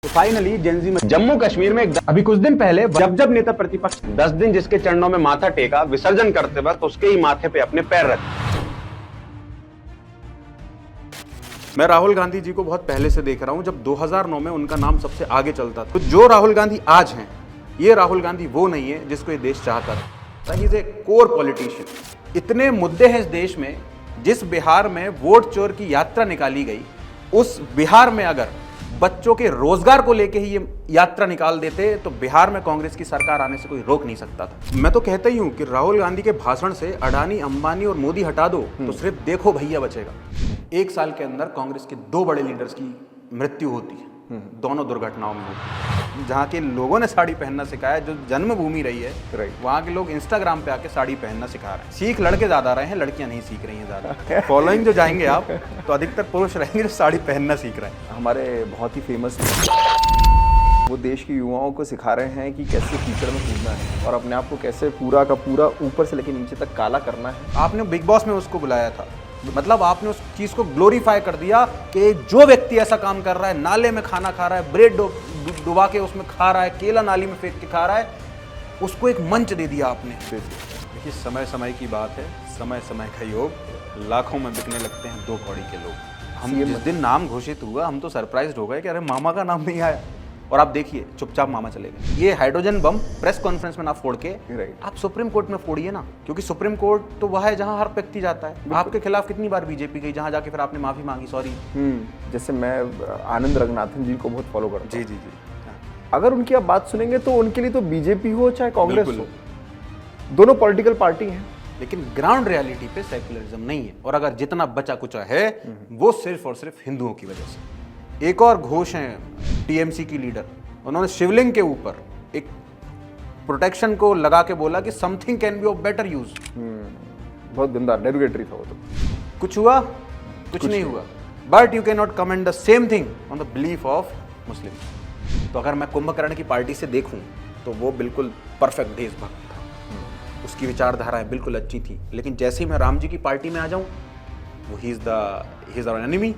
तो finally Gen Z में जम्मू कश्मीर में अभी कुछ दिन पहले जब नेता प्रतिपक्ष 10 दिन जिसके चरणों में माथा टेका विसर्जन करते वक्त उसके ही माथे पे अपने पैर रखे। मैं राहुल गांधी जी को बहुत पहले से देख रहा हूं, जब 2009 में उनका नाम सबसे आगे चलता था। तो जो राहुल गांधी आज हैं, ये राहुल गांधी वो नहीं है जिसको ये देश चाहता था। ही इज ए कोर पॉलिटिशियन। इतने मुद्दे हैं इस देश में, जिस बिहार में वोट चोर की यात्रा निकाली गई, उस बिहार में अगर बच्चों के रोजगार को लेके ही ये यात्रा निकाल देते तो बिहार में कांग्रेस की सरकार आने से कोई रोक नहीं सकता था। मैं तो कहता ही हूं कि राहुल गांधी के भाषण से अडानी, अंबानी और मोदी हटा दो तो सिर्फ देखो भैया बचेगा। 1 साल के अंदर कांग्रेस के 2 बड़े लीडर्स की मृत्यु होती है, दोनों दुर्घटनाओं में होती है। जहाँ के लोगों ने साड़ी पहनना सिखाया, जो जन्मभूमि रही है, वहाँ के लोग इंस्टाग्राम पे आके साड़ी पहनना सिखा रहे हैं। सीख लड़के ज्यादा रहे हैं, लड़कियां नहीं सीख रही हैं ज्यादा। फॉलोइंग जो जाएंगे आप तो अधिकतर पुरुष रहेंगे जो साड़ी पहनना सीख रहे हैं। हमारे बहुत ही फेमस वो देश के युवाओं को सिखा रहे हैं कि कैसे कीचड़ में कूदना है और अपने आप को कैसे पूरा का पूरा ऊपर से लेकर नीचे तक काला करना है। आपने बिग बॉस में उसको बुलाया था, मतलब आपने उस चीज को ग्लोरीफाई कर दिया कि जो व्यक्ति ऐसा काम कर रहा है, नाले में खाना खा रहा है, ब्रेड डुबा के उसमें खा रहा है, केला नाली में फेंक के खा रहा है, उसको एक मंच दे दिया आपने। देखिए, समय समय की बात है, समय समय का योग, लाखों में बिकने लगते हैं 2 कौड़ी के लोग। हम जिस दिन नाम घोषित हुआ, हम तो सरप्राइज हो गए कि अरे मामा का नाम नहीं आया, और आप देखिए चुपचाप मामा चले गए। ये हाइड्रोजन बम प्रेस कॉन्फ्रेंस में ना फोड़ के आप सुप्रीम कोर्ट में फोड़िए ना, क्योंकि सुप्रीम कोर्ट तो वह है जहां हर व्यक्ति जाता है। आपके खिलाफ कितनी बार बीजेपी गई, जहां जाके फिर आपने माफी मांगी, सॉरी। जैसे मैं आनंद रंगनाथन जी को बहुत फॉलो करता हूँ। जी। अगर उनकी आप बात सुनेंगे तो उनके लिए तो बीजेपी हो चाहे कांग्रेस हो, दोनों पॉलिटिकल पार्टी हैं, लेकिन ग्राउंड रियलिटी पे सेक्युलरिज्म नहीं है। और अगर जितना बचा कुचा है वो सिर्फ और सिर्फ हिंदुओं की वजह से। एक और घोष है टीएमसी की लीडर, उन्होंने शिवलिंग के ऊपर एक प्रोटेक्शन को लगा के बोला कि something can be of better use. बहुत गंदा डेरोगेटरी था वो तो। कुछ हुआ? कुछ नहीं हुआ। But you can not comment the same thing on the belief of Muslim. तो अगर मैं कुंभकर्ण की पार्टी से देखूं तो वो बिल्कुल परफेक्ट देशभक्त था, उसकी विचारधाराएं बिल्कुल अच्छी थी। लेकिन जैसे ही मैं राम जी की पार्टी में आ जाऊं, वो ही इज आवर एनिमी,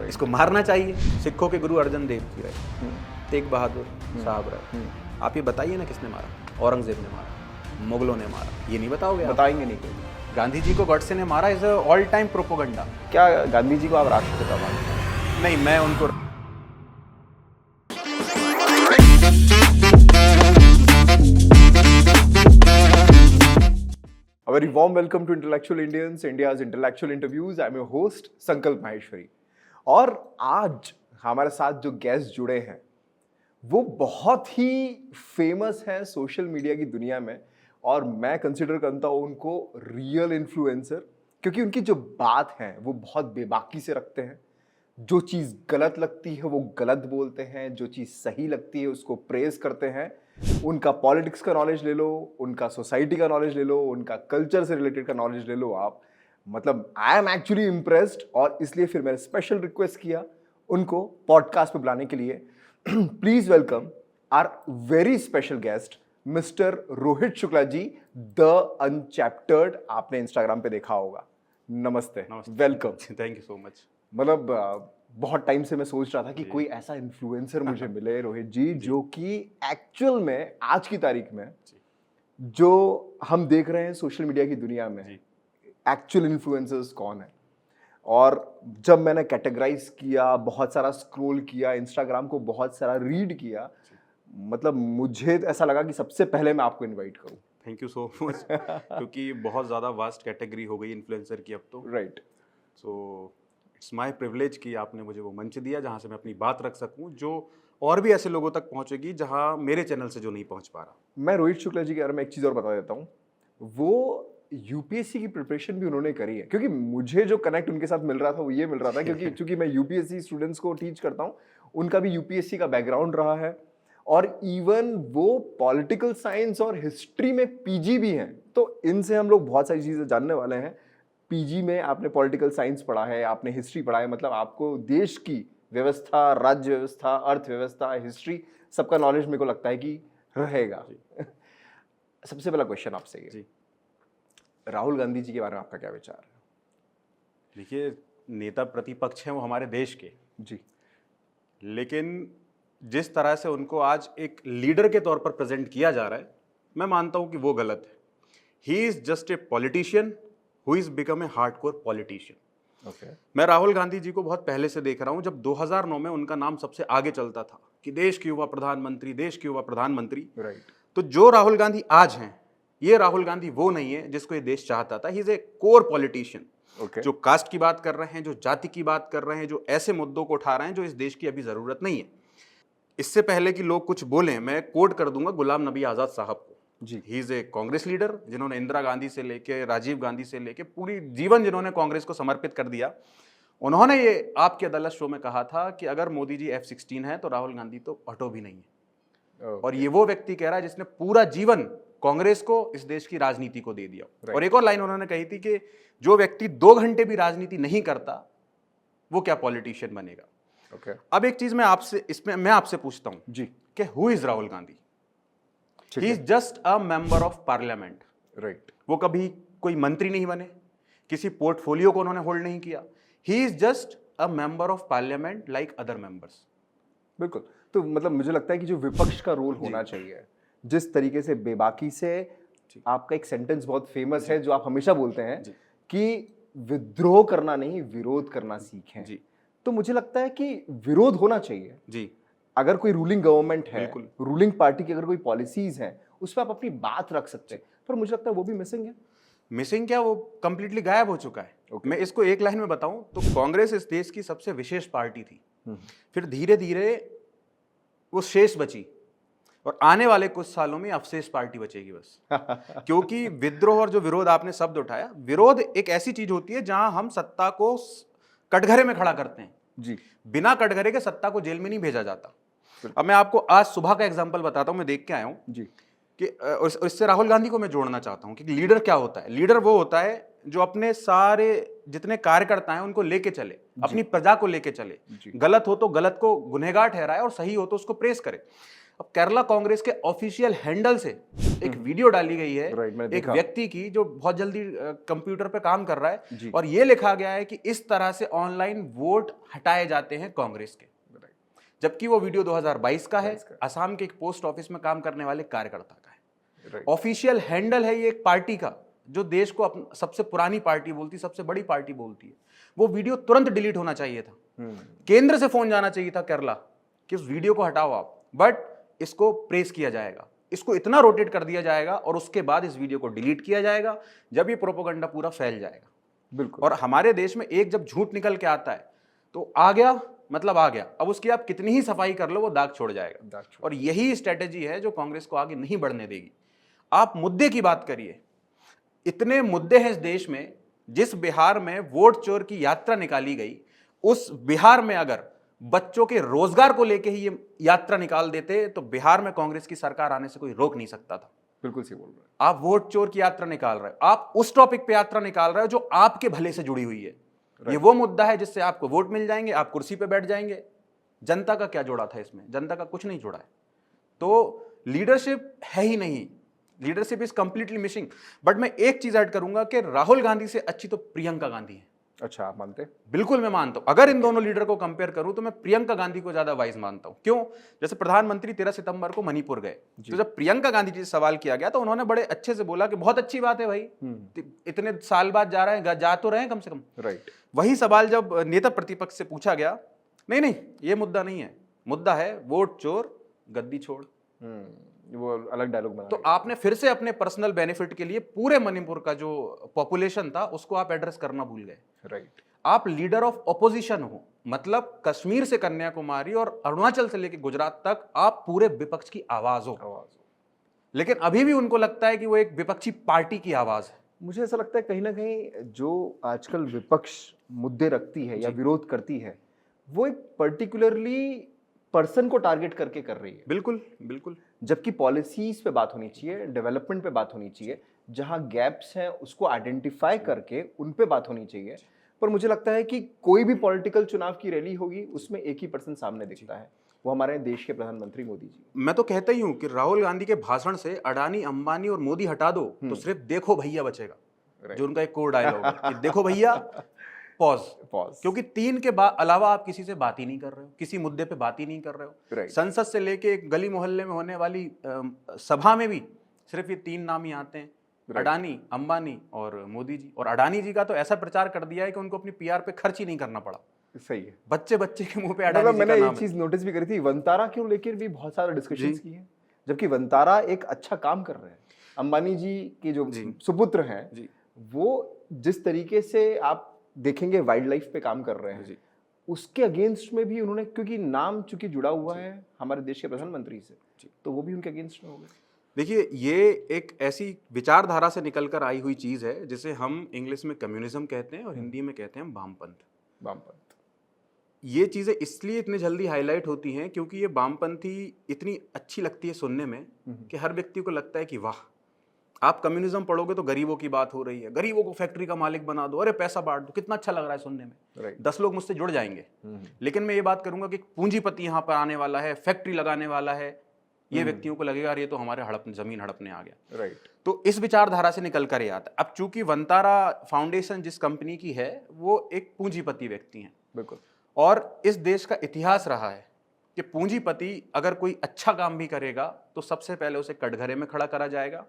इसको मारना चाहिए। सिखों के गुरु अर्जन देव जी रहे, तेग बहादुर साहब रहे। आप ये बताइए ना किसने मारा? औरंगजेब ने मारा, मुगलों ने मारा, ये नहीं बताओगे? बताएंगे नहीं कोई। गांधी जी को गॉडसे ने मारा, इज ऑल टाइम प्रोपोगंडा। क्या गांधी जी को आप राष्ट्रपिता मानते हैं? नहीं, मैं उनको A very warm welcome to Intellectual Indians, India's intellectual interviews. I'm your host संकल्प माहेश्वरी। और आज हमारे साथ जो गेस्ट जुड़े हैं वो बहुत ही फेमस हैं सोशल मीडिया की दुनिया में, और मैं कंसिडर करता हूँ उनको रियल इन्फ्लुएंसर, क्योंकि उनकी जो बात है वो बहुत बेबाकी से रखते हैं। जो चीज़ गलत लगती है वो गलत बोलते हैं, जो चीज़ सही लगती है उसको प्रेज करते हैं। उनका पॉलिटिक्स का नॉलेज ले लो, उनका सोसाइटी का नॉलेज ले लो, उनका कल्चर से रिलेटेड का नॉलेज ले लो आप। मतलब आई एम एक्चुअली इम्प्रेस्ड, और इसलिए फिर मैंने स्पेशल रिक्वेस्ट किया उनको पॉडकास्ट पे बुलाने के लिए। Please welcome our very special guest mister Rohit Shukla ji, the unchaptered. आपने इंस्टाग्राम पे देखा होगा। नमस्ते, welcome. Thank you so much. मतलब बहुत टाइम से मैं सोच रहा था कि कोई ऐसा इन्फ्लुएंसर मुझे मिले रोहित जी, जो कि एक्चुअल में आज की तारीख में जो हम देख रहे हैं सोशल मीडिया की दुनिया में एक्चुअल इन्फ्लुएंसर्स कौन है। और जब मैंने कैटेगराइज किया, बहुत सारा स्क्रॉल किया, इंस्टाग्राम को बहुत सारा रीड किया, मतलब मुझे ऐसा लगा कि सबसे पहले मैं आपको इनवाइट करूं। थैंक यू सो मच, क्योंकि बहुत ज़्यादा वास्ट कैटेगरी हो गई इन्फ्लुएंसर की अब तो। Right. So it's my privilege कि आपने मुझे वो मंच दिया जहाँ से मैं अपनी बात रख सकूँ, जो और भी ऐसे लोगों तक पहुँचेगी जहाँ मेरे चैनल से जो नहीं पहुँच पा रहा। मैं रोहित शुक्ला जी के बारे में एक चीज़ और बता देता हूँ। वो यूपीएससी की प्रिपरेशन भी उन्होंने करी है, क्योंकि मुझे जो कनेक्ट उनके साथ मिल रहा था वो ये मिल रहा था क्योंकि मैं यूपीएससी स्टूडेंट्स को टीच करता हूँ, उनका भी यूपीएससी का बैकग्राउंड रहा है, और इवन वो पॉलिटिकल साइंस और हिस्ट्री में पीजी भी हैं। तो इनसे हम लोग बहुत सारी चीज़ें जानने वाले हैं। पीजी में आपने पॉलिटिकल साइंस पढ़ा है, आपने हिस्ट्री पढ़ा है, मतलब आपको देश की व्यवस्था, राज्य व्यवस्था, अर्थव्यवस्था, हिस्ट्री, सबका नॉलेज मेरे को लगता है कि रहेगा। सबसे पहला क्वेश्चन आपसे ये, राहुल गांधी जी के बारे में आपका क्या विचार है? देखिए, नेता प्रतिपक्ष हैं वो हमारे देश के जी, लेकिन जिस तरह से उनको आज एक लीडर के तौर पर प्रेजेंट किया जा रहा है, मैं मानता हूं कि वो गलत है। He is just a politician who is become a hardcore politician. मैं राहुल गांधी जी को बहुत पहले से देख रहा हूं। जब 2009 में उनका नाम सबसे आगे चलता था कि देश के युवा प्रधानमंत्री, देश के युवा प्रधानमंत्री, तो जो राहुल गांधी आज हैं, ये राहुल गांधी वो नहीं है जिसको ये देश चाहता था। ही इज ए कोर पॉलिटिशियन। जो कास्ट की बात कर रहे हैं, जो जाति की बात कर रहे हैं, जो ऐसे मुद्दों को उठा रहे हैं जो इस देश की अभी जरूरत नहीं है। इससे पहले कि लोग कुछ बोलें, मैं कोट कर दूंगा गुलाम नबी आजाद साहब को जी। He is a Congress leader, जिन्होंने इंदिरा गांधी से लेके राजीव गांधी से लेके पूरी जीवन जिन्होंने कांग्रेस को समर्पित कर दिया। उन्होंने ये आपकी अदालत शो में कहा था कि अगर मोदी जी F-16 है तो राहुल गांधी तो ऑटो भी नहीं है। और ये वो व्यक्ति कह रहा है जिसने पूरा जीवन कांग्रेस को, इस देश की राजनीति को दे दिया। और एक और लाइन उन्होंने कही थी कि जो व्यक्ति 2 घंटे भी राजनीति नहीं करता वो क्या पॉलिटिशियन बनेगा। अब एक चीज मैं आपसे पूछता हूं जी कि who is Rahul Gandhi? He is just a member of parliament, right. वो कभी कोई मंत्री नहीं बने, किसी पोर्टफोलियो को उन्होंने होल्ड नहीं किया। He is just a member of parliament like other members. बिल्कुल। तो मतलब मुझे लगता है कि जो विपक्ष का रोल होना चाहिए, जिस तरीके से बेबाकी से, आपका एक सेंटेंस बहुत फेमस है जो आप हमेशा बोलते हैं कि विद्रोह करना नहीं, विरोध करना सीखें जी। तो मुझे लगता है कि विरोध होना चाहिए जी। अगर कोई रूलिंग गवर्नमेंट है, रूलिंग पार्टी की अगर कोई पॉलिसीज हैं, उस पर आप अपनी बात रख सकते हैं, पर मुझे लगता है वो भी मिसिंग है। मिसिंग क्या, वो कंप्लीटली गायब हो चुका है। मैं इसको एक लाइन में बताऊं तो कांग्रेस इस देश की सबसे विशेष पार्टी थी, फिर धीरे धीरे वो शेष बची और आने वाले कुछ सालों में अवशेष पार्टी बचेगी बस। क्योंकि विद्रोह और जो विरोध आपने शब्द उठाया, विरोध एक ऐसी चीज होती है जहां हम सत्ता को कटघरे में खड़ा करते हैं जी। बिना कटघरे के सत्ता को जेल में नहीं भेजा जाता। अब मैं आपको आज सुबह का एग्जांपल बताता हूं, मैं देख के आया हूं जी कि इससे राहुल गांधी को मैं जोड़ना चाहता हूं कि लीडर क्या होता है। लीडर वो होता है जो अपने सारे जितने कार्यकर्ता हैं उनको लेके चले, अपनी प्रजा को लेके चले, गलत हो तो गलत को गुनहगार ठहराए और सही हो तो उसको प्रेस करे। अब केरला कांग्रेस के ऑफिशियल हैंडल से एक वीडियो डाली गई है एक व्यक्ति की जो बहुत जल्दी कंप्यूटर पे काम कर रहा है और ये लिखा गया है कि इस तरह से ऑनलाइन वोट हटाए जाते हैं कांग्रेस के, जबकि वो वीडियो 2022 का है, असम के एक पोस्ट ऑफिस में काम करने वाले कार्यकर्ता का है। ऑफिशियल हैंडल है ये एक पार्टी का जो देश को सबसे पुरानी पार्टी बोलती, सबसे बड़ी पार्टी बोलती है। वो वीडियो तुरंत डिलीट होना चाहिए था। केंद्र से फोन जाना चाहिए था केरला कि उस वीडियो को हटाओ आप, बट इसको प्रेस किया जाएगा, इसको इतना रोटेट कर दिया जाएगा और उसके बाद इस वीडियो को डिलीट किया जाएगा जब ये प्रोपेगेंडा पूरा फैल जाएगा। बिल्कुल। और हमारे देश में एक जब झूठ निकल के आता है तो आ गया मतलब आ गया, अब उसकी आप कितनी ही सफाई कर लो वो दाग छोड़ जाएगा। और यही स्ट्रेटेजी है जो कांग्रेस को आगे नहीं बढ़ने देगी। आप मुद्दे की बात करिए, इतने मुद्दे हैं इस देश में। जिस बिहार में वोट चोर की यात्रा निकाली गई, उस बिहार में अगर बच्चों के रोजगार को लेके ही ये यात्रा निकाल देते तो बिहार में कांग्रेस की सरकार आने से कोई रोक नहीं सकता था। बिल्कुल सही बोल रहे हैं आप। वोट चोर की यात्रा निकाल रहे हो, आप उस टॉपिक पे यात्रा निकाल रहे हो जो आपके भले से जुड़ी हुई है। ये वो मुद्दा है जिससे आपको वोट मिल जाएंगे, आप कुर्सी पे बैठ जाएंगे। जनता का क्या जोड़ा था इसमें? जनता का कुछ नहीं जोड़ा है। तो लीडरशिप है ही नहीं, leadership is completely missing. But मैं एक चीज ऐड करूंगा कि राहुल गांधी से अच्छी तो प्रियंका गांधी है। अच्छा, आप मानते? बिल्कुल मैं मानता हूं। अगर इन दोनों लीडर को कंपेयर करूं तो मैं प्रियंका गांधी को ज्यादा वाइज मानता हूं। क्यों? जैसे प्रधानमंत्री 13 सितंबर को मणिपुर गए, तो जब प्रियंका गांधी जी से सवाल किया गया तो उन्होंने बड़े अच्छे से बोला कि बहुत अच्छी बात है भाई, इतने साल बाद जा रहे हैं, जा तो रहे हैं कम से कम। राइट। वही सवाल जब नेता प्रतिपक्ष से पूछा गया, नहीं ये मुद्दा नहीं है, मुद्दा है वोट चोर गद्दी छोड़। वो अलग डायलॉग बना। तो आपने फिर से अपने पर्सनल बेनिफिट के लिए पूरे मणिपुर का जो पॉपुलेशन था उसको आप एड्रेस करना भूल गए। राइट। आप लीडर ऑफ ऑपोजिशन हो, मतलब कश्मीर से कन्याकुमारी और अरुणाचल से लेकर गुजरात तक आप पूरे विपक्ष की आवाज हो। लेकिन अभी भी उनको लगता है कि वो एक विपक्षी पार्टी की आवाज है। मुझे ऐसा लगता है कहीं ना कहीं जो आजकल विपक्ष मुद्दे रखती है या विरोध करती है, वो एक पर्टिकुलरली पर्सन को टारगेट करके कर रही है। बिल्कुल बिल्कुल। जबकि पॉलिसीज पे बात होनी चाहिए, डेवलपमेंट पे बात होनी चाहिए, जहां गैप्स हैं उसको आइडेंटिफाई करके उन पे बात होनी चाहिए। पर मुझे लगता है कि कोई भी पॉलिटिकल चुनाव की रैली होगी उसमें एक ही पर्सन सामने दिखता है, वो हमारे देश के प्रधानमंत्री मोदी जी। मैं तो कहता ही हूं कि राहुल गांधी के भाषण से अडानी, अंबानी और मोदी हटा दो तो सिर्फ देखो भैया बचेगा, जो उनका एक कोर डायलॉग है कि देखो भैया पॉज। पॉज। क्योंकि 3 के अलावा आप किसी से बात ही नहीं कर रहे हो, किसी मुद्दे पे बात ही नहीं कर रहे हो। Right. संसद से लेके एक गली मोहल्ले में होने वाली सभा में भी सिर्फ ये 3 नाम ही आते हैं, अडानी, अंबानी और मोदी जी। और अडानी जी का तो ऐसा प्रचार कर दिया है कि उनको अपनी पीआर पे खर्च ही नहीं करना पड़ा। सही है। बच्चे बच्चे के मुंह पे अडानी मतलब जी मैंने का एक नाम है। चीज नोटिस भी करी थी, वंतारा क्यों लेकर भी बहुत सारे डिस्कशंस की हैं, जबकि वंतारा एक अच्छा काम कर रहे हैं। अंबानी जी के जो सुपुत्र हैं जी। वो जिस तरीके से आप देखेंगे वाइल्ड लाइफ पे काम कर रहे हैं जी। उसके अगेंस्ट में भी उन्होंने, क्योंकि नाम चूंकि जुड़ा हुआ है हमारे देश के प्रधानमंत्री से, तो वो भी उनके अगेंस्ट में हो गए। देखिए, ये एक ऐसी विचारधारा से निकलकर आई हुई चीज है जिसे हम इंग्लिश में कम्युनिज्म कहते हैं और हिंदी में कहते हैं वामपंथ। वामपंथ। ये चीजें इसलिए इतनी जल्दी हाईलाइट होती हैं क्योंकि ये वामपंथी इतनी अच्छी लगती है सुनने में कि हर व्यक्ति को लगता है कि वाह, आप कम्युनिज्म पढ़ोगे तो गरीबों की बात हो रही है, गरीबों को फैक्ट्री का मालिक बना दो, अरे पैसा बांट दो, कितना अच्छा लग रहा है सुनने में। 10 लोग मुझसे जुड़ जाएंगे। लेकिन मैं ये बात करूंगा कि पूंजीपति यहाँ पर आने वाला है, फैक्ट्री लगाने वाला है, ये व्यक्तियों को लगेगा ये तो हमारे जमीन हड़पने आ गया। राइट। तो इस विचारधारा से निकल कर ये आता है। अब चूंकि वंतारा फाउंडेशन जिस कंपनी की है वो एक पूंजीपति व्यक्ति हैं, बिल्कुल। और इस देश का इतिहास रहा है कि पूंजीपति अगर कोई अच्छा काम भी करेगा तो सबसे पहले उसे कटघरे में खड़ा करा जाएगा,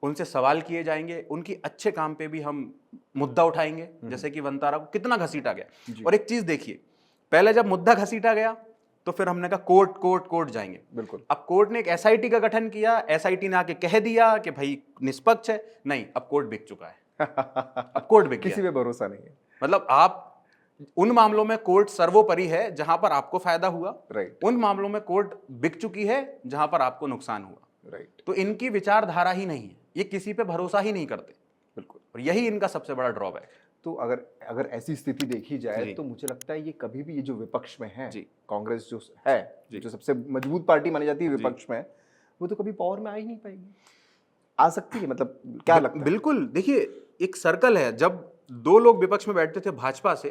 उनसे सवाल किए जाएंगे, उनकी अच्छे काम पे भी हम मुद्दा उठाएंगे, जैसे कि वंतारा को कितना घसीटा गया। और एक चीज देखिए, पहले जब मुद्दा घसीटा गया तो फिर हमने कहा कोर्ट कोर्ट कोर्ट जाएंगे। बिल्कुल। अब कोर्ट ने एक एसआईटी का गठन किया, एसआईटी ने आके कह दिया कि भाई निष्पक्ष है, नहीं, अब कोर्ट बिक चुका है। अब कोर्ट बिक गया। किसी पे भरोसा नहीं है। मतलब आप उन मामलों में कोर्ट सर्वोपरि है जहां पर आपको फायदा हुआ, राइट। उन मामलों में कोर्ट बिक चुकी है जहां पर आपको नुकसान हुआ। राइट। तो इनकी विचारधारा ही नहीं है, ये किसी पे भरोसा ही नहीं करते। बिल्कुल। और यही इनका सबसे बड़ा ड्रॉबैक। तो अगर ऐसी स्थिति देखी जाए तो मुझे लगता है ये कभी भी, ये जो विपक्ष में है, कांग्रेस जो है, जो सबसे मजबूत पार्टी मानी जाती है विपक्ष में, वो तो कभी पावर में आ ही नहीं पाएगी। आ सकती है, मतलब क्या लगता है? बिल्कुल। देखिए, एक सर्कल है। जब 2 लोग विपक्ष में बैठते थे भाजपा से,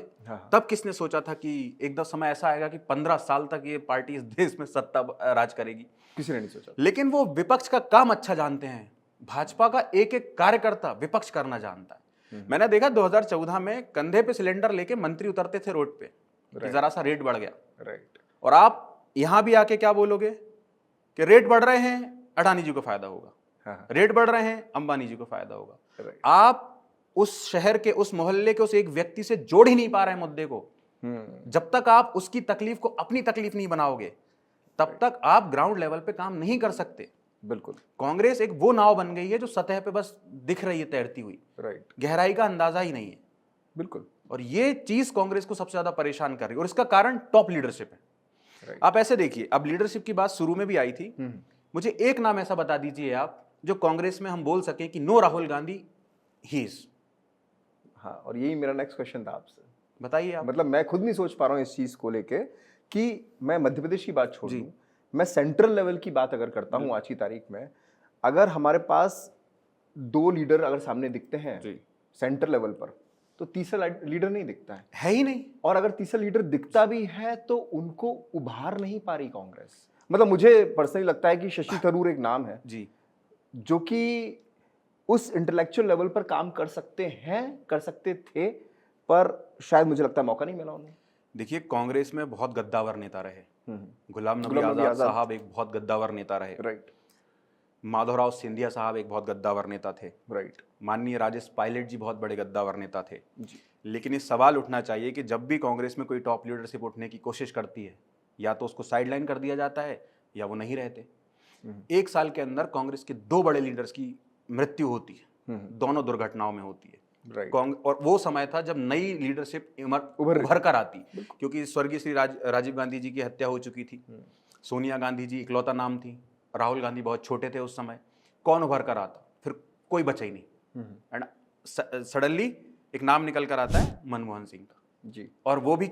तब किसने सोचा था कि एकदम समय ऐसा आएगा कि 15 साल तक ये पार्टी इस देश में सत्ता राज करेगी? किसी ने नहीं सोचा। लेकिन वो विपक्ष का काम अच्छा जानते हैं। भाजपा का एक एक कार्यकर्ता विपक्ष करना जानता है। मैंने देखा 2014 में कंधे पे सिलेंडर लेके मंत्री उतरते थे रोड पे कि जरा सा रेट बढ़ गया। राइट। और आप यहां भी आके क्या बोलोगे कि रेट बढ़ रहे हैं, अडानी जी को फायदा होगा, रेट बढ़ रहे हैं, अंबानी जी को फायदा होगा। आप उस शहर के, उस मोहल्ले के, उस एक व्यक्ति से जोड़ ही नहीं पा रहे हैं मुद्दे को। जब तक आप उसकी तकलीफ को अपनी तकलीफ नहीं बनाओगे तब तक आप ग्राउंड लेवल पे काम नहीं कर सकते। बिल्कुल। कांग्रेस एक वो नाव बन गई है जो सतह पे बस दिख रही है तैरती हुई, राइट। गहराई का अंदाजा ही नहीं है। बिल्कुल। और ये चीज कांग्रेस को सबसे ज्यादा परेशान कर रही है और इसका कारण टॉप लीडरशिप है। आप ऐसे देखिए, अब लीडरशिप की बात शुरू में भी आई थी, मुझे एक नाम ऐसा बता दीजिए आप जो कांग्रेस में हम बोल सके कि no Rahul Gandhi he is. हाँ, और यही मेरा नेक्स्ट क्वेश्चन था आपसे। बताइए आप। मतलब मैं खुद नहीं सोच पा रहा हूँ इस चीज को लेके कि मैं मध्य प्रदेश की बात छोड़ दूं, मैं सेंट्रल लेवल की बात अगर करता हूँ आज की तारीख में, अगर हमारे पास 2 लीडर अगर सामने दिखते हैं सेंट्रल लेवल पर, तो तीसरा लीडर नहीं दिखता है ही नहीं। और अगर तीसरा लीडर दिखता भी है तो उनको उभार नहीं पा रही कांग्रेस। मतलब मुझे पर्सनली लगता है कि शशि थरूर एक नाम है जी, जो कि उस इंटेलेक्चुअल लेवल पर काम कर सकते हैं, कर सकते थे, पर शायद मुझे लगता है मौका नहीं मिला उन्हें। देखिए, कांग्रेस में बहुत गद्दावर नेता रहे। गुलाम नबी आजाद साहब एक बहुत गद्दावर नेता रहे। राइट। माधवराव सिंधिया साहब एक बहुत गद्दावर नेता थे। राइट। माननीय राजेश पायलट जी बहुत बड़े गद्दावर नेता थे जी। लेकिन ये सवाल उठना चाहिए कि जब भी कांग्रेस में कोई टॉप लीडरशिप उठने की कोशिश करती है, या तो उसको साइडलाइन कर दिया जाता है या वो नहीं रहते। 1 साल के अंदर कांग्रेस के 2 बड़े लीडर्स की मृत्यु होती है, दोनों दुर्घटनाओं में होती है। और वो समय था जब नई लीडरशिप उभर कर आती, क्योंकि स्वर्गीय श्री राजीव गांधी जी की हत्या हो चुकी थी, सोनिया गांधी जी इकलौता नाम थी, राहुल गांधी बहुत छोटे थे उस समय। कौन उभर कर आता? फिर कोई बचा ही नहीं। एंड सडनली एक नाम निकल कर आता है मनमोहन सिंह का जी, और वो भी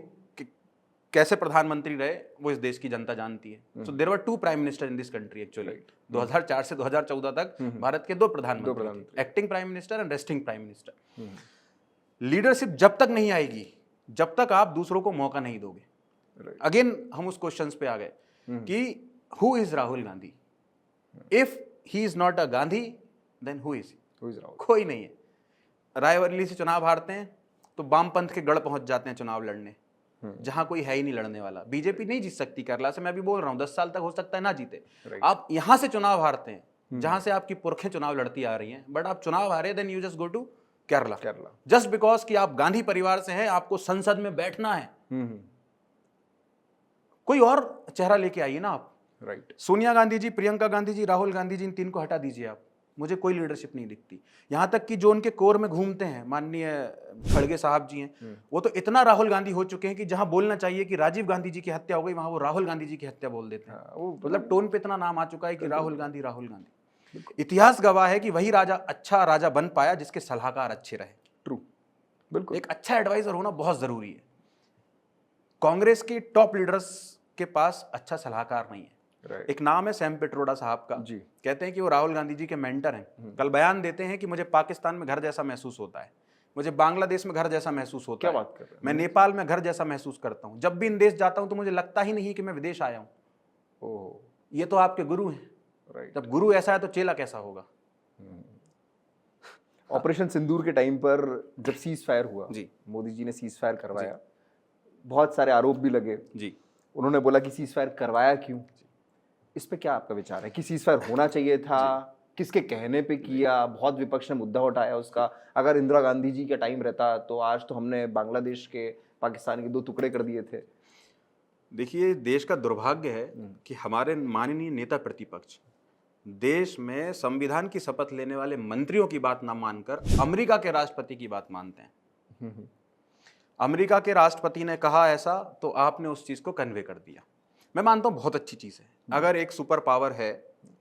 कैसे प्रधानमंत्री रहे वो इस देश की जनता जानती है। So there were 2 prime minister in this country actually. 2004 से 2014 तक भारत के 2 प्रधानमंत्री, acting prime minister and resting prime minister. Leadership जब तक नहीं आएगी, जब तक आप दूसरों को मौका नहीं दोगे। अगेन हम उस क्वेश्चंस पे आ गए कि who is Rahul Gandhi? If he is not a Gandhi then who is Rahul? कोई नहीं है। रायबरेली से चुनाव हारते हैं, तो वामपंथ के गढ़ पहुंच जाते हैं चुनाव लड़ने, जहां कोई है ही नहीं लड़ने वाला। बीजेपी नहीं जीत सकती केरला से, मैं भी बोल रहा हूं, 10 साल तक हो सकता है ना जीते। आप यहां से चुनाव हारते हैं जहां से आपकी पुरखें चुनाव लड़ती आ रही हैं, बट आप चुनाव हारे, then you just go to Kerala just because कि आप गांधी परिवार से हैं, आपको संसद में बैठना है। कोई और चेहरा लेके आइए ना आप। राइट। सोनिया गांधी जी, प्रियंका गांधी जी, राहुल गांधी जी, इन तीन को हटा दीजिए आप, मुझे कोई लीडरशिप नहीं दिखती। यहां तक कि जो उनके कोर में घूमते हैं, माननीय खड़गे साहब जी हैं, वो तो इतना राहुल गांधी हो चुके हैं कि जहां बोलना चाहिए कि राजीव गांधी जी की हत्या हो गई, वहां वो राहुल गांधी जी की हत्या बोल देते हैं। वो मतलब टोन पे इतना नाम आ चुका है कि राहुल गांधी, राहुल गांधी। इतिहास गवाह है कि वही राजा अच्छा राजा बन पाया जिसके सलाहकार अच्छे रहे। ट्रू, बिल्कुल। एक अच्छा एडवाइजर होना बहुत जरूरी है। कांग्रेस के टॉप लीडर्स के पास अच्छा सलाहकार नहीं है। एक नाम है सैम पिट्रोडा साहब का जी। कहते हैं कि वो राहुल गांधी जी के मेंटर हैं। कल बयान देते हैं कि मुझे पाकिस्तान में घर जैसा महसूस होता है, मुझे बांग्लादेश में घर जैसा महसूस होता है। क्या बात कर रहे हैं? मैं नेपाल में घर जैसा महसूस करता हूं। जब भी इन देश जाता हूं तो मुझे लगता ही नहीं कि मैं विदेश आया हूं। ओह, ये तो आपके गुरु हैं। जब गुरु ऐसा है तो चेला कैसा होगा? ऑपरेशन सिंदूर के टाइम पर जब सीज फायर हुआ जी, मोदी जी ने सीज फायर करवाया, बहुत सारे आरोप भी लगे जी। उन्होंने बोला कि सीज फायर करवाया क्यों? इस पे क्या आपका विचार है कि सीज फायर होना चाहिए था? किसके कहने पे किया? बहुत विपक्ष ने मुद्दा उठाया उसका। अगर इंदिरा गांधी जी का टाइम रहता तो आज तो हमने बांग्लादेश के, पाकिस्तान के 2 टुकड़े कर दिए थे। देखिए, देश का दुर्भाग्य है कि हमारे माननीय नेता प्रतिपक्ष देश में संविधान की शपथ लेने वाले मंत्रियों की बात ना मानकर अमेरिका के राष्ट्रपति की बात मानते हैं। अमेरिका के राष्ट्रपति ने कहा ऐसा तो आपने उस चीज को कन्वे कर दिया। मैं मानता हूं बहुत अच्छी चीज है, अगर एक सुपर पावर है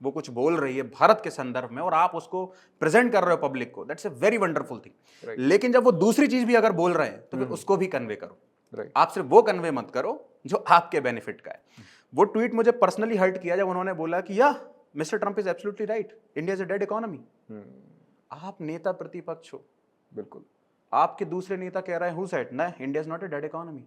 वो कुछ बोल रही है भारत के संदर्भ में और आप उसको प्रेजेंट कर रहे हो पब्लिक को, that's a very wonderful thing. लेकिन जब वो दूसरी चीज भी अगर बोल रहे हैं तो फिर उसको भी कन्वे करो। आप सिर्फ वो कन्वे मत करो जो आपके बेनिफिट का है। वो ट्वीट मुझे पर्सनली हर्ट किया जब उन्होंने बोला कि या mister Trump is absolutely right, India is a dead economy. आप नेता प्रतिपक्ष हो, बिल्कुल, आपके दूसरे नेता कह रहे हैं हु सेड ना India is not a dead economy.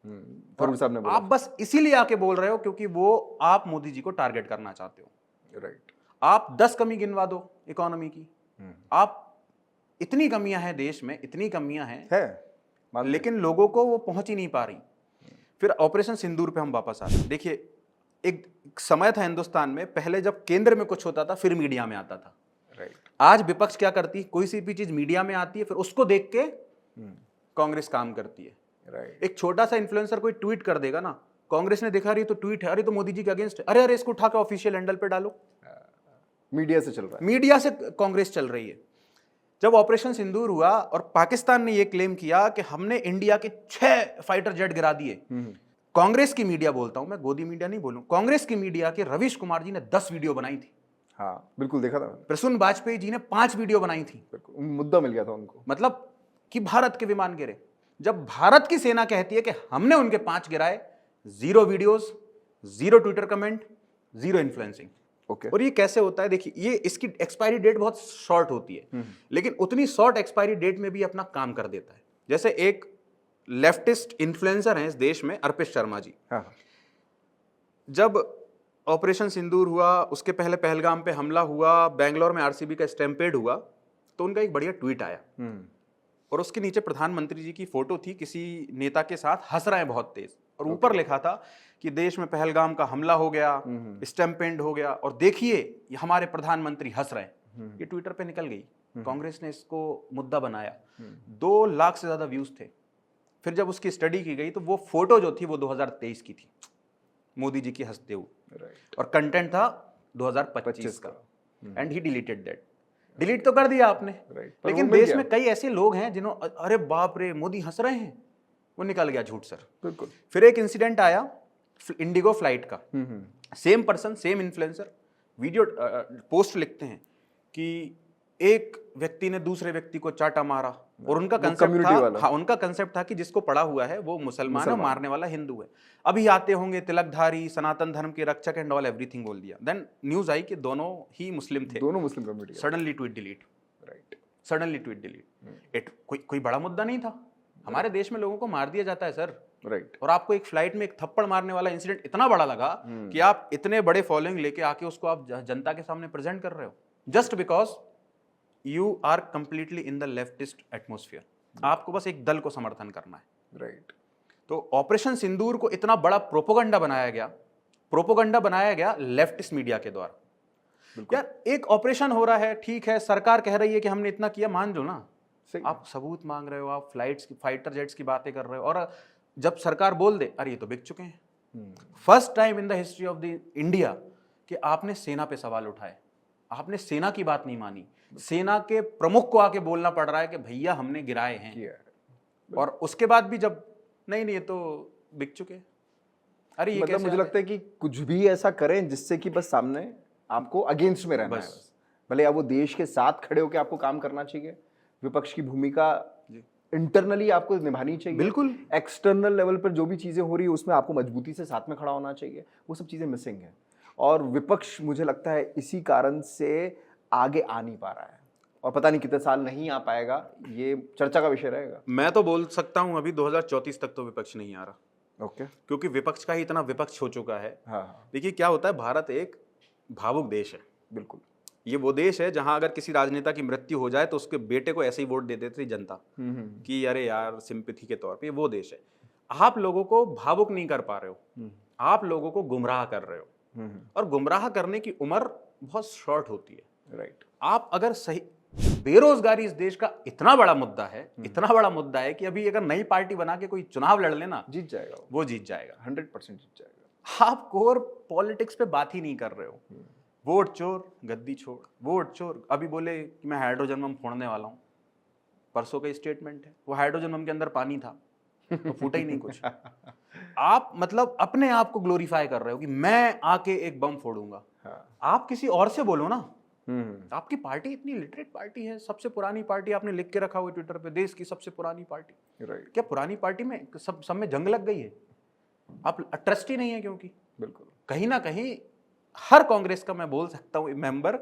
साहब ने बोला। आप बस इसीलिए आके बोल रहे हो क्योंकि वो आप मोदी जी को टारगेट करना चाहते हो। राइट। आप 10 कमी गिनवा दो इकोनॉमी की, आप इतनी कमियां हैं देश में, इतनी कमियां हैं लेकिन लोगों को वो पहुंच ही नहीं पा रही। फिर ऑपरेशन सिंदूर पे हम वापस आते हैं। देखिए, एक समय था हिंदुस्तान में, पहले जब केंद्र में कुछ होता था फिर मीडिया में आता था। राइट। आज विपक्ष क्या करती है, कोई सी भी चीज मीडिया में आती है फिर उसको देख के कांग्रेस काम करती है। एक छोटा सा इन्फ्लुएंसर कोई ट्वीट कर देगा ना, कांग्रेस ने देखा रही तो ट्वीट है, अरे तो मोदी जी के अगेंस्ट है, अरे अरे इसको उठा के ऑफिशियल हैंडल पे डालो। मीडिया से चल रहा है, मीडिया से कांग्रेस चल रही है। जब ऑपरेशन सिंदूर हुआ और पाकिस्तान ने यह क्लेम किया कि हमने इंडिया के 6 फाइटर जेट गिरा दिए, कांग्रेस की मीडिया, बोलता हूं मैं, गोदी मीडिया नहीं बोलूं, कांग्रेस की मीडिया के रवीश कुमार जी ने 10 वीडियो बनाई थी। हाँ, बिल्कुल देखा था। प्रसून वाजपेयी जी ने 5 वीडियो बनाई थी। मुद्दा मिल गया था उनको, मतलब कि भारत के विमान गिरे। जब भारत की सेना कहती है कि हमने उनके 5 गिराए, 0 videos, 0 Twitter comment, 0 influencing. Okay. और ये कैसे होता है? देखिए, ये इसकी एक्सपायरी डेट बहुत शॉर्ट होती है, लेकिन उतनी शॉर्ट एक्सपायरी डेट में भी अपना काम कर देता है। जैसे एक लेफ्टिस्ट इन्फ्लुएंसर हैं इस देश में, अर्पित शर्मा जी। हाँ। जब ऑपरेशन सिंदूर हुआ, उसके पहले पहलगाम पे हमला हुआ, बेंगलोर में आरसीबी का स्टैम्पेड हुआ, तो उनका एक बढ़िया ट्वीट आया और उसके नीचे प्रधानमंत्री जी की फोटो थी किसी नेता के साथ, हंस रहे हैं बहुत तेज, और ऊपर लिखा था कि देश में पहलगाम का हमला हो गया, स्टैम्पेड हो गया, और देखिए हमारे प्रधानमंत्री हंस रहे हैं। ये ट्विटर पे निकल गई, कांग्रेस ने इसको मुद्दा बनाया, 2 लाख से ज्यादा व्यूज थे। फिर जब उसकी स्टडी की गई तो वो फोटो जो थी वो 2023 की थी, मोदी जी की हंसते हुए, और कंटेंट था 2025 का, and he deleted that. Delete तो कर दिया आपने, लेकिन देश में कई ऐसे लोग हैं जिन्होंने, अरे बाप रे मोदी हंस रहे हैं, वो निकल गया झूठ सर। बिल्कुल। फिर एक इंसिडेंट आया इंडिगो फ्लाइट का, same person, same influencer video post लिखते हैं कि एक व्यक्ति ने दूसरे व्यक्ति को चाटा मारा, और उनका कंसेप्ट था, हाँ, उनका कंसेप्ट था कि जिसको पड़ा हुआ है वो मुसलमान है, मारने वाला हिंदू है। अभी आते होंगे तिलकधारी, सनातन धर्म के रक्षक एंड ऑल एवरीथिंग बोल दिया। देन न्यूज आई कि दोनों ही मुस्लिम थे, दोनों Muslim community. Suddenly tweet delete. Right, suddenly tweet delete. It कोई बड़ा मुद्दा नहीं था। हमारे देश में लोगों को मार दिया जाता है सर। राइट। और आपको एक फ्लाइट में एक थप्पड़ मारने वाला इंसिडेंट इतना बड़ा लगा कि आप इतने बड़े फॉलोइंग लेके आके उसको आप जनता के सामने प्रेजेंट कर रहे हो, just because you are completely in the leftist atmosphere. आपको बस एक दल को समर्थन करना है। राइट। तो ऑपरेशन सिंदूर को इतना बड़ा प्रोपोगंडा बनाया गया लेफ्टिस्ट मीडिया के द्वारा। यार एक ऑपरेशन हो रहा है, ठीक है, सरकार कह रही है कि हमने इतना किया, मान लो ना। आप सबूत मांग रहे हो, आप फाइटर जेट्स की बातें कर रहे हो, और जब सरकार बोल दे अरे ये तो बिक चुके हैं। First time in the history of the India कि आपने सेना पे सवाल उठाए, आपने सेना की बात नहीं मानी, सेना के प्रमुख को आके बोलना पड़ रहा है कि भैया हमने गिराए हैं, और उसके बाद भी जब नहीं ये तो बिक चुके हैं। अरे ये मतलब मुझे लगता है कि कुछ भी ऐसा करें जिससे कि बस सामने आपको अगेंस्ट में रहना है, बस भले आप वो देश के साथ खड़े होकर आपको काम करना चाहिए, विपक्ष की भूमिका इंटरनली आपको निभानी चाहिए, बिल्कुल एक्सटर्नल लेवल पर जो भी चीजें हो रही है उसमें आपको मजबूती से साथ में खड़ा होना चाहिए, वो सब चीजें मिसिंग है। और विपक्ष मुझे लगता है इसी कारण से आगे आ नहीं पा रहा है, और पता नहीं कितने साल नहीं आ पाएगा, ये चर्चा का विषय रहेगा। मैं तो बोल सकता हूं अभी 2034 तक तो विपक्ष नहीं आ रहा। ओके। क्योंकि विपक्ष का ही इतना विपक्ष हो चुका है। हाँ। देखिए क्या होता है, भारत एक भावुक देश है। बिल्कुल। ये वो देश है जहां अगर किसी राजनेता की मृत्यु हो जाए तो उसके बेटे को ऐसे ही वोट दे देती जनता कि अरे यार सिंपैथी के तौर पे। ये वो देश है। आप लोगों को भावुक नहीं कर पा रहे हो, आप लोगों को गुमराह कर रहे हो, और गुमराह करने की उम्र बहुत शॉर्ट होती है। राइट। आप अगर सही, बेरोजगारी इस देश का इतना बड़ा मुद्दा है कि अभी अगर नई पार्टी बना के कोई चुनाव लड़ लेना, जीत जाएगा, वो जीत जाएगा, 100% जीत जाएगा। आप कोर पॉलिटिक्स पे बात ही नहीं कर रहे हो। वोट चोर गद्दी छोड़, वोट चोर। अभी बोले कि मैं हाइड्रोजन बम फोड़ने वाला हूं, परसों का स्टेटमेंट है, वो हाइड्रोजन बम के अंदर पानी था तो फूटा ही नहीं कुछ। आप मतलब अपने आप को ग्लोरीफाई कर रहे हो कि मैं आके एक बम फोड़ूंगा। आप किसी और से बोलो ना। आपकी पार्टी इतनी लिटरेट पार्टी है, सबसे पुरानी पार्टी, आपने लिख के रखा हुआ ट्विटर पे, देश की सबसे पुरानी पार्टी। क्या पुरानी पार्टी में सब में जंग लग गई है? आप ट्रस्ट ही नहीं है, क्योंकि बिल्कुल कहीं ना कहीं हर कांग्रेस का मैं बोल सकता हूं मेंबर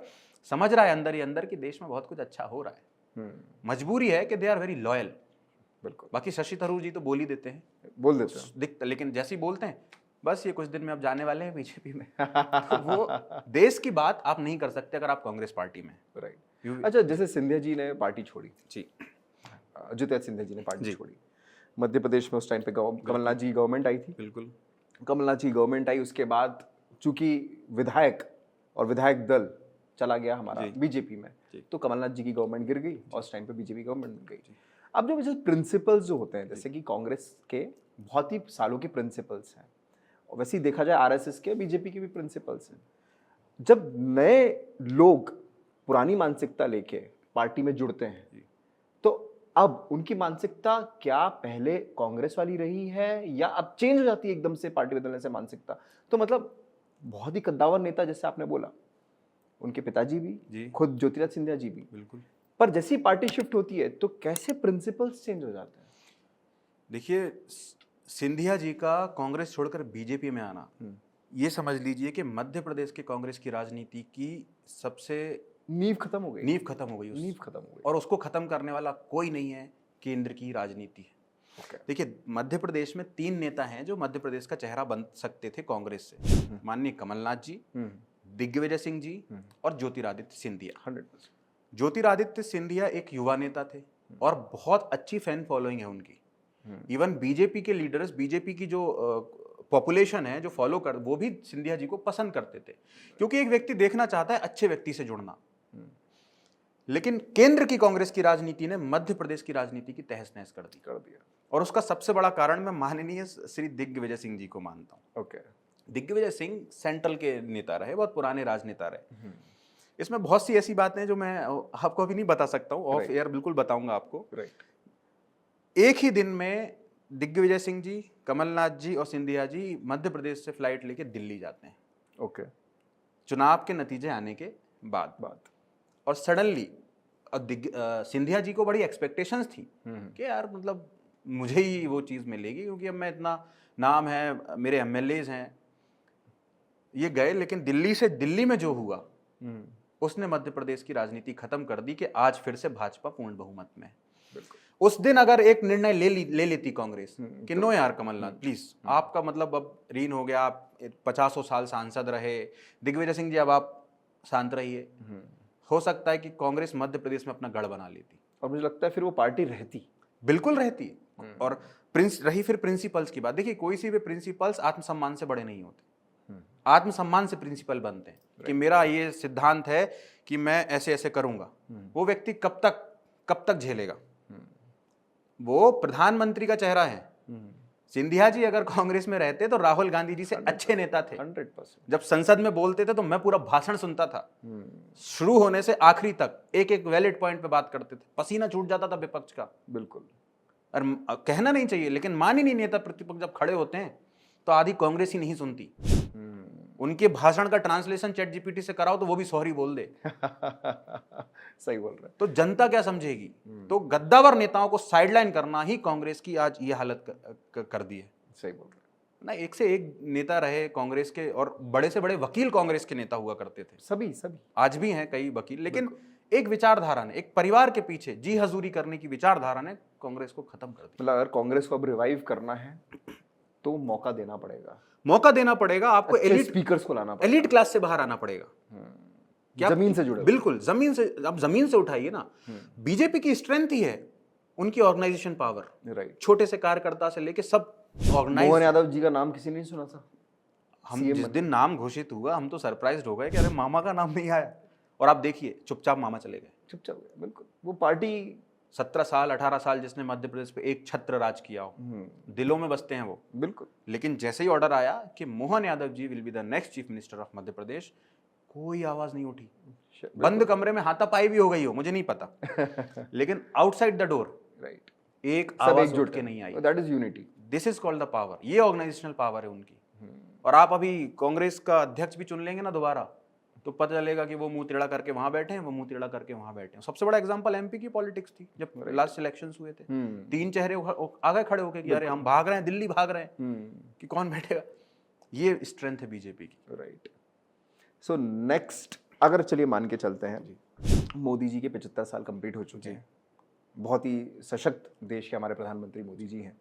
समझ रहा है अंदर ही अंदर कि देश में बहुत कुछ अच्छा हो रहा है। मजबूरी है कि दे आर वेरी लॉयल। बिल्कुल। बाकी शशि थरूर जी तो बोल ही देते हैं, बोल देते हैं, दिखता, लेकिन जैसे ही बोलते हैं बस ये कुछ दिन में अब जाने वाले हैं बीजेपी में। तो वो देश की बात आप नहीं कर सकते अगर आप कांग्रेस पार्टी में। राइट। अच्छा, जैसे सिंधिया जी ने पार्टी छोड़ी, जी, ज्योतिरादित्य सिंधिया जी ने पार्टी छोड़ी, मध्य प्रदेश में उस टाइम पे कमलनाथ जी गवर्नमेंट आई थी। बिल्कुल। कमलनाथ जी गवर्नमेंट आई, उसके बाद चूंकि विधायक और विधायक दल चला गया हमारा बीजेपी में, तो कमलनाथ जी की गवर्नमेंट गिर गई और उस टाइम पे बीजेपी गवर्नमेंट बन गई। अब जो प्रिंसिपल्स जो होते हैं, जैसे कि कांग्रेस के बहुत ही सालों के प्रिंसिपल्स हैं, और वैसे ही देखा जाए आरएसएस के, बीजेपी के भी प्रिंसिपल्स हैं। जब नए लोग पुरानी मानसिकता लेके पार्टी में जुड़ते हैं, तो अब उनकी मानसिकता क्या पहले कांग्रेस वाली रही है या अब चेंज हो जाती है एकदम से पार्टी बदलने से मानसिकता? तो मतलब बहुत ही कद्दावर नेता, जैसे आपने बोला, उनके पिताजी भी, खुद ज्योतिरादित्य सिंधिया जी भी, बिल्कुल, पर जैसी पार्टी शिफ्ट होती है तो कैसे प्रिंसिपल्स चेंज हो जाते हैं? देखिए, सिंधिया जी का कांग्रेस छोड़कर बीजेपी में आना, ये समझ लीजिए कि मध्य प्रदेश के कांग्रेस की राजनीति की सबसे नींव खत्म हो गई, और उसको खत्म करने वाला कोई नहीं है, केंद्र की राजनीति है। देखिए, मध्य प्रदेश में 3 नेता हैं जो मध्य प्रदेश का चेहरा बन सकते थे कांग्रेस से, माननीय कमलनाथ जी, दिग्विजय सिंह जी और ज्योतिरादित्य सिंधिया। 100%। ज्योतिरादित्य सिंधिया एक युवा नेता थे और बहुत अच्छी फैन फॉलोइंग है उनकी। इवन बीजेपी के लीडर्स, बीजेपी की जो पॉपुलेशन है जो फॉलो कर, वो भी सिंधिया जी को पसंद करते थे, क्योंकि एक व्यक्ति देखना चाहता है अच्छे व्यक्ति से जुड़ना। लेकिन केंद्र की कांग्रेस की राजनीति ने मध्य प्रदेश की राजनीति की तहस नहस कर दिया, और उसका सबसे बड़ा कारण मैं माननीय श्री दिग्विजय सिंह जी को मानता हूँ। दिग्विजय सिंह सेंट्रल के नेता रहे, बहुत पुराने राजनेता रहे। इसमें बहुत सी ऐसी बातें जो मैं आपको अभी नहीं बता सकता हूँ, ऑफ एयर बिल्कुल बताऊंगा आपको। एक ही दिन में दिग्विजय सिंह जी, कमलनाथ जी और सिंधिया जी मध्य प्रदेश से फ्लाइट लेके दिल्ली जाते हैं। चुनाव के नतीजे आने के बाद और सडनली सिंधिया जी को बड़ी एक्सपेक्टेशंस थी कि यार मतलब मुझे ही वो चीज़ मिलेगी, क्योंकि अब मैं इतना नाम है, मेरे एमएलएज हैं। ये गए, लेकिन दिल्ली में जो हुआ उसने मध्य प्रदेश की राजनीति खत्म कर दी कि आज फिर से भाजपा पूर्ण बहुमत में। उस दिन अगर एक निर्णय ले लेती कांग्रेस कि नो यार कमलनाथ प्लीज, आपका मतलब अब रीन हो गया, आप 50 साल सांसद रहे, दिग्विजय सिंह जी अब आप शांत रहिए, हो सकता है कि कांग्रेस मध्य प्रदेश में अपना गढ़ बना लेती। और मुझे लगता है फिर वो पार्टी रहती। बिल्कुल रहती है। और रही फिर प्रिंसिपल्स की बात, देखिए कोई सी भी प्रिंसिपल्स आत्मसम्मान से बड़े नहीं होते। आत्मसम्मान से प्रिंसिपल बनते हैं कि मेरा ये सिद्धांत है कि मैं ऐसे ऐसे करूंगा। वो व्यक्ति कब तक झेलेगा? वो प्रधानमंत्री का चेहरा है। सिंधिया जी अगर कांग्रेस में रहते तो राहुल गांधी जी से अच्छे नेता थे। 100%। जब संसद में बोलते थे तो मैं पूरा भाषण सुनता था, शुरू होने से आखिरी तक एक एक वैलिड पॉइंट पे बात करते थे, पसीना छूट जाता था विपक्ष का। बिल्कुल। और कहना नहीं चाहिए, लेकिन मान ही नहीं, नेता प्रतिपक्ष जब खड़े होते हैं तो आधी कांग्रेस ही नहीं सुनती। उनके भाषण का ट्रांसलेशन चैट जीपीटी से कराओ तो वो भी सॉरी बोल दे। सही बोल रहे हैं। तो जनता क्या समझेगी? तो गद्दावर नेताओं को साइडलाइन करना ही कांग्रेस की आज ये हालत कर दी है। सही बोल रहे हैं। ना, एक से एक नेता रहे कांग्रेस के, और बड़े से बड़े वकील कांग्रेस के नेता हुआ करते थे। सभी आज भी हैं कई वकील, लेकिन एक विचारधारा ने, एक परिवार के पीछे जी हजूरी करने की विचारधारा ने कांग्रेस को खत्म कर दिया। मतलब अगर कांग्रेस को अब रिवाइव करना है तो मौका देना पड़ेगा। आपको एलिट स्पीकर्स को लाना पड़ेगा, एलिट क्लास से बाहर आना पड़ेगा। क्या जमीन से जुड़े। बिल्कुल, जमीन से उठाइए ना। बीजेपी की स्ट्रेंथ ही है उनकी ऑर्गेनाइजेशन पावर। राइट। छोटे से कार्यकर्ता से लेके सब ऑर्गेनाइज। मोहन यादव जी का नाम किसी ने नहीं सुना था? हम जिस दिन नाम घोषित हुआ हम तो सरप्राइज्ड हो गए कि अरे मामा का नाम नहीं आया। और आप देखिए चुपचाप मामा चले गए। चुपचाप गए, बिल्कुल। वो पार्टी 17 साल 18 साल जिसने मध्य प्रदेश पे एक छत्र राज किया हो, दिलों में बसते हैं वो। बिल्कुल। लेकिन जैसे ही ऑर्डर आया कि Mohan Yadav ji will be the next chief minister of Madhya Pradesh, कोई आवाज नहीं उठी। बंद कमरे में हाथापाई भी हो गई हो, मुझे नहीं पता, लेकिन आउटसाइड द डोर राइट एक आवाज उठ के नहीं आई। That is unity. This is called the power. ये ऑर्गेनाइजेशनल पावर है उनकी। और आप अभी कांग्रेस का अध्यक्ष भी चुन लेंगे ना दोबारा, तो पता चलेगा कि वो मुंह टेढ़ा करके वहां बैठे हैं, वो मुंह टेढ़ा करके वहां बैठे हैं। सबसे बड़ा एग्जांपल एमपी की पॉलिटिक्स थी, जब लास्ट इलेक्शंस हुए थे। 3 चेहरे आगे खड़े होके कि अरे हम भाग रहे हैं, दिल्ली भाग रहे हैं, कि कौन बैठेगा। ये स्ट्रेंथ है बीजेपी की। राइट। सो नेक्स्ट, अगर चलिए मान के चलते हैं मोदी जी के 75 साल कंप्लीट हो चुके हैं, बहुत ही सशक्त देश के हमारे प्रधानमंत्री मोदी जी हैं,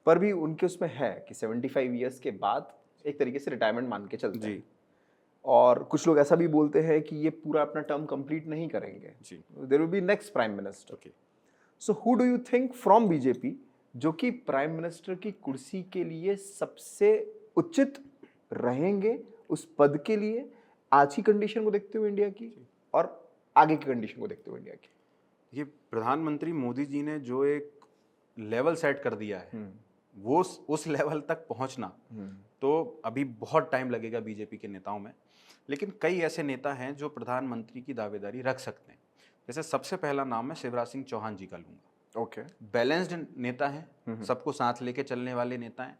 पर भी उनके उसमें है कि 75 ईयर्स के बाद एक तरीके से रिटायरमेंट मान के चलते हैं। और कुछ लोग ऐसा भी बोलते हैं कि ये पूरा अपना टर्म कंप्लीट नहीं करेंगे, there will be next prime minister. So who do you think from BJP जो कि प्राइम मिनिस्टर की कुर्सी के लिए सबसे उचित रहेंगे उस पद के लिए, आज की कंडीशन को देखते हुए इंडिया की और आगे की कंडीशन को देखते हुए इंडिया की? ये प्रधानमंत्री मोदी जी ने जो एक लेवल सेट कर दिया है, वो उस लेवल तक पहुंचना तो अभी बहुत टाइम लगेगा बीजेपी के नेताओं में। लेकिन कई ऐसे नेता हैं जो प्रधानमंत्री की दावेदारी रख सकते हैं। जैसे सबसे पहला नाम मैं शिवराज सिंह चौहान जी का लूंगा। ओके। बैलेंस्ड नेता हैं, सबको साथ लेके चलने वाले नेता हैं,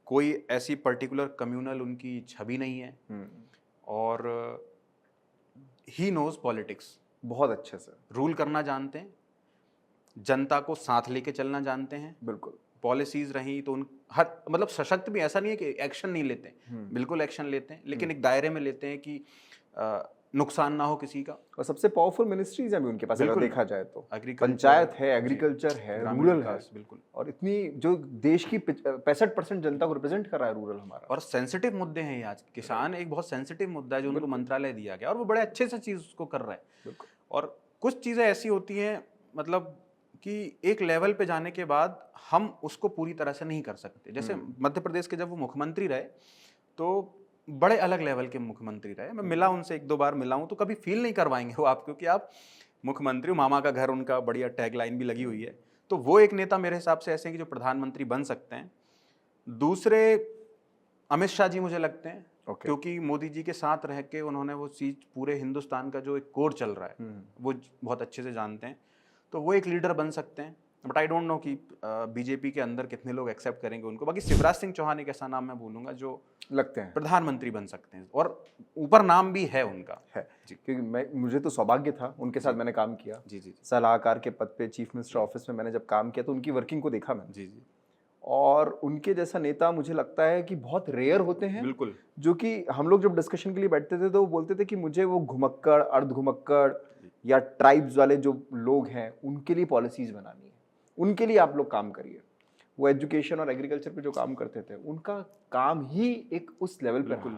कोई ऐसी पर्टिकुलर कम्युनल उनकी छवि नहीं है, और ही नोज पॉलिटिक्स, बहुत अच्छे से रूल करना जानते हैं, जनता को साथ लेके चलना जानते हैं। बिल्कुल। पॉलिसीज रही तो उन हर मतलब सशक्त भी ऐसा नहीं है कि एक्शन नहीं लेते हैं, बिल्कुल एक्शन लेते हैं, लेकिन एक दायरे में लेते हैं कि नुकसान ना हो किसी का। और सबसे पावरफुल मिनिस्ट्रीज हैं भी उनके पास अगर देखा जाए तो। एग्रीकल्चर, पंचायत है, एग्रीकल्चर है, रूरल है, बिल्कुल। और इतनी जो देश की 65% जनता को रिप्रेजेंट कर रहा है रूरल हमारा। और सेंसिटिव मुद्दे हैं ये आज। किसान एक बहुत सेंसिटिव मुद्दा है जो उनको मंत्रालय दिया गया, और वो बड़े अच्छे से चीज उसको कर रहे हैं। और कुछ चीजें ऐसी होती हैं मतलब कि एक लेवल पे जाने के बाद हम उसको पूरी तरह से नहीं कर सकते। जैसे मध्य प्रदेश के जब वो मुख्यमंत्री रहे तो बड़े अलग लेवल के मुख्यमंत्री रहे। मैं मिला उनसे, 1-2 बार मिला हूं, तो कभी फील नहीं करवाएंगे वो आप, क्योंकि आप मुख्यमंत्री, मामा का घर उनका, बढ़िया टैगलाइन भी लगी हुई है। तो वो एक नेता मेरे हिसाब से ऐसे हैं कि जो प्रधानमंत्री बन सकते हैं। दूसरे अमित शाह जी मुझे लगते हैं, क्योंकि मोदी जी के साथ रह के उन्होंने वो चीज, पूरे हिंदुस्तान का जो एक कोड चल रहा है वो बहुत अच्छे से जानते हैं, तो वो एक लीडर बन सकते हैं। बट आई डोंट नो कि बीजेपी के अंदर कितने लोग एक्सेप्ट करेंगे उनको। बाकी शिवराज सिंह चौहान एक ऐसा नाम मैं बोलूंगा जो लगते हैं प्रधानमंत्री बन सकते हैं, और ऊपर नाम भी है उनका। है जी, क्योंकि मुझे तो सौभाग्य था, उनके साथ मैंने काम किया। जी। सलाहकार के पद पे चीफ मिनिस्टर ऑफिस में मैंने जब काम किया तो उनकी वर्किंग को देखा मैंने। जी। और उनके जैसा नेता मुझे लगता है कि बहुत रेयर होते हैं। बिल्कुल। जो कि हम लोग जब डिस्कशन के लिए बैठते थे तो वो बोलते थे कि मुझे वो घुमक्कड़, अर्ध घुमक्कड़ या ट्राइब्स वाले जो लोग हैं उनके लिए पॉलिसीज बनानी है, उनके लिए आप लोग काम करिए। वो एजुकेशन और एग्रीकल्चर पे जो काम करते थे उनका काम ही एक उस लेवल पे रहा।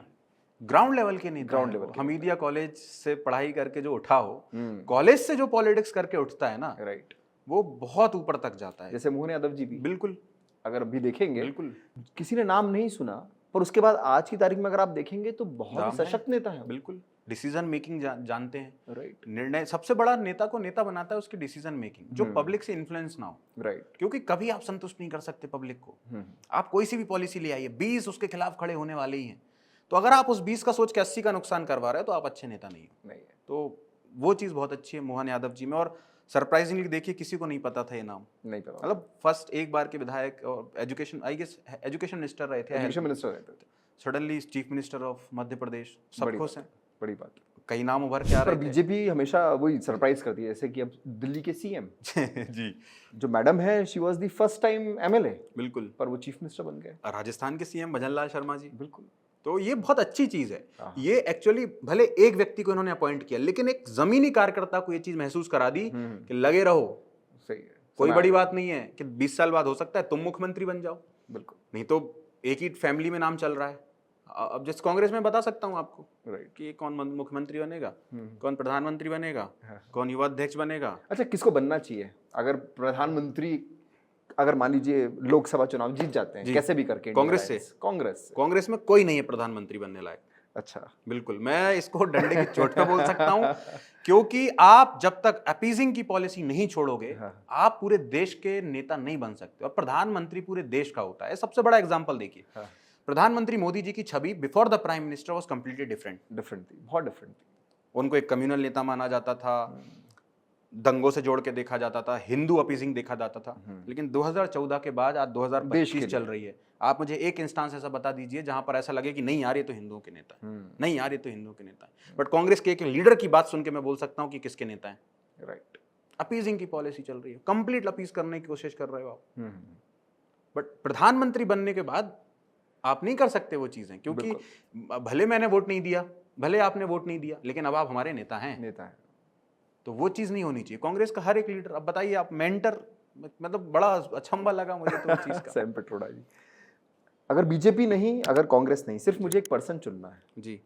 ग्राउंड लेवल के नहीं, ग्राउंड लेवल। हमीदिया कॉलेज से पढ़ाई करके जो उठा हो, कॉलेज से जो पॉलिटिक्स करके उठता है ना, राइट, वो बहुत ऊपर तक जाता है। जैसे मोहन यादव जी भी बिल्कुल अगर अभी देखेंगे, बिल्कुल किसी ने नाम नहीं सुना, पर उसके बाद आज की तारीख में अगर आप देखेंगे तो बहुत ही नाम है। सशक्त नेता है। बिल्कुल डिसीजन मेकिंग जानते हैं। राइट निर्णय, सबसे बड़ा नेता को नेता बनाता है उसकी डिसीजन मेकिंग, जो पब्लिक से इन्फ्लुएंस ना हो। राइट। क्योंकि कभी आप संतुष्ट नहीं कर सकते पब्लिक को। आप कोई सी भी पॉलिसी ले आइए, 20 उसके खिलाफ खड़े होने वाले ही हैं। तो अगर आप उस 20 का सोच के 80 का नुकसान करवा रहे हो तो आप अच्छे नेता नहीं हो। नहीं है, तो वो चीज़ बहुत अच्छी है मोहन यादव जी में। और सरप्राइजिंगली देखिए, किसी को नहीं पता था ये नाम। नहीं पता। मतलब फर्स्ट एक बार के विधायक और education, I guess education minister रहे थे, एजुकेशन मिनिस्टर रहते थे। Suddenly chief minister of Madhya Pradesh. सब बड़ी खुश बात हैं, है, बड़ी बात है। कई नाम उभर के आ पर रहे थे। बीजेपी हमेशा वही सरप्राइज करती है, जैसे कि अब दिल्ली के सीएम जी जो मैडम है, she was the first time MLA, बिल्कुल। पर वो चीफ मिनिस्टर बन गए। राजस्थान के सीएम भजन लाल शर्मा जी। बिल्कुल। तो ये बहुत अच्छी चीज है। हाँ। ये एक्चुअली भले एक व्यक्ति को इन्होंने अपॉइंट किया, लेकिन एक जमीनी कार्यकर्ता को ये चीज महसूस करा दी कि लगे रहो, सही है, कोई बड़ी बात नहीं है कि 20 साल बाद हो सकता है तुम मुख्यमंत्री बन जाओ। बिल्कुल। नहीं तो एक ही फैमिली में नाम चल रहा है। अब जैसे कांग्रेस में बता सकता हूं आपको राइट। कि कौन मुख्यमंत्री बनेगा, कौन प्रधानमंत्री बनेगा, कौन युवा अध्यक्ष बनेगा। अच्छा, किसको बनना चाहिए अगर प्रधानमंत्री, अगर मान लीजिए लोकसभा चुनाव जीत जाते हैं कैसे भी करके? कांग्रेस से? कांग्रेस में कोई नहीं है प्रधानमंत्री बनने लायक। अच्छा। बिल्कुल, मैं इसको डंडे की चोट पे बोल सकता हूं, क्योंकि आप जब तक अपीजिंग की पॉलिसी नहीं छोड़ोगे, आप पूरे देश के नेता नहीं बन सकते। और प्रधानमंत्री पूरे देश का होता है। सबसे बड़ा एग्जांपल देखिए, प्रधानमंत्री मोदी जी की छवि before the prime minister was completely different थी, बहुत डिफरेंट थी। उनको एक कम्युनल नेता माना जाता था, दंगों से जोड़ के देखा जाता था, हिंदू अपीजिंग देखा जाता था। लेकिन 2014 के बाद आज 2025 चल रही है, आप मुझे एक इंस्टांस ऐसा बता दीजिए जहां पर ऐसा लगे कि नहीं यार ये तो हिंदुओं के नेता है, नहीं यार ये तो हिंदुओं के नेता है। बट कांग्रेस के एक लीडर की बात सुन के मैं बोल सकता हूं कि किसके नेता हैं। राइट। अपीजिंग की पॉलिसी चल रही है, कंप्लीट अपीज करने की कोशिश कर रहे हो आप। बट प्रधानमंत्री बनने के बाद आप नहीं कर सकते वो चीजें, क्योंकि भले मैंने वोट नहीं दिया, भले आपने वोट नहीं दिया, लेकिन अब आप हमारे नेता हैं। तो वो चीज नहीं होनी चाहिए। कांग्रेस का हर एक लीडर, अब बताइए आप, मेंटर, मतलब बड़ा अचंभा लगा मुझे तो चीज का। सैम पिट्रोडा जी, अगर बीजेपी नहीं, अगर कांग्रेस नहीं, सिर्फ मुझे एक पर्सन चुनना है जी,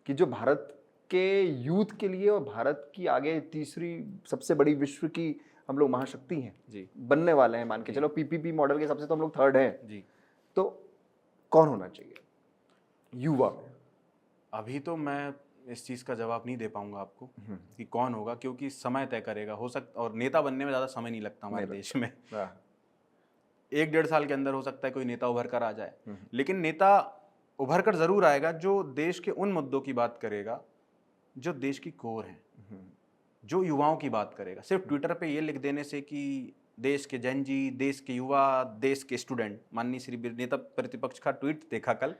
कि जो भारत के यूथ के लिए और भारत की आगे तीसरी सबसे बड़ी विश्व की हम लोग महाशक्ति हैं जी, बनने वाले हैं, मान के चलो पीपीपी मॉडल के हिसाब से तो हम लोग थर्ड हैं जी, तो कौन होना चाहिए युवा में? अभी तो मैं इस चीज का जवाब नहीं दे पाऊंगा आपको कि कौन होगा, क्योंकि समय तय करेगा। हो सकता, और नेता बनने में ज्यादा समय नहीं लगता हमारे देश में। 1-1.5 साल के अंदर हो सकता है कोई नेता उभर कर आ जाए, लेकिन नेता उभर कर जरूर आएगा जो देश के उन मुद्दों की बात करेगा जो देश की कोर है, जो युवाओं की बात करेगा। सिर्फ ट्विटर पे ये लिख देने से कि देश के जन जी, देश के युवा, देश के स्टूडेंट, माननीय श्री नेता प्रतिपक्ष का ट्वीट देखा कल,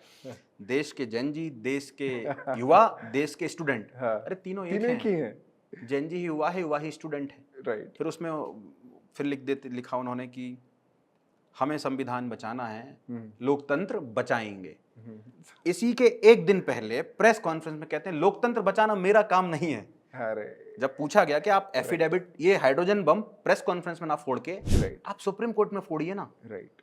देश के जन जी, देश के युवा, देश के स्टूडेंट। अरे तीनों एक हैं। जन जी ही युवा है, युवा ही स्टूडेंट है। राइट। फिर उसमें फिर लिखा उन्होंने कि हमें संविधान बचाना है, लोकतंत्र बचाएंगे। इसी के एक दिन पहले प्रेस कॉन्फ्रेंस में कहते हैं लोकतंत्र बचाना मेरा काम नहीं है। जब पूछा गया कि आप एफिडेविट, ये हाइड्रोजन बम प्रेस कॉन्फ्रेंस में ना फोड़ के आप सुप्रीम कोर्ट में फोड़िए ना। राइट।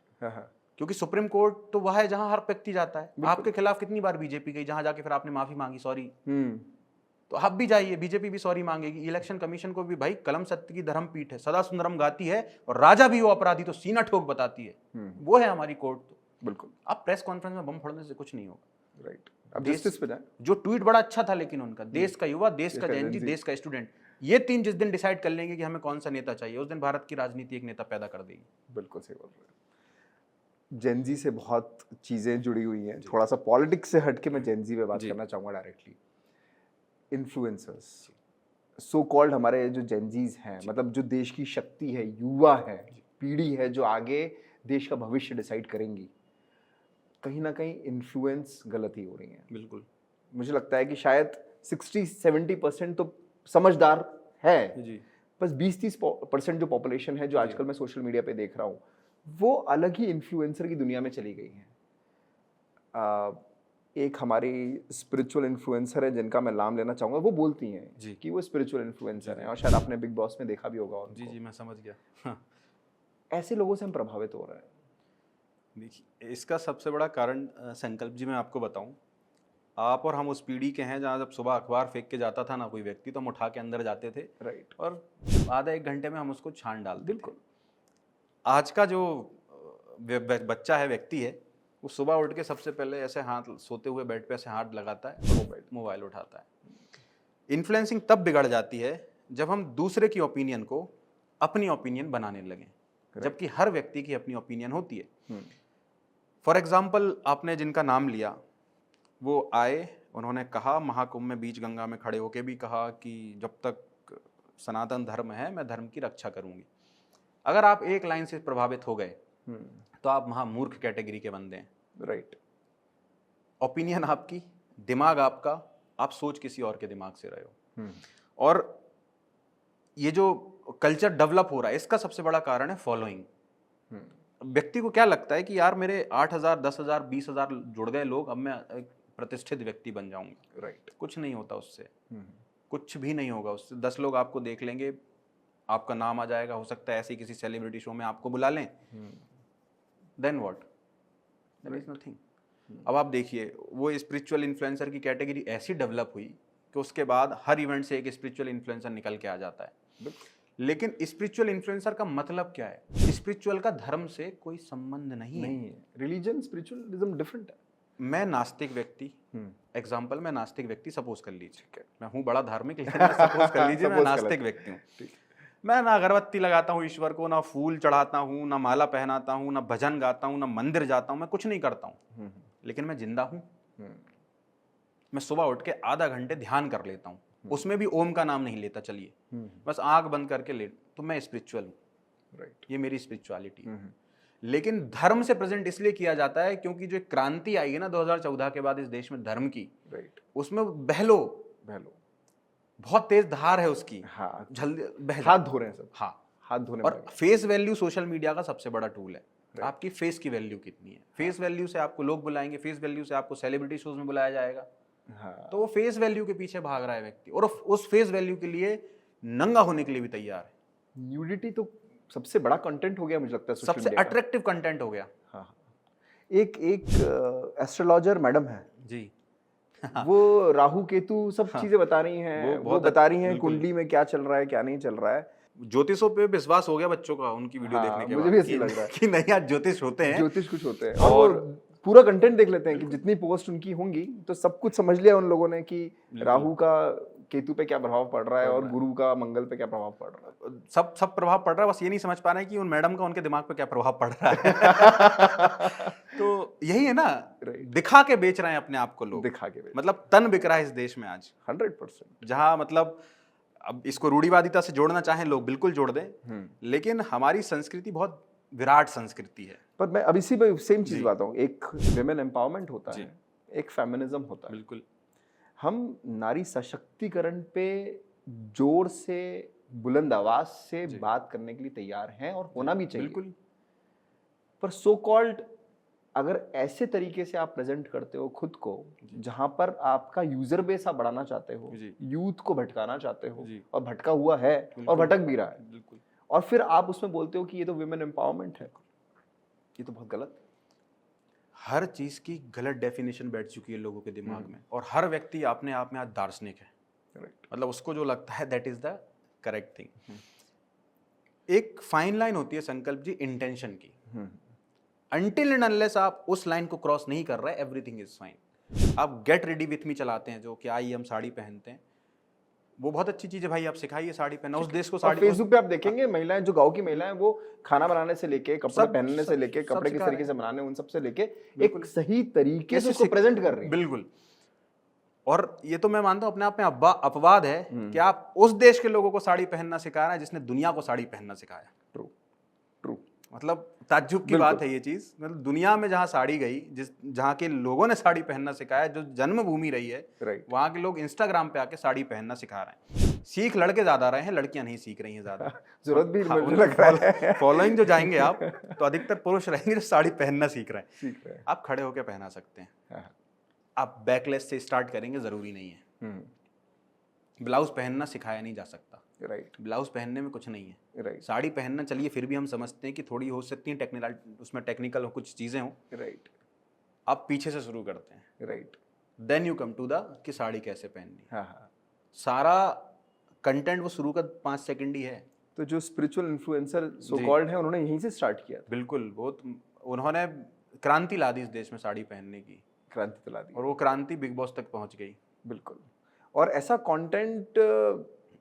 क्योंकि सुप्रीम कोर्ट तो वह है जहां हर व्यक्ति जाता है। आपके खिलाफ कितनी बार बीजेपी गई, जहां जाके फिर आपने माफी मांगी, सॉरी, तो आप भी जाइए, बीजेपी भी सॉरी मांगेगी। इलेक्शन कमीशन को भी, भाई कलम सत्य की धर्म पीठ है, सदा सुंदरम गाती है, और राजा भी वो अपराधी तो सीना ठोक बताती है। वो है हमारी कोर्ट। तो बिल्कुल, आप प्रेस कॉन्फ्रेंस में बम फोड़ने से कुछ नहीं होगा। राइट। अब जस्टिस पे जाएं। जो ट्वीट बड़ा अच्छा था, लेकिन उनका देश का युवा, देश का जैन जी, देश का स्टूडेंट, ये तीन जिस दिन डिसाइड कर लेंगे कि हमें कौन सा नेता चाहिए, उस दिन भारत की राजनीति एक नेता पैदा कर देगी। बिल्कुल सही बोल रहे हैं। जेन जी से बहुत चीजें जुड़ी हुई हैं। थोड़ा सा पॉलिटिक्स से हटके मैं जेन जी पे बात करना चाहूंगा डायरेक्टली। इन्फ्लुएंसर्स, सो कॉल्ड हमारे जो जेनजीज हैं, मतलब जो देश की शक्ति है, युवा है, पीढ़ी है, जो आगे देश का भविष्य डिसाइड करेंगी, कहीं ना कहीं इन्फ्लुएंस गलत ही हो रही है। बिल्कुल, मुझे लगता है कि शायद 60-70% तो समझदार है जी, बस 20-30% जो पॉपुलेशन है, जो आजकल मैं सोशल मीडिया पे देख रहा हूँ, वो अलग ही इन्फ्लुएंसर की दुनिया में चली गई है। एक हमारी स्पिरिचुअल इन्फ्लुएंसर है जिनका मैं नाम लेना चाहूँगा, वो बोलती हैं कि वो स्पिरिचुअल इन्फ्लुएंसर हैं, और शायद आपने बिग बॉस में देखा भी होगा उनको। जी, मैं समझ गया। हाँ। ऐसे लोगों से हम प्रभावित हो रहे हैं। देखिए, इसका सबसे बड़ा कारण संकल्प जी मैं आपको बताऊं, आप और हम उस पीढ़ी के हैं जहाँ जब सुबह अखबार फेंक के जाता था ना कोई व्यक्ति, तो हम उठा के अंदर जाते थे राइट, और आधा एक घंटे में हम उसको छान डालते थे। बिल्कुल। आज का जो बच्चा है, व्यक्ति है, वो सुबह उठ के सबसे पहले ऐसे हाथ, सोते हुए बेड पे ऐसे हाथ लगाता है, मोबाइल उठाता है। इन्फ्लुएंसिंग तब बिगड़ जाती है जब हम दूसरे की ओपिनियन को अपनी ओपिनियन बनाने लगें, जबकि हर व्यक्ति की अपनी ओपिनियन होती है। फॉर एग्जाम्पल, आपने जिनका नाम लिया, वो आए, उन्होंने कहा महाकुंभ में बीच गंगा में खड़े होके भी कहा कि जब तक सनातन धर्म है मैं धर्म की रक्षा करूंगी। अगर आप एक लाइन से प्रभावित हो गए तो आप महामूर्ख कैटेगरी के बंदे हैं। राइट, ओपिनियन आपकी, दिमाग आपका, आप सोच किसी और के दिमाग से रहे हो। और ये जो कल्चर डेवलप हो रहा है, इसका सबसे बड़ा कारण है फॉलोइंग। व्यक्ति को क्या लगता है कि यार मेरे 8,000, 10,000, 20,000 जुड़ गए लोग, अब मैं एक प्रतिष्ठित व्यक्ति बन जाऊंगा। राइट, कुछ नहीं होता उससे, कुछ भी नहीं होगा उससे। 10 लोग आपको देख लेंगे, आपका नाम आ जाएगा, हो सकता है ऐसी किसी सेलिब्रिटी शो में आपको बुला लें, then what, there is nothing. अब आप देखिए, वो स्पिरिचुअल इन्फ्लुएंसर की कैटेगरी ऐसी डेवलप हुई कि उसके बाद हर इवेंट से एक स्पिरिचुअल इन्फ्लुएंसर निकल के आ जाता है। लेकिन स्पिरिचुअल इन्फ्लुएंसर का मतलब क्या है? स्पिरिचुअल का धर्म से कोई संबंध नहीं है। रिलीजन स्पिरिचुअलिज्म डिफरेंट है। मैं नास्तिक व्यक्ति, एग्जाम्पल, मैं नास्तिक व्यक्ति सपोज कर लीजिए, मैं हूँ बड़ा धार्मिक, लेकिन मैं सपोज कर लीजिए मैं नास्तिक व्यक्ति हूँ। मैं ना अगरबत्ती लगाता हूँ ईश्वर को, ना फूल चढ़ाता हूँ, ना माला पहनाता हूँ, ना भजन गाता हूँ, ना मंदिर जाता हूँ, मैं कुछ नहीं करता हूँ, लेकिन मैं जिंदा हूँ। मैं सुबह उठ के आधा घंटे ध्यान कर लेता हूँ, उसमें भी ओम का नाम नहीं लेता, चलिए बस आंख बंद करके लेट, तो मैं स्पिरिचुअल हूँ। राइट, ये मेरी स्पिरिचुअलिटी है। लेकिन धर्म से प्रेजेंट इसलिए किया जाता है क्योंकि जो एक क्रांति आई है ना 2014 के बाद इस देश में धर्म की, राइट, उसमें बहलो बहुत तेज धार है उसकी। हाँ, जल्दी बह हाथ धो रहे हैं सब। हाँ, हाथ धोने और फेस वैल्यू सोशल मीडिया का सबसे बड़ा टूल है। आपकी फेस की वैल्यू कितनी है? फेस वैल्यू से आपको लोग बुलाएंगे, फेस वैल्यू से आपको सेलिब्रिटी शोज में बुलाया जाएगा। हाँ, तो वो फेस वैल्यू के पीछे भाग रहा है व्यक्ति, और उस फेस वैल्यू के लिए नंगा होने के लिए भी तैयार है। न्यूडिटी तो सबसे बड़ा कंटेंट हो गया मुझे लगता है, सबसे अट्रैक्टिव कंटेंट हो गया। हाँ, एक एस्ट्रोलॉजर मैडम है जी, वो राहु केतु सब चीजें बता रही हैं, वो बता रही हैं कुंडली में क्या चल रहा है क्या नहीं चल रहा है। ज्योतिषों पे विश्वास हो गया बच्चों का उनकी वीडियो देखने के बाद। मुझे भी ऐसा लग रहा है कि नहीं यार, ज्योतिष होते हैं, ज्योतिष कुछ होते हैं, और पूरा कंटेंट देख लेते हैं कि जितनी पोस्ट उनकी होंगी तो सब कुछ समझ लिया उन लोगों ने कि राहु का केतु पे क्या प्रभाव पड़ रहा है और गुरु का मंगल पे क्या प्रभाव पड़ रहा है। सब प्रभाव पड़ रहा है, बस ये नहीं समझ पा रहे हैं कि उन मैडम का उनके दिमाग पे क्या प्रभाव पड़ रहा है। तो यही है ना, दिखा के बेच रहे हैं अपने आप को लोग, दिखा के मतलब तन बिक रहा है इस देश में आज 100%। जहां मतलब अब इसको रूढ़िवादिता से जोड़ना चाहें लोग बिल्कुल जोड़ दें, लेकिन हमारी संस्कृति बहुत विराट संस्कृति है। पर मैं अब इसी पे सेम चीज बात हूँ, एक विमेन एम्पावरमेंट होता है, एक फेमिनिज्म होता है। बिल्कुल, हम नारी सशक्तिकरण पे जोर से बुलंद आवाज से बात करने के लिए तैयार हैं और होना भी चाहिए। बिल्कुल, पर सो कॉल्ड अगर ऐसे तरीके से आप प्रेजेंट करते हो खुद को, जहां पर आपका यूजर बेस आप बढ़ाना चाहते हो, यूथ को भटकाना चाहते हो, और भटका हुआ है और भटक भी रहा है, बिल्कुल, और फिर आप उसमें बोलते हो कि ये तो विमेन एम्पावरमेंट है, ये तो बहुत गलत। हर चीज की गलत डेफिनेशन बैठ चुकी है लोगों के दिमाग में, और हर व्यक्ति अपने आप में आज दार्शनिक है। मतलब उसको जो लगता है that is the correct thing. एक फाइन लाइन होती है संकल्प जी इंटेंशन की। अनटिल एंड अनलेस आप उस लाइन को क्रॉस नहीं कर रहे, एवरीथिंग इज फाइन। आप गेट रेडी विथ मी चलाते हैं, जो कि आई हम साड़ी पहनते हैं, वो बहुत अच्छी चीज है भाई, आप सिखाइए साड़ी पहनना उस देश को। साड़ी फेसबुक पे आप देखेंगे महिलाएं, जो गांव की महिलाएं, वो खाना बनाने से लेके कपड़े पहनने से लेके कपड़े किस तरीके से बनाने, उन सब से लेके एक सही तरीके से उसको प्रेजेंट कर रही है। बिल्कुल, और ये तो मैं मानता हूं अपने आप में अपवाद है कि आप उस देश के लोगों को साड़ी पहनना सिखा रहे हैं जिसने दुनिया को साड़ी पहनना सिखाया। ट्रू, ट्रू, मतलब ताज्जुब की बात है ये चीज। मतलब दुनिया में जहां साड़ी गई, जहां के लोगों ने साड़ी पहनना सिखाया, जो जन्मभूमि रही है, वहां के लोग इंस्टाग्राम पे आके साड़ी पहनना सिखा रहे हैं। सीख लड़के ज्यादा रहे हैं, लड़कियां नहीं सीख रही हैं ज्यादा। जरूरत भी मुझे लग रहा है। फॉलोइंग जो जाएंगे आप, तो अधिकतर पुरुष रहेंगे जो साड़ी पहनना सीख रहे हैं। आप खड़े होकर पहना सकते हैं, आप बैकलेस से स्टार्ट करेंगे, जरूरी नहीं है। ब्लाउज पहनना सिखाया नहीं जा सकता, राइट। ब्लाउज पहनने में कुछ नहीं है, राइट। साड़ी पहनना चलिए फिर भी हम समझते हैं कि थोड़ी हो सकती है उसमें टेक्निकल कुछ चीजें हो, राइट। आप पीछे से शुरू करते हैं, right. Then you come to the कि साड़ी कैसे पहननी। हाँ हाँ। सारा कंटेंट वो शुरू का 5 सेकंड ही है। तो जो स्पिरिचुअल इन्फ्लुएंसर सो जी। कॉल्ड है उन्होंने यहीं से स्टार्ट किया था, बिल्कुल, उन्होंने क्रांति ला दी इस देश में साड़ी पहनने की, क्रांति चला दी। और वो क्रांति बिग बॉस तक पहुंच गई। बिल्कुल। और ऐसा कंटेंट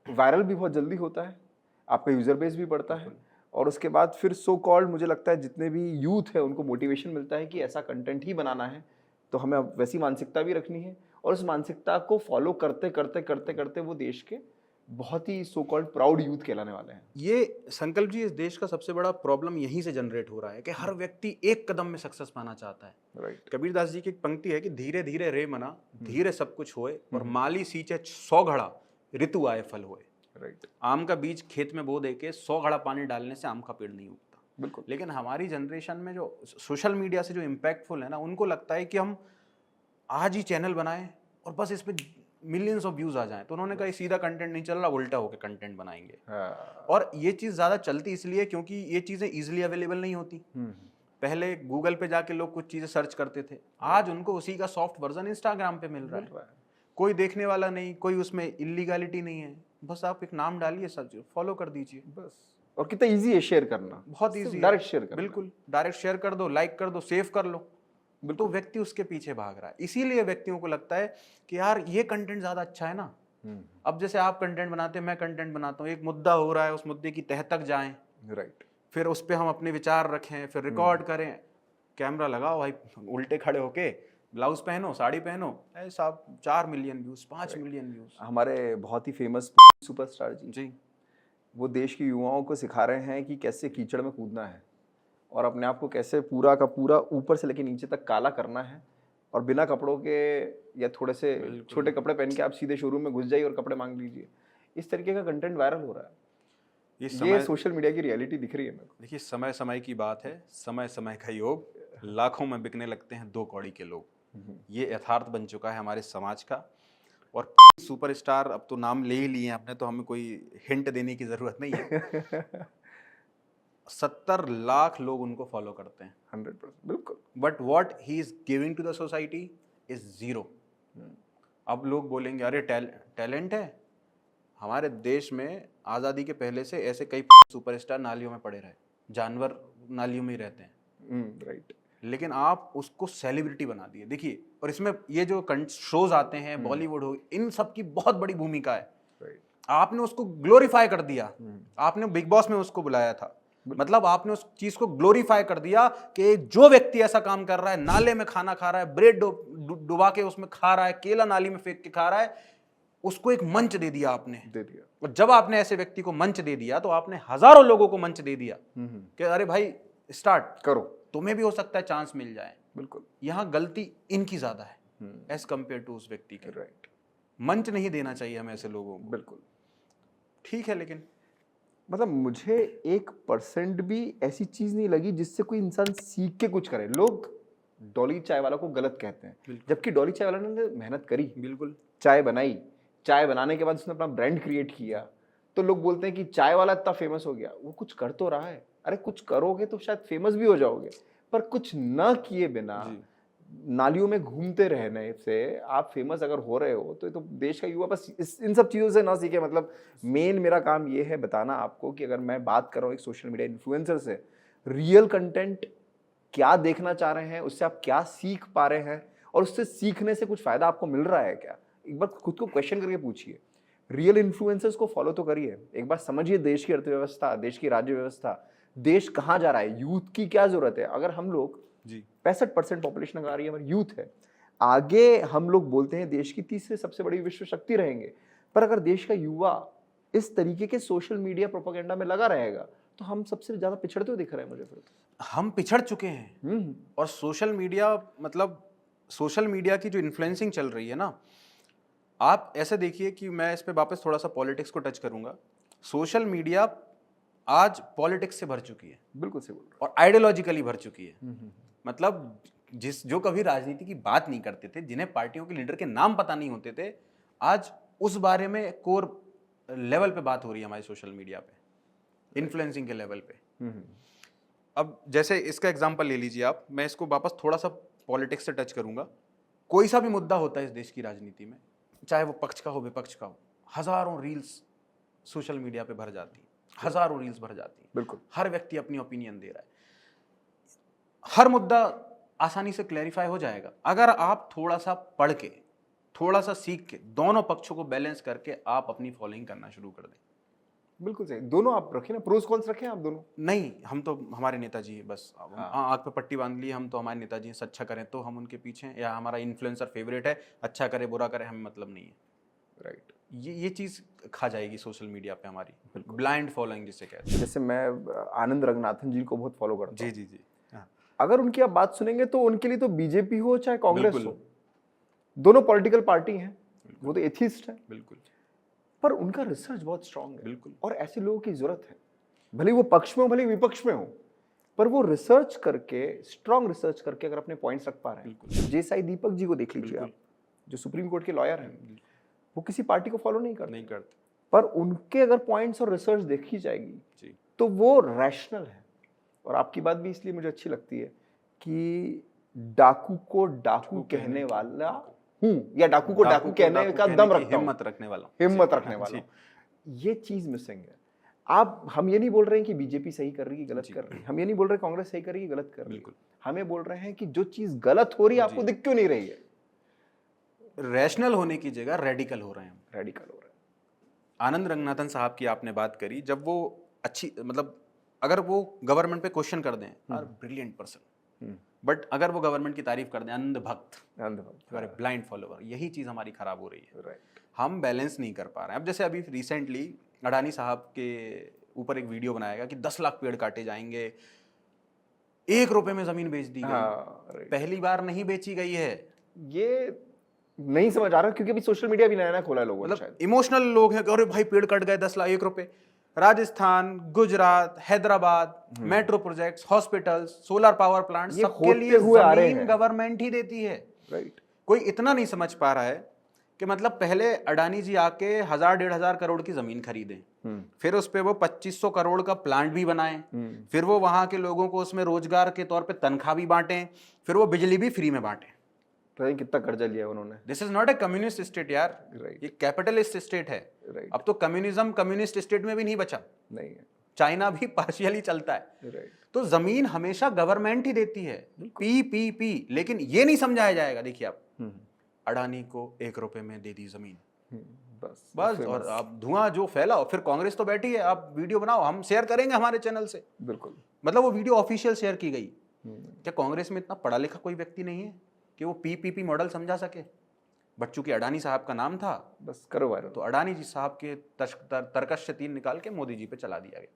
वायरल भी बहुत जल्दी होता है, आपका यूजर बेस भी बढ़ता है, और उसके बाद फिर सो कॉल्ड मुझे लगता है जितने भी यूथ है उनको मोटिवेशन मिलता है कि ऐसा कंटेंट ही बनाना है, तो हमें अब वैसी मानसिकता भी रखनी है, और उस मानसिकता को फॉलो करते करते करते करते वो देश के बहुत ही सो कॉल्ड प्राउड यूथ कहलाने वाले हैं। ये संकल्प जी, इस देश का सबसे बड़ा प्रॉब्लम यहीं से जनरेट हो रहा है कि हर व्यक्ति एक कदम में सक्सेस पाना चाहता है। राइट। कबीरदास जी की एक पंक्ति है कि धीरे धीरे रे मना, धीरे सब कुछ होए, और माली सींचे 100 घड़ा, ऋतु आए फल होए। राइट। आम का बीज खेत में बो दे के 100 घड़ा पानी डालने से आम का पेड़ नहीं उगता। बिल्कुल। लेकिन हमारी जनरेशन में जो सोशल मीडिया से जो इम्पैक्टफुल है ना, उनको लगता है कि हम आज ही चैनल बनाएं और बस इस पे मिलियंस ऑफ व्यूज आ जाएं। तो उन्होंने कहा सीधा कंटेंट नहीं चल रहा, उल्टा होकर कंटेंट बनाएंगे। हाँ। और ये चीज़ ज़्यादा चलती इसलिए क्योंकि ये चीज़ें इजीली अवेलेबल नहीं होती। पहले गूगल पे जाके लोग कुछ चीज़ें सर्च करते थे, आज उनको उसी का सॉफ्ट वर्जन इंस्टाग्राम पे मिल रहा है। कोई देखने वाला नहीं, कोई उसमें इलीगैलिटी नहीं है, बस आप एक नाम डालिए, सर्च फॉलो कर दीजिए बस। और कितना इजी है शेयर करना, बहुत इजी है, डायरेक्ट शेयर करना। बिल्कुल, डायरेक्ट शेयर कर दो, लाइक कर दो, सेव कर लो, तो व्यक्ति उसके पीछे भाग रहा है। इसीलिए व्यक्तियों को लगता है कि यार ये कंटेंट ज्यादा अच्छा है ना। अब जैसे आप कंटेंट बनाते हैं, मैं कंटेंट बनाता हूँ, एक मुद्दा हो रहा है, उस मुद्दे की तह तक जाएं, राइट, फिर उस पर हम अपने विचार रखें, फिर रिकॉर्ड करें, कैमरा लगाओ भाई, उल्टे खड़े होके ब्लाउज पहनो, साड़ी पहनो, साहब 4 मिलियन व्यूज, 5 मिलियन व्यूज। हमारे बहुत ही फेमस सुपरस्टार जी वो देश के युवाओं को सिखा रहे हैं कि कैसे कीचड़ में कूदना है और अपने आप को कैसे पूरा का पूरा ऊपर से लेकर नीचे तक काला करना है, और बिना कपड़ों के या थोड़े से छोटे कपड़े पहन के आप सीधे शोरूम में घुस जाइए और कपड़े मांग लीजिए। इस तरीके का कंटेंट वायरल हो रहा है। ये सोशल मीडिया की रियलिटी दिख रही है मेरे को। देखिए, समय समय की बात है, समय समय का योग, लाखों में बिकने लगते हैं 2 कौड़ी के लोग। ये यथार्थ बन चुका है हमारे समाज का। और सुपरस्टार, अब तो नाम ले ही लिए हैं आपने, तो हमें कोई हिंट देने की जरूरत नहीं है। 70 लाख लोग उनको फॉलो करते हैं, 100%, बिल्कुल। But what he is giving to the society is 0। अब लोग बोलेंगे अरे टैलेंट है। हमारे देश में आज़ादी के पहले से ऐसे कई सुपरस्टार नालियों में पड़े रहे, जानवर नालियों में ही रहते हैं, राइट। लेकिन आप उसको सेलिब्रिटी बना दिए। देखिए, और इसमें ये जो शोज आते हैं, बॉलीवुड हो, इन सब की बहुत बड़ी भूमिका है। आपने उसको ग्लोरीफाई कर दिया, आपने बिग बॉस में उसको बुलाया था, मतलब आपने उस चीज को ग्लोरीफाई कर दिया कि जो व्यक्ति ऐसा काम कर रहा है, नाले में खाना खा रहा है, ब्रेड डुबा के उसमें खा रहा है, केला नाली में फेंक के खा रहा है, उसको एक मंच दे दिया आपने। और जब आपने ऐसे व्यक्ति को मंच दे दिया, तो आपने हजारों लोगों को मंच दे दिया कि अरे भाई स्टार्ट करो, तुम्हें भी हो सकता है चांस मिल जाए। बिल्कुल। यहाँ गलती इनकी ज्यादा है एज कंपेयर टू उस व्यक्ति के। राइट। मंच नहीं देना चाहिए हमें ऐसे लोगों को। बिल्कुल ठीक है, लेकिन मतलब मुझे 1% भी ऐसी चीज नहीं लगी जिससे कोई इंसान सीख के कुछ करे। लोग डॉली चाय वाला को गलत कहते हैं, जबकि डॉली चाय वाला ने मेहनत करी, बिल्कुल चाय बनाई, चाय बनाने के बाद उसने अपना ब्रांड क्रिएट किया, तो लोग बोलते हैं कि चाय वाला इतना फेमस हो गया। वो कुछ कर तो रहा है, अरे कुछ करोगे तो शायद फेमस भी हो जाओगे, पर कुछ न किए बिना नालियों में घूमते रहने से आप फेमस अगर हो रहे हो, तो ये तो देश का युवा बस इन सब चीज़ों से ना सीखे। मतलब मेन मेरा काम ये है बताना आपको कि अगर मैं बात कर रहा हूँ एक सोशल मीडिया इन्फ्लुएंसर से, रियल कंटेंट क्या देखना चाह रहे हैं, उससे आप क्या सीख पा रहे हैं, और उससे सीखने से कुछ फायदा आपको मिल रहा है क्या, एक बार खुद को क्वेश्चन करके पूछिए। रियल इन्फ्लुएंसर्स को फॉलो तो करिए, एक बार समझिए देश की अर्थव्यवस्था, देश की राज्य व्यवस्था, देश कहाँ जा रहा है, यूथ की क्या जरूरत है। अगर हम लोग 65% पॉपुलेशन अगर आ रही है, हमारी यूथ है, आगे हम लोग बोलते हैं देश की तीसरी सबसे बड़ी विश्व शक्ति रहेंगे, पर अगर देश का युवा इस तरीके के सोशल मीडिया प्रोपेगेंडा में लगा रहेगा, तो हम सबसे ज्यादा पिछड़ते हुए दिख रहे हैं मुझे। फिर हम पिछड़ चुके हैं। और सोशल मीडिया, मतलब सोशल मीडिया की जो इन्फ्लुएंसिंग चल रही है ना, आप ऐसे देखिए कि मैं इस पे वापस थोड़ा सा पॉलिटिक्स को टच करूंगा। सोशल मीडिया आज पॉलिटिक्स से भर चुकी है, बिल्कुल से बोल रहे, और आइडियोलॉजिकली भर चुकी है। मतलब जो कभी राजनीति की बात नहीं करते थे, जिन्हें पार्टियों के लीडर के नाम पता नहीं होते थे, आज उस बारे में कोर लेवल पे बात हो रही है हमारे सोशल मीडिया पे, इन्फ्लुएंसिंग के लेवल पे। अब जैसे इसका एग्जांपल ले लीजिए आप, मैं इसको वापस थोड़ा सा पॉलिटिक्स से टच करूंगा। कोई सा भी मुद्दा होता है इस देश की राजनीति में, चाहे वो पक्ष का हो विपक्ष का हो, हजारों रील्स सोशल मीडिया पे भर जाती है, हजारों रील्स भर जाती है। बिल्कुल। हर व्यक्ति अपनी ओपिनियन दे रहा है। हर मुद्दा आसानी से क्लैरिफाई हो जाएगा अगर आप थोड़ा सा पढ़ के, थोड़ा सा सीख के, दोनों पक्षों को बैलेंस करके आप अपनी फॉलोइंग करना शुरू कर दें। बिल्कुल सही। दोनों आप रखें ना, प्रोस कॉन्स रखें आप दोनों। नहीं, हम तो हमारे नेताजी हैं बस। आँख पे पट्टी बांध ली, हम तो हमारे नेताजी हैं, अच्छा करें तो हम उनके पीछे हैं, या हमारा इन्फ्लुएंसर फेवरेट है, अच्छा करे बुरा करे हमें मतलब नहीं है। राइट। ये चीज खा जाएगी सोशल मीडिया पे हमारी, ब्लाइंड फॉलोइंग जिसे कहते हैं। जैसे मैं आनंद रंगनाथन जी को बहुत फॉलो करता हूँ। जी जी जी। हाँ। अगर उनकी आप बात सुनेंगे तो उनके लिए तो बीजेपी हो चाहे कांग्रेस बिल्कुल। हो, दोनों पॉलिटिकल पार्टी हैं, वो तो एथिस्ट है, बिल्कुल, पर उनका रिसर्च बहुत स्ट्रांग है। बिल्कुल। और ऐसे लोगों की जरूरत है, भले वो पक्ष में हो भले विपक्ष में हो, पर वो रिसर्च करके, स्ट्रांग रिसर्च करके अगर अपने पॉइंट्स रख पा रहे हैं। जैसाई दीपक जी को देख लीजिए आप, जो सुप्रीम कोर्ट के लॉयर हैं, वो किसी पार्टी को फॉलो नहीं करते, पर उनके अगर पॉइंट्स और रिसर्च देखी जाएगी तो वो रैशनल है। और आपकी बात भी इसलिए मुझे अच्छी लगती है कि डाकू को डाकू कहने वाला हूं, या डाकू को डाकू कहने का दम रखता हूं, हिम्मत रखने वाला। ये चीज मिसिंग है। हम ये नहीं बोल रहे हैं कि बीजेपी सही कर रही है गलत कर रही है, हम ये नहीं बोल रहे कांग्रेस सही कर रही है गलत कर रही है, हमें बोल रहे हैं कि जो चीज गलत हो रही है आपको दिख क्यों नहीं रही है। रैशनल होने की जगह रेडिकल हो रहे हैं, रेडिकल हो रहे हैं। आनंद रंगनाथन साहब की आपने बात करी, जब वो अच्छी, मतलब अगर वो गवर्नमेंट पे क्वेश्चन कर दें, आर ब्रिलियंट पर्सन, बट अगर वो गवर्नमेंट की तारीफ कर दें, अंधभक्त, ब्लाइंड फॉलोवर, यही चीज हमारी खराब हो रही है। हम बैलेंस नहीं कर पा रहे हैं। अब जैसे अभी रिसेंटली अडानी साहब के ऊपर एक वीडियो बनाया गया कि 10 लाख पेड़ काटे जाएंगे, 1 रुपए में जमीन बेच दी गई। पहली बार नहीं बेची गई है, ये नहीं समझ आ रहा, क्योंकि अभी सोशल मीडिया भी नया नया खोला है लोगों ने, मतलब इमोशनल लोग हैं कि अरे भाई पेड़ कट गए 10 लाख 1 रुपए। Rajasthan, Gujarat, Hyderabad, metro projects, hospitals, solar power plant, सबके लिए जमीन गवर्नमेंट ही देती है। राइट। कोई इतना नहीं समझ पा रहा है कि मतलब पहले अडानी जी आके 1000-1500 करोड़ की जमीन खरीदें, फिर उस पे वो 2500 करोड़ का प्लांट भी बनाएं, फिर वो वहां के लोगों को उसमें रोजगार के तौर पे तनख्वाह भी बांटें, फिर वो बिजली भी फ्री में बांटें। कितना कर्जा लिया उन्होंने। This is not a communist state यार, ये कैपिटलिस्ट स्टेट है। अब तो कम्युनिज्म कम्युनिस्ट स्टेट में भी नहीं बचा, नहीं है, चाइना भी पार्शियली चलता है। तो जमीन हमेशा गवर्नमेंट ही देती है, पी। लेकिन ये नहीं समझाया जाएगा, देखिए आप अडानी को 1 रुपए में दे दी जमीन, बस और आप धुआं जो फैलाओ, फिर कांग्रेस तो बैठी है, आप वीडियो बनाओ, हम शेयर करेंगे हमारे चैनल से। बिल्कुल, मतलब वो वीडियो ऑफिशियल शेयर की गई। क्या कांग्रेस में इतना पढ़ा लिखा कोई व्यक्ति नहीं है कि वो पीपीपी मॉडल समझा सके? बट चूंकि अडानी साहब का नाम था, बस करो वायरल, तो अडानी जी साहब के तर्कश से 3 निकाल के मोदी जी पे चला दिया गया।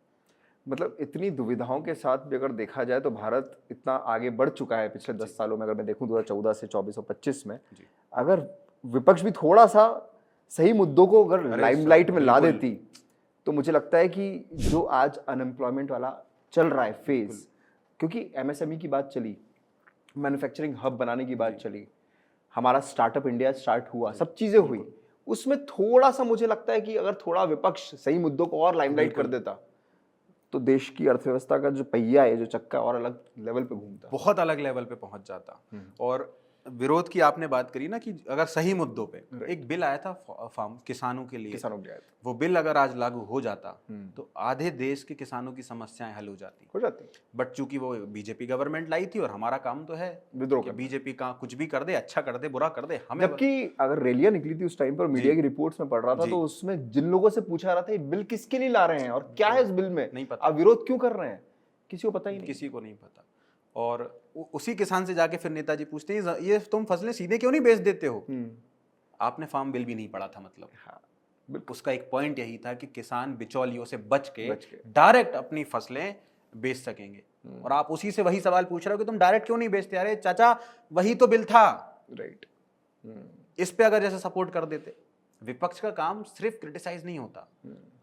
मतलब इतनी दुविधाओं के साथ भी अगर देखा जाए तो भारत इतना आगे बढ़ चुका है पिछले 10 सालों में। अगर मैं देखूं 2014 से 24 और 25 में, अगर विपक्ष भी थोड़ा सा सही मुद्दों को अगर लाइमलाइट में ला देती, तो मुझे लगता है कि जो आज अनएम्प्लॉयमेंट वाला चल रहा है फेज, क्योंकि एमएसएमई की बात चली, मैन्युफैक्चरिंग हब बनाने की बात चली, हमारा स्टार्टअप इंडिया स्टार्ट हुआ, सब चीजें हुई, उसमें थोड़ा सा मुझे लगता है कि अगर थोड़ा विपक्ष सही मुद्दों को और लाइमलाइट कर देता तो देश की अर्थव्यवस्था का जो पहिया है, जो चक्का, और अलग लेवल पे घूमता, बहुत अलग लेवल पे पहुंच जाता। और विरोध की आपने बात करी ना कि अगर सही मुद्दों पे, एक बिल आया था फार्म किसानों के लिए, वो बिल अगर आज लागू हो जाता तो आधे देश के किसानों की समस्याएं हल हो जाती। बट चूंकि वो बीजेपी गवर्नमेंट लाई थी और हमारा काम तो है विद्रोह, बीजेपी का कुछ भी कर दे, अच्छा कर दे बुरा कर दे हमें। जबकि अगर रैलियां निकली थी उस टाइम पर, मीडिया की रिपोर्ट्स में पढ़ रहा था, तो उसमें जिन लोगों से पूछा रहा था बिल किसके लिए ला रहे हैं और क्या है इस बिल में, नहीं पता, आप विरोध क्यों कर रहे हैं, किसी को पता ही नहीं, किसी को नहीं पता। और उसी किसान से जाके फिर नेताजी पूछते हैं ये तुम फसलें सीधे क्यों नहीं बेच देते हो? आपने फार्म बिल भी नहीं पढ़ा था। मतलब उसका एक पॉइंट यही था कि किसान बिचौलियों से बच के डायरेक्ट अपनी फसलें बेच सकेंगे। और आप उसी से वही सवाल पूछ रहे हो कि तुम डायरेक्ट क्यों नहीं बेचते? अरे चाचा, वही तो बिल था। राइट। इस पे अगर जैसे सपोर्ट कर देते, विपक्ष का काम सिर्फ क्रिटिसाइज नहीं होता,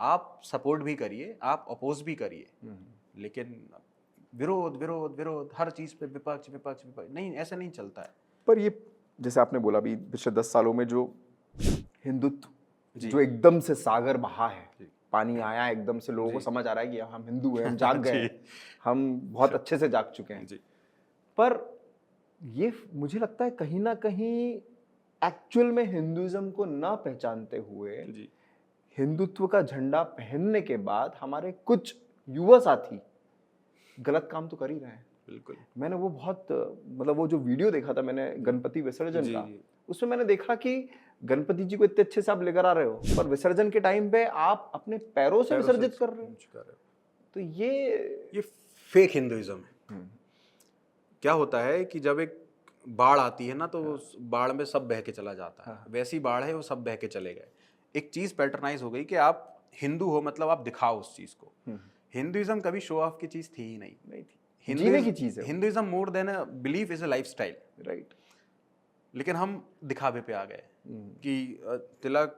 आप सपोर्ट भी करिए, आप अपोज भी करिए, लेकिन विरोध विरोध विरोध, हर चीज पे विपक्ष विपक्ष विपक्ष, नहीं, ऐसा नहीं चलता है। पर ये जैसे आपने बोला भी, पिछले 10 सालों में जो हिंदुत्व जो एकदम से सागर बहा है, पानी आया एकदम से, लोगों को समझ आ रहा है कि हम हिंदू हैं, हम जाग गए, हम बहुत अच्छे से जाग चुके हैं। पर ये मुझे लगता है कहीं ना कहीं एक्चुअल में हिंदुइज्म को ना पहचानते हुए जी हिंदुत्व का झंडा पहनने के बाद हमारे कुछ युवा साथी गलत काम तो कर ही रहे हैं। बिल्कुल। मैंने वो बहुत मतलब वो जो वीडियो देखा था मैंने गणपति विसर्जन जी का, जी उसमें मैंने देखा कि गणपति जी को इतने अच्छे से आप लेकर आ रहे हो पर विसर्जन के टाइम पे आप अपने पैरों से विसर्जित कर रहे हो। तो ये फेक हिंदुइज्म है। क्या होता है कि जब एक बाढ़ आती है ना तो उस बाढ़ में सब बह के चला जाता है, वैसी बाढ़ है वो सब बह के चले गए। एक चीज पैटर्नाइज हो गई कि आप हिंदू हो मतलब आप दिखाओ उस चीज को। हिंदुइज्म कभी शो ऑफ की चीज थी ही नहीं थी। जीने की चीज है। Hinduism more than a belief is a lifestyle. Right. लेकिन हम दिखावे पे आ गए कि तिलक,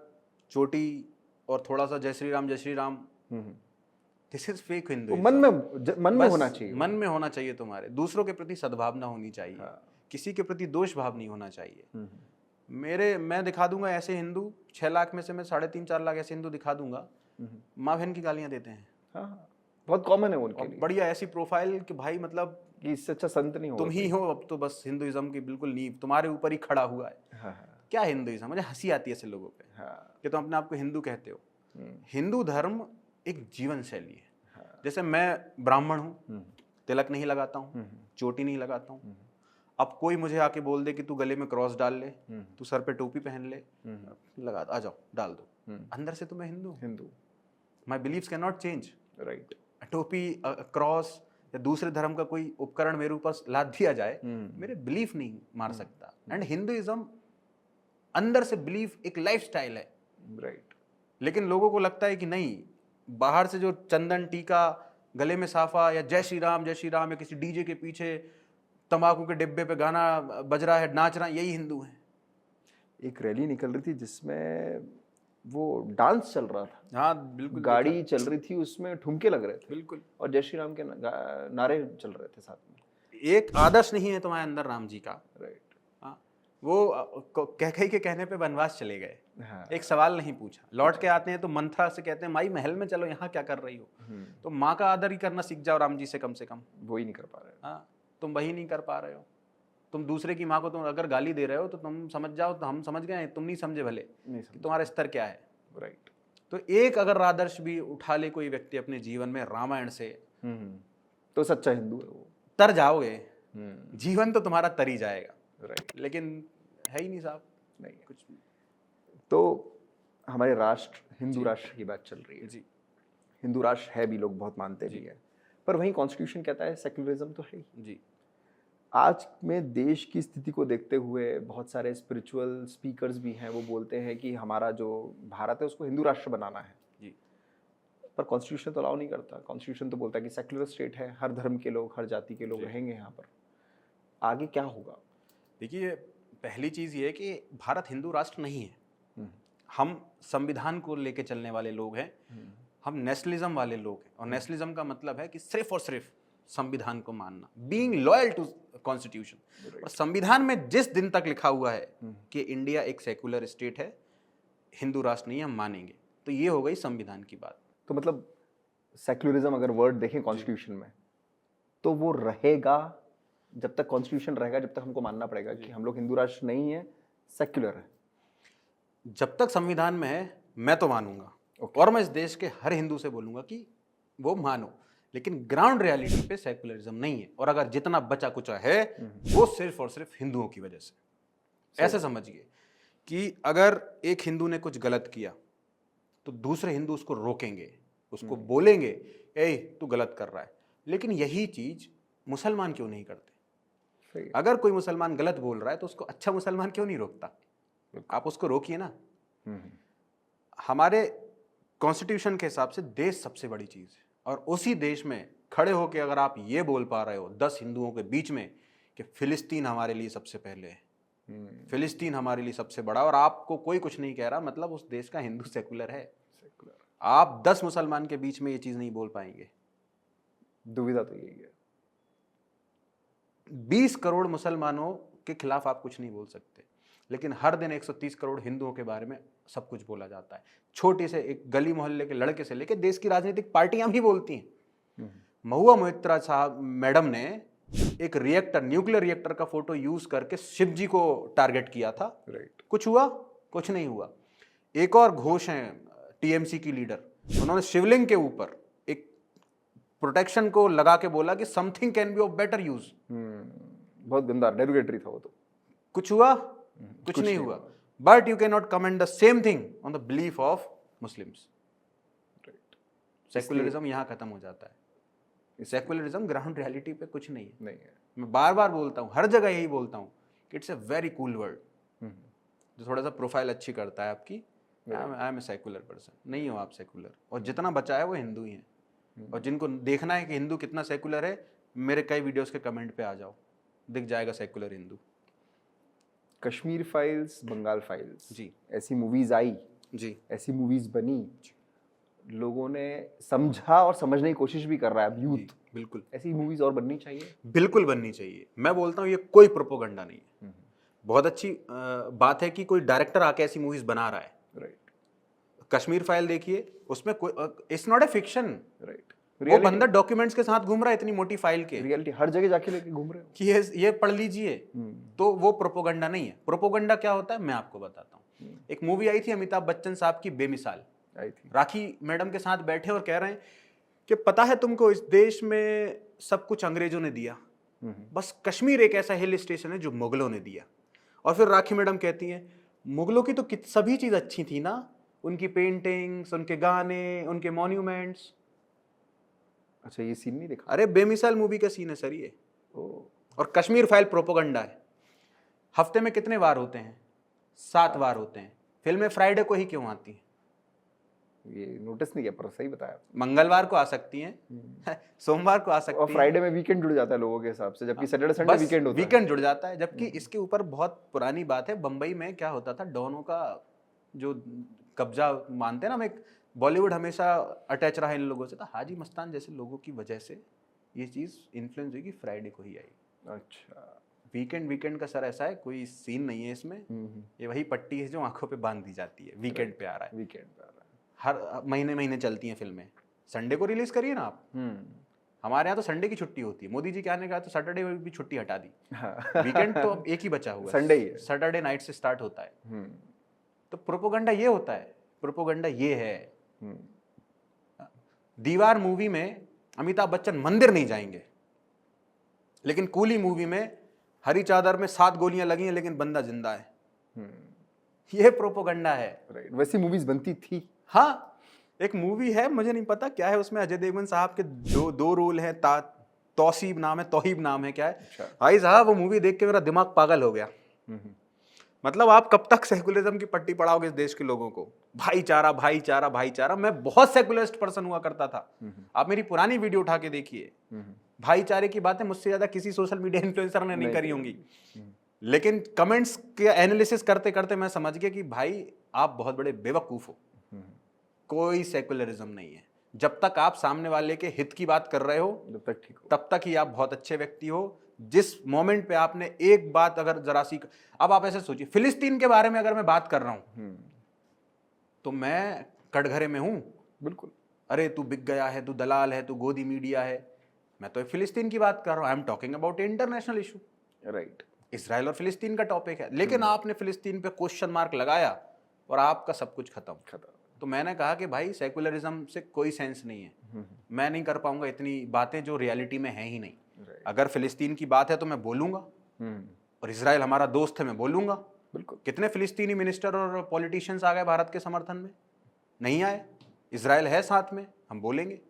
चोटी और थोड़ा सा जय Shri Ram. This is fake Hinduism. मन में होना चाहिए। मन में होना चाहिए तुम्हारे। दूसरों के प्रति सद्भावना होनी चाहिए। किसी के प्रति दोष भाव नहीं होना चाहिए। मैं दिखा दूंगा ऐसे हिंदू, 6 लाख में से मैं 3.5-4 लाख ऐसे हिंदू दिखा दूंगा माँ बहन की गालियां देते हैं। हाँ, बहुत कॉमन है उनके लिए। बढ़िया ऐसी प्रोफाइल कि भाई मतलब कि इससे अच्छा संत नहीं हो। तुम ही हो अब तो बस हिंदुइज्म की बिल्कुल नींव तुम्हारे ऊपर ही खड़ा हुआ है। हाँ, क्या हिंदुइज्म? मुझे हंसी आती है ऐसे लोगों पे कि तुम अपने आप को हिंदू कहते हो। हिंदू धर्म एक जीवन शैली है। जैसे मैं ब्राह्मण हूँ, तिलक नहीं लगाता हूँ, चोटी नहीं लगाता हूँ। अब कोई मुझे आके बोल दे कि तू गले में क्रॉस डाल ले, तू सर पे टोपी पहन ले, लगा आ जाओ डाल दो। अंदर से तो मैं Hindu. My beliefs can not change. Right. टोपी, क्रॉस या दूसरे धर्म का कोई उपकरण मेरे ऊपर लाद दिया जाए, मेरे बिलीफ नहीं मार सकता। एंड हिंदुइज्म अंदर से बिलीफ एक लाइफस्टाइल है। राइट। लेकिन लोगों को लगता है कि नहीं, बाहर से जो चंदन, टीका, गले में साफा या जय श्री राम या किसी डीजे के पीछे तंबाकू के डिब्बे पे गाना बज रहा है, नाच रहा है, यही हिंदू है। एक रैली निकल रही थी जिसमें वो डांस चल रहा था। हाँ बिल्कुल। गाड़ी चल रही थी, उसमें ठुमके लग रहे थे बिल्कुल, और जय श्री राम के नारे चल रहे थे साथ में। एक आदर्श नहीं है तुम्हारे अंदर राम जी का। राइट। हाँ, वो कह के कहने पे वनवास चले गए। हाँ। एक सवाल नहीं पूछा, लौट के आते हैं तो मंथरा से कहते हैं माई महल में चलो, यहाँ क्या कर रही हो? तो माँ का आदर ही करना सीख जाओ राम जी से कम। वो ही नहीं कर पा रहे। हाँ, तुम वही नहीं कर पा रहे हो। तुम दूसरे की माँ को तुम अगर गाली दे रहे हो तो तुम समझ जाओ, तो हम समझ गए, तुम नहीं समझे भले कि तुम्हारा स्तर क्या है। राइट। तो एक अगर आदर्श भी उठा ले कोई व्यक्ति अपने जीवन में रामायण से, तो सच्चा हिंदू है वो। तर जाओगे, जीवन तो तुम्हारा तर ही जाएगा। राइट। लेकिन है ही नहीं साहब, नहीं कुछ भी। तो हमारे राष्ट्र, हिंदू राष्ट्र की बात चल रही है जी। हिंदू राष्ट्र है भी, लोग बहुत मानते भी है, पर वहीं कॉन्स्टिट्यूशन कहता है सेक्युलरिज्म तो है ही। जी। आज में देश की स्थिति को देखते हुए बहुत सारे स्पिरिचुअल स्पीकर्स भी हैं, वो बोलते हैं कि हमारा जो भारत है उसको हिंदू राष्ट्र बनाना है। जी। पर कॉन्स्टिट्यूशन तो अलाउ नहीं करता। कॉन्स्टिट्यूशन तो बोलता है कि सेक्युलर स्टेट है, हर धर्म के लोग, हर जाति के लोग रहेंगे यहाँ पर। आगे क्या होगा? देखिए, पहली चीज़ ये है कि भारत हिंदू राष्ट्र नहीं है। हम संविधान को लेके चलने वाले लोग हैं, हम नेशनलिज्म वाले लोग हैं। और नेशनलिज्म का मतलब है कि सिर्फ और सिर्फ संविधान को मानना, बीइंग लॉयल टू कॉन्स्टिट्यूशन। और संविधान में जिस दिन तक लिखा हुआ है कि इंडिया एक सेकुलर स्टेट है, हिंदू राष्ट्र नहीं, हम मानेंगे, तो ये हो गई संविधान की बात। तो मतलब सेक्युलरिज्म अगर वर्ड देखें कॉन्स्टिट्यूशन में, तो वो रहेगा जब तक कॉन्स्टिट्यूशन रहेगा, जब तक हमको मानना पड़ेगा कि हम लोग हिंदू राष्ट्र नहीं है, सेक्युलर है। जब तक संविधान में है मैं तो मानूंगा। और मैं इस देश के हर हिंदू से बोलूंगा कि वो मानो, लेकिन ग्राउंड रियलिटी पे सेकुलरिज्म नहीं है। और अगर जितना बचा कुचा है वो सिर्फ और सिर्फ हिंदुओं की वजह से। ऐसे समझिए कि अगर एक हिंदू ने कुछ गलत किया तो दूसरे हिंदू उसको रोकेंगे, उसको बोलेंगे ए तू गलत कर रहा है। लेकिन यही चीज मुसलमान क्यों नहीं करते? अगर कोई मुसलमान गलत बोल रहा है तो उसको अच्छा मुसलमान क्यों नहीं रोकता? आप उसको रोकिए ना। हमारे कॉन्स्टिट्यूशन के हिसाब से देश सबसे बड़ी चीज है, और उसी देश में खड़े होकर अगर आप ये बोल पा रहे हो 10 हिंदुओं के बीच में कि फिलिस्तीन हमारे लिए सबसे पहले है, फिलिस्तीन हमारे लिए सबसे बड़ा, और आपको कोई कुछ नहीं कह रहा, मतलब उस देश का हिंदू सेकुलर है। आप 10 मुसलमान के बीच में ये चीज नहीं बोल पाएंगे। दुविधा तो यही है। 20 करोड़ मुसलमानों के खिलाफ आप कुछ नहीं बोल सकते, लेकिन हर दिन 130 करोड़ हिंदुओं के बारे में सब कुछ बोला जाता है। छोटे से एक गली मोहल्ले के लड़के से लेकर देश की राजनीतिक पार्टियां भी बोलती हैं। महुआ मोइत्रा साहब मैडम ने एक रिएक्टर, न्यूक्लियर रिएक्टर का फोटो यूज करके शिव जी को टारगेट किया था। राइट। कुछ हुआ? कुछ नहीं हुआ। एक और घोष हैं टीएमसी की लीडर, उन्होंने शिवलिंग के ऊपर एक प्रोटेक्शन को लगा के बोला कि something can be of better use. बहुत गंदा डेरोगेटरी था वो तो। कुछ हुआ? कुछ नहीं हुआ। But you can not comment the same thing on the belief of Muslims. Secularism यहाँ खत्म हो जाता है। सेकुलरिज्म ग्राउंड रियलिटी पे कुछ नहीं है। मैं बार बार बोलता हूँ, हर जगह यही बोलता हूँ कि it's a very cool word जो थोड़ा सा प्रोफाइल अच्छी करता है आपकी। I am a secular person. नहीं हो आप सेकुलर, और जितना बचा है वो हिंदू ही हैं। और जिनको देखना है कि हिंदू कितना सेकुलर है, मेरे कई वीडियोस के कमेंट पे आ जाओ, दिख जाएगा secular Hindu. Kashmir files, Bengal files जी, ऐसी मूवीज आई जी, ऐसी मूवीज बनी, लोगों ने समझा और समझने की कोशिश भी कर रहा है अब यूथ। बिल्कुल ऐसी मूवीज और बननी चाहिए। बिल्कुल बननी चाहिए। मैं बोलता हूँ ये कोई प्रोपोगंडा नहीं है। बहुत अच्छी बात है कि कोई डायरेक्टर आके ऐसी मूवीज बना रहा है। राइट। कश्मीर फाइल देखिए, उसमें कोई it's not a fiction. Right. वो बंदा डॉक्यूमेंट्स के साथ घूम रहा है इतनी मोटी फाइल के, रियलिटी हर जगह जाके लेके घूम रहे हो कि ये पढ़ लीजिए। तो वो प्रोपोगंडा नहीं है। प्रोपोगंडा क्या होता है मैं आपको बताता हूँ। एक मूवी आई थी अमिताभ बच्चन साहब की, बेमिसाल। आई थी। राखी मैडम के साथ बैठे और कह रहे हैं कि पता है तुमको, इस देश में सब कुछ अंग्रेजों ने दिया, बस कश्मीर एक ऐसा हिल स्टेशन है जो मुगलों ने दिया। और फिर राखी मैडम कहती हैं मुगलों की तो सभी चीज अच्छी थी ना, उनकी पेंटिंग्स, उनके गाने, उनके मॉन्यूमेंट्स। अच्छा, ये सीन नहीं देखा। अरे बेमिसाल मूवी का सीन है सर ये। और कश्मीर फाइल प्रोपोगंडा है। हफ्ते में कितने वार होते हैं? 7 वार होते हैं। फिल्में फ्राइडे को ही क्यों आती हैं? ये नोटिस नहीं किया, पर सही बताया। मंगलवार को आ सकती हैं, सोमवार को आ सकती हैं, और फ्राइडे में वीकेंड जुड़ जाता है लोगों के हिसाब से, जबकि सैटरडे संडे वीकेंड होता है। वीकेंड जुड़ जाता है। जबकि इसके ऊपर बहुत पुरानी बात है। बंबई में क्या होता था, डॉनों का जो कब्जा मानते हैं ना, मैं बॉलीवुड हमेशा अटैच रहा इन लोगों से, तो हाजी मस्तान जैसे लोगों की वजह से ये चीज इन्फ्लुएंस हुई कि फ्राइडे को ही आई। अच्छा, वीकेंड का सर ऐसा है, कोई सीन नहीं है इसमें। ये वही पट्टी है जो आंखों पे बांध दी जाती है। वीकेंड पे आ रहा है, वीकेंड पे आ रहा है। हर महीने चलती हैं फिल्में। संडे को रिलीज करिए ना आप। हमारे यहाँ तो संडे की छुट्टी होती है। मोदी जी के आने के बाद तो सैटरडे में भी छुट्टी हटा दी। वीकेंड तो अब एक ही बचा हुआ है, संडे ही है। सैटरडे नाइट से स्टार्ट होता है। तो प्रोपोगंडा ये होता है। प्रोपोगंडा ये है। दीवार मूवी में अमिताभ बच्चन मंदिर नहीं जाएंगे, लेकिन कूली मूवी में हरी चादर में 7 गोलियां लगी हैं लेकिन बंदा जिंदा है। ये प्रोपोगंडा है। राइट। वैसी मूवीज बनती थी। हाँ, एक मूवी है, मुझे नहीं पता क्या है, उसमें अजय देवगन साहब के दो रोल हैं। तौसीब नाम है, तौहीब नाम है, क्या है। अच्छा। भाई साहब, वो मूवी देख के मेरा दिमाग पागल हो गया। मतलब आप कब तक सेकुलरिज्म की पट्टी पढ़ाओगे इस देश के लोगों को? भाईचारा भाईचारा भाईचारा। मैं बहुत सेकुलरिस्ट पर्सन हुआ करता था। आप मेरी पुरानी वीडियो उठा के देखिए। भाईचारे की बातें मुझसे ज्यादा किसी सोशल मीडिया इन्फ्लुएंसर ने नहीं करी होंगी। लेकिन कमेंट्स के एनालिसिस करते करते मैं समझ गया कि भाई आप बहुत बड़े बेवकूफ हो। कोई सेकुलरिज्म नहीं है। जब तक आप सामने वाले के हित की बात कर रहे हो, जब तक ठीक हो, तब तक ही आप बहुत अच्छे व्यक्ति हो। जिस मोमेंट पे आपने एक बात अगर जरा सी, अब आप ऐसे सोचिए, फिलिस्तीन के बारे में अगर मैं बात कर रहा हूं तो मैं कटघरे में हूं। बिल्कुल। अरे तू बिक गया है, तू दलाल है, तू गोदी मीडिया है। मैं तो फिलिस्तीन की बात कर रहा हूं। I am talking about international issue. Right. Israel और फिलिस्तीन का टॉपिक है, लेकिन आपने फिलिस्तीन पे क्वेश्चन मार्क लगाया और आपका सब कुछ खत्म। तो मैंने कहा कि भाई सेकुलरिज्म से कोई सेंस नहीं है। मैं नहीं कर पाऊंगा इतनी बातें जो रियलिटी में है ही नहीं। अगर फिलिस्तीन की बात है तो मैं बोलूंगा, और इसराइल हमारा दोस्त है, मैं बोलूंगा। बिल्कुल। कितने फिलिस्तीनी मिनिस्टर और पॉलिटिशियंस आ गए भारत के समर्थन में? नहीं आए। इसराइल है साथ में, हम बोलेंगे।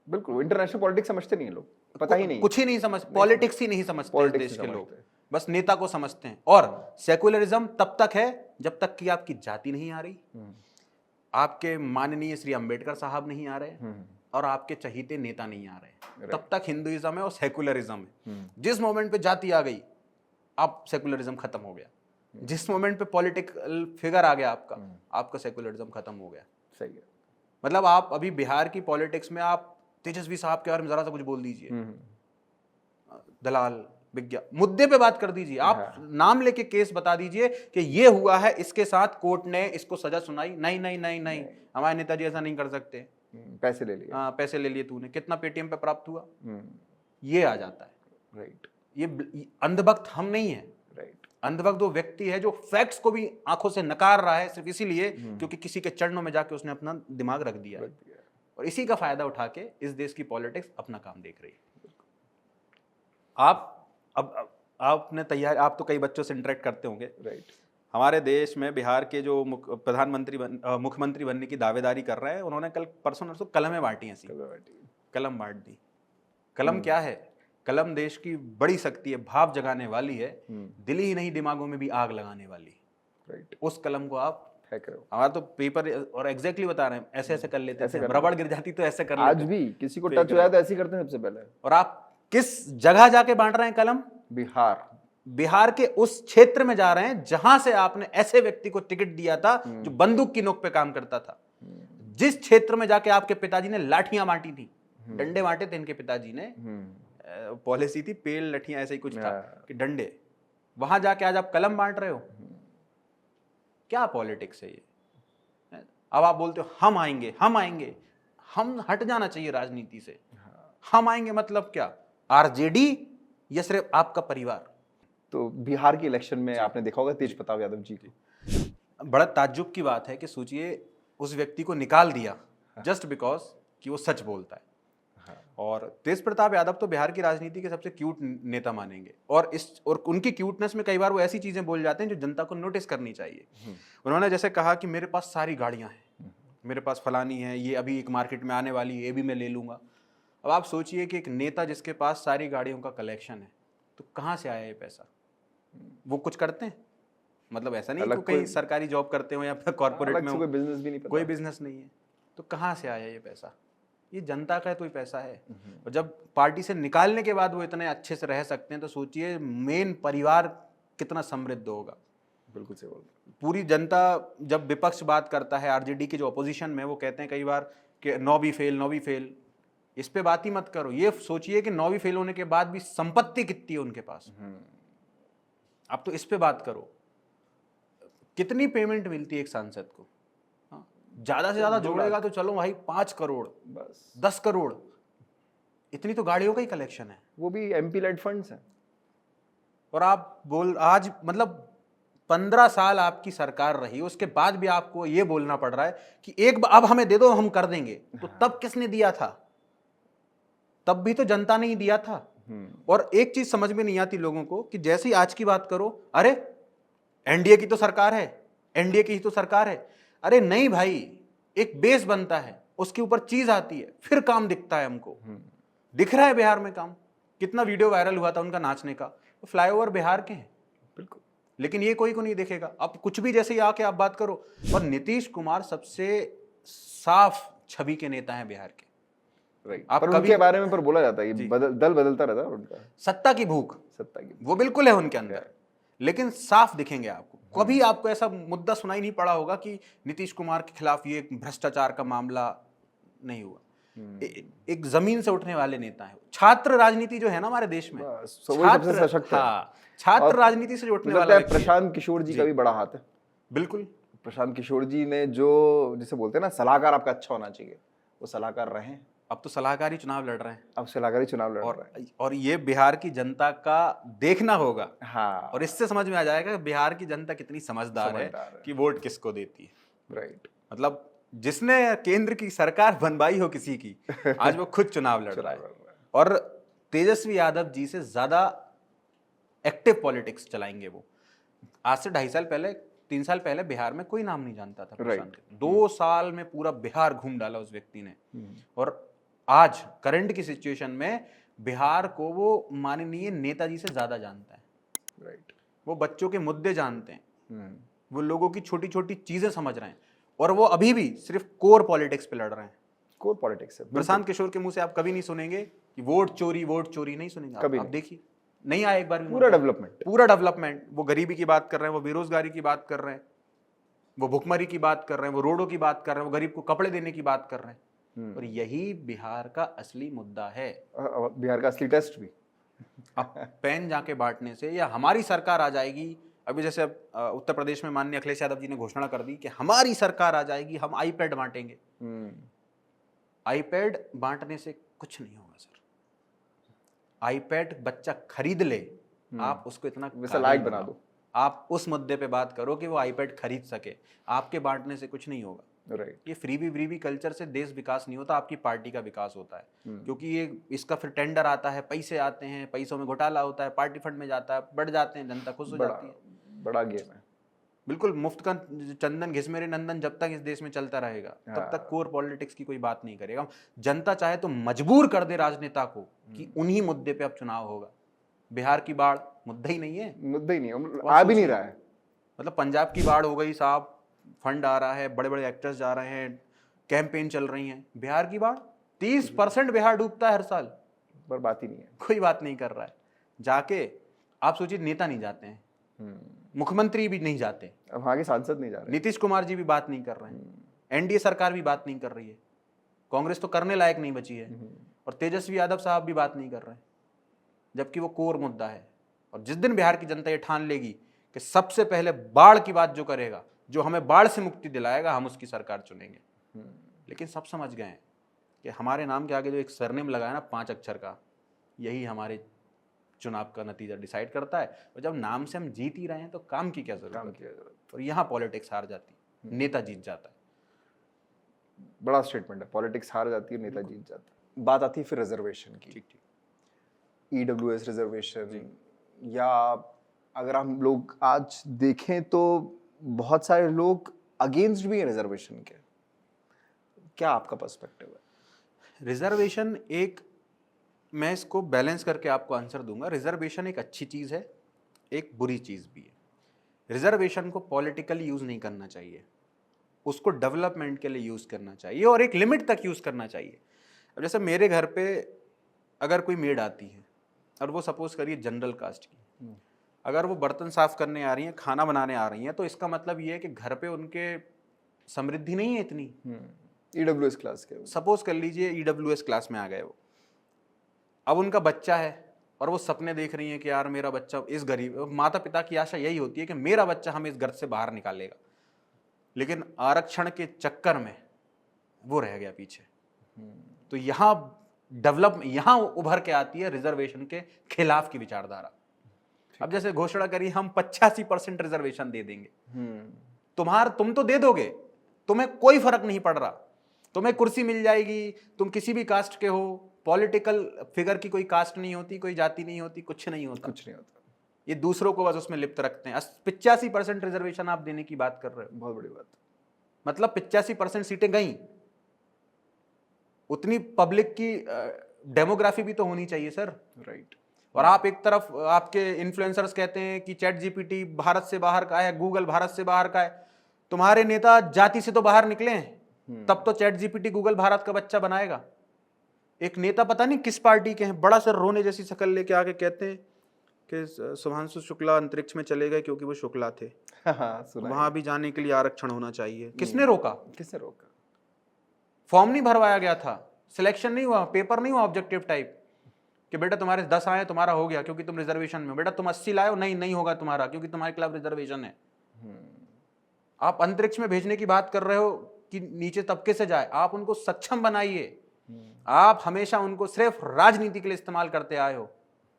बिल्कुल। इंटरनेशनल पॉलिटिक्स समझते नहीं है लोग, पता ही नहीं, कुछ ही नहीं समझ, पॉलिटिक्स ही नहीं समझते देश के लोग, बस नेता को समझते हैं। और सेकुलरिज्म तब तक है जब तक कि आपकी जाति नहीं आ रही, आपके माननीय श्री अंबेडकर साहब नहीं आ रहे, और आपके चहीते नेता नहीं आ रहे, तब तक हिंदुइज्म है और सेकुलरिज्म है। जिस मोमेंट पे जाति आ गई, अब सेकुलरिज्म खत्म हो गया। जिस मोमेंट पे पॉलिटिकल फिगर आ गया आपका सेकुलरिज्म खत्म हो गया। सही है। मतलब आप अभी बिहार की पॉलिटिक्स में आप तेजस्वी साहब के बारे में जरा सा कुछ बोल दीजिए, दलाल विज्ञा, मुद्दे पे बात कर दीजिए। आप नाम लेके केस बता दीजिए कि ये हुआ है, इसके साथ कोर्ट ने इसको सजा सुनाई। नहीं नहीं नहीं नहीं, हमारे नेताजी ऐसा नहीं कर सकते। पैसे ले लिए। हाँ, पैसे ले लिए तूने, कितना पेटीएम पे प्राप्त हुआ, ये आ जाता है। राइट ये अंधभक्त हम नहीं है। राइट अंधभक्त वो व्यक्ति है जो फैक्ट्स को भी आंखों से नकार रहा है सिर्फ इसीलिए क्योंकि किसी के चरणों में जाके उसने अपना दिमाग रख दिया है, और इसी का फायदा उठा के इस देश की पॉलिटिक्स अपना काम देख रही है। आप अब आपने तैयार, आप तो कई बच्चों से इंटरेक्ट करते होंगे। राइट हमारे देश में बिहार के जो प्रधानमंत्री मुख्यमंत्री बनने की दावेदारी कर रहे हैं, उन्होंने कल परसों नरसों कलमें बांटी, ऐसी कलम बांट दी। कलम क्या है? कलम देश की बड़ी शक्ति है, भाव जगाने वाली है, दिल ही नहीं दिमागों में भी आग लगाने वाली। राइट उस कलम को आप फेंक रहे हो। हमारा तो पेपर और एग्जैक्टली बता रहे हैं, ऐसे ऐसे कर लेते हैं, रबड़ गिर जाती तो ऐसे कर लेते। आज भी किसी को टच हुआ तो ऐसे ही करते हैं सबसे पहले। और आप किस जगह जाके बांट रहे हैं कलम? बिहार के उस क्षेत्र में जा रहे हैं जहां से आपने ऐसे व्यक्ति को टिकट दिया था जो बंदूक की नोक पे काम करता था। जिस क्षेत्र में जाके आपके पिताजी ने लाठियां बांटी थी, डंडे बांटे थे इनके पिताजी ने, पॉलिसी थी पेड़ लठियां ऐसे ही कुछ था कि डंडे, वहां जाके आज आप कलम बांट रहे हो। क्या पॉलिटिक्स है ये? अब आप बोलते हो हम आएंगे, हम आएंगे, हम हट जाना चाहिए राजनीति से। हम आएंगे मतलब क्या? आरजेडी या सिर्फ आपका परिवार? तो बिहार के इलेक्शन में आपने देखा होगा तेज प्रताप यादव जी को। बड़ा ताज्जुब की बात है कि सोचिए उस व्यक्ति को निकाल दिया जस्ट बिकॉज कि वो सच बोलता है। और तेज प्रताप यादव तो बिहार की राजनीति के सबसे क्यूट नेता मानेंगे, और उनकी क्यूटनेस में कई बार वो ऐसी चीजें बोल जाते हैं जो जनता को नोटिस करनी चाहिए। उन्होंने जैसे कहा कि मेरे पास सारी गाड़ियां हैं, मेरे पास फलानी है, ये अभी एक मार्केट में आने वाली है, ये भी मैं ले लूंगा। अब आप सोचिए कि एक नेता जिसके पास सारी गाड़ियों का कलेक्शन है, तो कहाँ से आया ये पैसा? वो कुछ करते हैं? मतलब ऐसा नहीं कि कहीं सरकारी जॉब करते हो या फिर कॉर्पोरेट में कोई बिजनेस भी नहीं, कोई बिजनेस नहीं है, तो कहाँ से आया ये पैसा? ये जनता का तो ही पैसा है। और जब पार्टी से निकालने के बाद वो इतने अच्छे से रह सकते हैं, तो सोचिए मेन परिवार कितना समृद्ध होगा। बिल्कुल सही बोल। पूरी जनता जब विपक्ष बात करता है, आरजेडी के जो अपोजिशन में, वो कहते हैं कई बार कि 9वीं फेल 9वीं फेल, इस पे बात ही मत करो। ये सोचिए कि 9वीं फेल होने के बाद भी संपत्ति कितनी है उनके पास। अब तो इस पे बात करो, कितनी पेमेंट मिलती है एक सांसद को? ज्यादा से ज्यादा जोड़ेगा तो चलो भाई 5 करोड़, बस 10 करोड़, इतनी तो गाड़ियों का ही कलेक्शन है, वो भी एमपी लेड फंड्स हैं। और आप बोल आज मतलब 15 साल आपकी सरकार रही, उसके बाद भी आपको ये बोलना पड़ रहा है कि एक अब हमें दे दो, हम कर देंगे। तो तब किसने दिया था? तब भी तो जनता ने ही दिया था। और एक चीज समझ में नहीं आती लोगों को कि जैसे ही आज की बात करो, अरे एनडीए की तो सरकार है, एनडीए की ही तो सरकार है। अरे नहीं भाई, एक बेस बनता है, उसके ऊपर चीज आती है, फिर काम दिखता है हमको। दिख रहा है बिहार में काम, कितना वीडियो वायरल हुआ था उनका नाचने का, तो फ्लाईओवर बिहार के हैं बिल्कुल, लेकिन ये कोई को नहीं दिखेगा। अब कुछ भी जैसे ही आके आप बात करो। और नीतीश कुमार सबसे साफ छवि के नेता हैं बिहार के। राइट। आप उनके बारे में पर बोला जाता है कि दल बदलता रहता है उनका, सत्ता की भूख वो बिल्कुल है उनके अंदर, लेकिन साफ दिखेंगे आपको। कभी आपको ऐसा मुद्दा सुनाई नहीं पड़ा होगा कि नीतीश कुमार के खिलाफ ये भ्रष्टाचार का मामला नहीं हुआ। एक जमीन से उठने वाले नेता है। छात्र राजनीति जो है ना हमारे देश में, छात्र राजनीति से उठने वाला प्रशांत किशोर जी का भी बड़ा हाथ है। बिल्कुल, प्रशांत किशोर जी ने जो जिसे बोलते हैं ना सलाहकार आपका अच्छा होना चाहिए, वो सलाहकार रहे हैं। अब तो सलाहकारी चुनाव लड़ रहे हैं, अब सलाहकारी चुनाव लड़ रहे हैं। और ये बिहार की जनता का देखना होगा। हाँ, और इससे समझ में आ जाएगा कि बिहार की जनता कितनी समझदार है कि वोट किसको देती है। राइट। मतलब जिसने केंद्र की सरकार बनवाई हो किसी की, आज वो खुद चुनाव लड़ रहा है। और तेजस्वी यादव जी से ज्यादा एक्टिव पॉलिटिक्स चलाएंगे वो। आज से 2.5 साल पहले 3 साल पहले बिहार में कोई नाम नहीं जानता था। राइट। 2 साल में पूरा बिहार घूम डाला उस व्यक्ति ने। और आज करंट की सिचुएशन में बिहार को वो माननीय नेताजी से ज्यादा जानता है। राइट। वो बच्चों के मुद्दे जानते हैं, वो लोगों की छोटी छोटी चीजें समझ रहे हैं, और वो अभी भी सिर्फ कोर पॉलिटिक्स पे लड़ रहे हैं। कोर पॉलिटिक्स है। प्रशांत किशोर के मुंह से आप कभी नहीं सुनेंगे कि वोट चोरी नहीं सुनेंगे। कभी आप देखिए, नहीं आया एक बार भी। पूरा डेवलपमेंट। वो गरीबी की बात कर रहे हैं, वो बेरोजगारी की बात कर रहे हैं, वो भुखमरी की बात कर रहे हैं, वो रोडों की बात कर रहे हैं, वो गरीब को कपड़े देने की बात कर रहे हैं। और यही बिहार का असली मुद्दा है, बिहार का असली टेस्ट भी। अब पेन जाके बांटने से, या हमारी सरकार आ जाएगी, अभी जैसे अब उत्तर प्रदेश में माननीय अखिलेश यादव जी ने घोषणा कर दी कि हमारी सरकार आ जाएगी, हम आईपैड बांटेंगे। आईपैड बांटने से कुछ नहीं होगा सर। आईपैड बच्चा खरीद ले, आप उसको इतना वैसा लायक बना दो। आप उस मुद्दे पे बात करो कि वो आईपैड खरीद सके। आपके बांटने से कुछ नहीं होगा। राइट। ये फ्रीबी कल्चर से देश विकास नहीं होता, आपकी पार्टी का विकास होता है। क्योंकि ये इसका फिर टेंडर आता है, पैसे आते हैं, पैसों में घोटाला होता है, पार्टी फंड में जाता है, बढ़ जाते हैं, जनता खुश हो जाती है। बड़ा गेम है। बिल्कुल, मुफ्त का चंदन घिसमेरे नंदन जब तक इस देश में चलता रहेगा तब तक कोर पॉलिटिक्स की कोई बात नहीं करेगा। जनता चाहे तो मजबूर कर दे राजनेता को कि उन्हीं मुद्दे पे अब चुनाव होगा। बिहार की बाढ़ मुद्दा ही नहीं है, मुद्दा ही नहीं है, आ भी नहीं रहा है। मतलब पंजाब की बाढ़ हो गई साहब, फंड आ रहा है, बड़े बड़े एक्टर्स जा रहे हैं, कैंपेन चल रही हैं। बिहार की बाढ़ 30% बिहार डूबता है हर साल, पर बात ही नहीं है, कोई बात नहीं कर रहा है। जाके आप सोचिए, नेता नहीं जाते हैं, मुख्यमंत्री भी नहीं जाते, अब वहाँ के सांसद नहीं जा रहे, नीतीश कुमार जी भी बात नहीं कर रहे हैं, एनडीए सरकार भी बात नहीं कर रही है, कांग्रेस तो करने लायक नहीं बची है, और तेजस्वी यादव साहब भी बात नहीं कर रहे हैं, जबकि वो कोर मुद्दा है। और जिस दिन बिहार की जनता ये ठान लेगी कि सबसे पहले बाढ़ की बात जो करेगा, जो हमें बाढ़ से मुक्ति दिलाएगा, हम उसकी सरकार चुनेंगे। लेकिन सब समझ गए हैं कि हमारे नाम के आगे जो एक सरनेम लगा है ना 5 अक्षर का, यही हमारे चुनाव का नतीजा डिसाइड करता है। और जब नाम से हम जीत ही रहे हैं तो काम की क्या जरूरत है? और यहाँ पॉलिटिक्स हार जाती, नेता जीत जाता है। बड़ा स्टेटमेंट है, पॉलिटिक्स हार जाती है, नेता जीत जाता है। बात आती है फिर रिजर्वेशन की। ठीक, ईडब्ल्यूएस रिजर्वेशन, या अगर हम लोग आज देखें तो बहुत सारे लोग अगेंस्ट भी हैं रिजर्वेशन के। क्या आपका पर्सपेक्टिव है? रिजर्वेशन एक, मैं इसको बैलेंस करके आपको आंसर दूंगा। रिजर्वेशन एक अच्छी चीज़ है, एक बुरी चीज़ भी है। रिजर्वेशन को पॉलिटिकली यूज़ नहीं करना चाहिए, उसको डेवलपमेंट के लिए यूज़ करना चाहिए और एक लिमिट तक यूज़ करना चाहिए। अब जैसे मेरे घर पे अगर कोई मेड आती है और वो सपोज करिए जनरल कास्ट की, अगर वो बर्तन साफ करने आ रही हैं, खाना बनाने आ रही हैं, तो इसका मतलब ये है कि घर पे उनके समृद्धि नहीं है इतनी। ईडब्ल्यूएस क्लास के, सपोज कर लीजिए ईडब्ल्यूएस क्लास में आ गए वो, अब उनका बच्चा है और वो सपने देख रही हैं कि यार मेरा बच्चा इस गरीब, माता पिता की आशा यही होती है कि मेरा बच्चा हमें इस घर से बाहर निकालेगा, लेकिन आरक्षण के चक्कर में वो रह गया पीछे। तो यहाँ यहाँ उभर के आती है रिजर्वेशन के खिलाफ की विचारधारा। अब जैसे घोषणा करी हम 85% रिजर्वेशन दे देंगे, तुम तो दे दोगे, तुम्हें कोई फर्क नहीं पड़ रहा, तुम्हें कुर्सी मिल जाएगी, तुम किसी भी कास्ट के हो, पॉलिटिकल फिगर की कोई कास्ट नहीं होती, कोई जाति नहीं होती, कुछ नहीं होता, कुछ नहीं होता। ये दूसरों को बस उसमें लिप्त रखते हैं। 85% रिजर्वेशन आप देने की बात कर रहे हो, बहुत बड़ी बात। मतलब 85% सीटें गई, उतनी पब्लिक की डेमोग्राफी भी तो होनी चाहिए सर। राइट। और आप एक तरफ आपके इन्फ्लुएंसर्स कहते हैं कि चैट जीपीटी भारत से बाहर का है, गूगल भारत से बाहर का है, तुम्हारे नेता जाति से तो बाहर निकले हैं, तब तो चैट जीपीटी गूगल भारत का बच्चा बनाएगा। एक नेता पता नहीं किस पार्टी के हैं, बड़ा सर रोने जैसी शक्ल लेके आके कहते हैं कि शुभांशु शुक्ला अंतरिक्ष में चले गए क्योंकि वो शुक्ला थे, वहां भी जाने के लिए आरक्षण होना चाहिए। किसने रोका? किसने रोका? फॉर्म नहीं भरवाया गया था, सिलेक्शन नहीं हुआ, पेपर नहीं हुआ ऑब्जेक्टिव टाइप कि बेटा तुम्हारे 10 आए तुम्हारा हो गया क्योंकि तुम रिजर्वेशन में, बेटा तुम 80 लाए हो, नहीं होगा तुम्हारा क्योंकि तुम्हारे खिलाफ रिजर्वेशन है। आप अंतरिक्ष में भेजने की बात कर रहे हो कि नीचे तबके से जाए, आप उनको सक्षम बनाइए। आप हमेशा उनको सिर्फ राजनीति के लिए इस्तेमाल करते आए हो,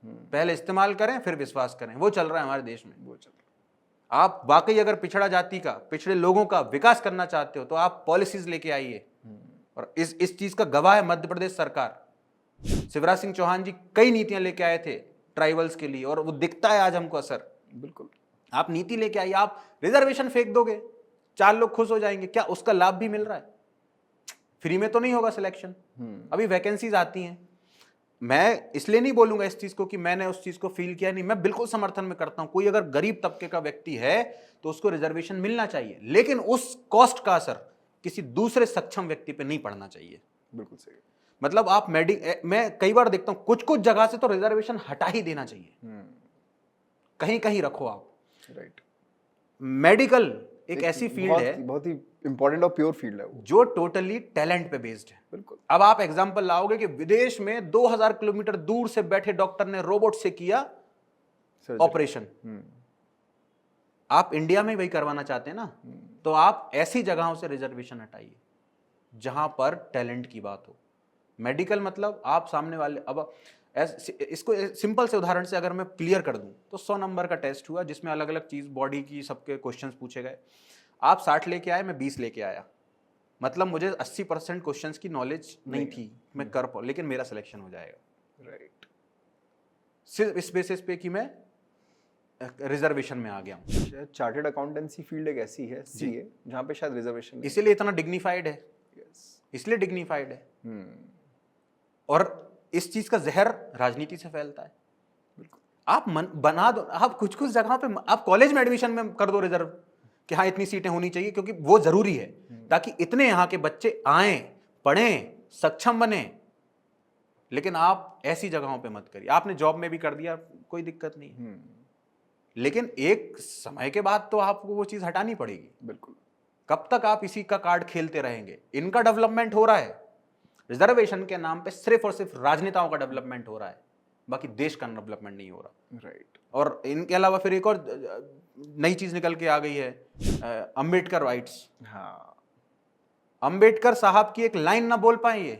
पहले इस्तेमाल करें फिर विश्वास करें। वो चल रहा है हमारे देश में, वो चल रहा है। आप वाकई अगर पिछड़ा जाति का, पिछड़े लोगों का विकास करना चाहते हो तो आप पॉलिसीज लेके आइए, और इस चीज का गवाह है मध्य प्रदेश सरकार। शिवराज सिंह चौहान जी कई नीतियां लेके आए थे ट्राइबल्स के लिए, और वो दिखता है आज हमको असर। बिल्कुल, आप नीति लेके आइए, आप रिजर्वेशन फेंक दोगे, 4 लोग खुश हो जाएंगे, क्या उसका लाभ भी मिल रहा है? फ्री में तो नहीं होगा सिलेक्शन। अभी वैकेंसीज आती हैं, मैं इसलिए नहीं बोलूंगा इस चीज को कि मैंने उस चीज को फील किया नहीं, मैं बिल्कुल समर्थन में करता हूं। कोई अगर गरीब तबके का व्यक्ति है तो उसको रिजर्वेशन मिलना चाहिए, लेकिन उस कॉस्ट का असर किसी दूसरे सक्षम व्यक्ति पे नहीं पड़ना चाहिए। बिल्कुल सही। मतलब आप मैं कई बार देखता हूं कुछ जगह से तो रिजर्वेशन हटा ही देना चाहिए, कहीं कहीं रखो आप। राइट। मेडिकल एक ऐसी फील्ड है, बहुत ही इंपॉर्टेंट और प्योर फील्ड है वो, जो टोटली टैलेंट पे बेस्ड है। बिल्कुल। अब आप एग्जांपल लाओगे कि विदेश में 2000 किलोमीटर दूर से बैठे डॉक्टर ने रोबोट से किया ऑपरेशन, आप इंडिया में वही करवाना चाहते हैं ना, तो आप ऐसी जगहों से रिजर्वेशन हटाइए जहां पर टैलेंट की बात हो। मेडिकल मतलब आप सामने वाले, अब इसको सिंपल से उदाहरण से अगर मैं क्लियर कर दूं तो 100 नंबर का टेस्ट हुआ जिसमें अलग अलग चीज बॉडी की सबके क्वेश्चंस पूछे गए। आप 60 लेके आए, मैं 20 लेके आया, मतलब मुझे 80% क्वेश्चंस की नॉलेज नहीं थी, मैं कर पाऊँ, लेकिन मेरा सिलेक्शन हो जाएगा राइट। सिर्फ इस बेसिस पे कि मैं रिजर्वेशन में आ गया हूँ। चार्टर्ड अकाउंटेंसी फील्ड एक ऐसी है, सीए, जहाँ पे शायद रिजर्वेशन इसीलिए इतना डिग्निफाइड है, इसलिए डिग्निफाइड है। और इस चीज का जहर राजनीति से फैलता है। आप बना दो, आप कुछ कुछ जगह पे आप कॉलेज में एडमिशन में कर दो रिजर्व कि हाँ इतनी सीटें होनी चाहिए, क्योंकि वो जरूरी है ताकि इतने यहाँ के बच्चे आए, पढ़ें, सक्षम बने। लेकिन आप ऐसी जगहों पे मत करिए। आपने जॉब में भी कर दिया, कोई दिक्कत नहीं, लेकिन एक समय के बाद तो आपको वो चीज हटानी पड़ेगी। बिल्कुल। कब तक आप इसी का कार्ड खेलते रहेंगे? इनका डेवलपमेंट हो रहा है, रिजर्वेशन के नाम पे सिर्फ और सिर्फ राजनेताओं का डेवलपमेंट हो रहा है, बाकी देश का डेवलपमेंट नहीं हो रहा। राइट। और इनके अलावा फिर एक और नई चीज निकल के आ गई है, अंबेडकर राइट्स। हाँ, अंबेडकर साहब की एक लाइन ना बोल पाएंगे,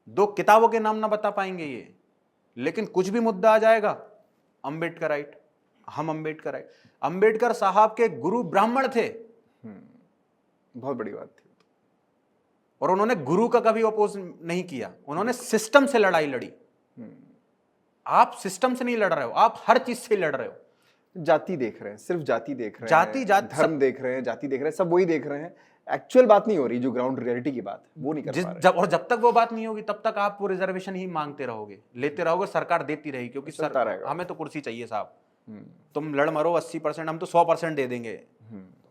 2 किताबों के नाम ना बता पाएंगे ये, लेकिन कुछ भी मुद्दा आ जाएगा अंबेडकर राइट, हम अंबेडकर राइट। अंबेडकर साहब के गुरु ब्राह्मण थे, बहुत बड़ी बात थी। और उन्होंने गुरु का कभी अपोज नहीं किया, उन्होंने सिस्टम से लड़ाई लड़ी। आप सिस्टम से नहीं लड़ रहे हो, आप हर चीज से लड़ रहे हो। जाति देख रहे हैं, सिर्फ जाति देख रहे जाति हैं, जात धर्म देख रहे हैं, जाति देख रहे हैं, सब वही देख रहे हैं। एक्चुअल बात नहीं हो रही, जो ग्राउंड रियलिटी की बात है वो नहीं कर पा रहे। जब तक वो बात नहीं होगी तब तक आप वो रिजर्वेशन ही मांगते रहोगे, लेते रहोगे, सरकार देती रहेगी, क्योंकि हमें तो कुर्सी चाहिए साहब। तुम लड़ मरो 80%, हम तो 100% दे देंगे,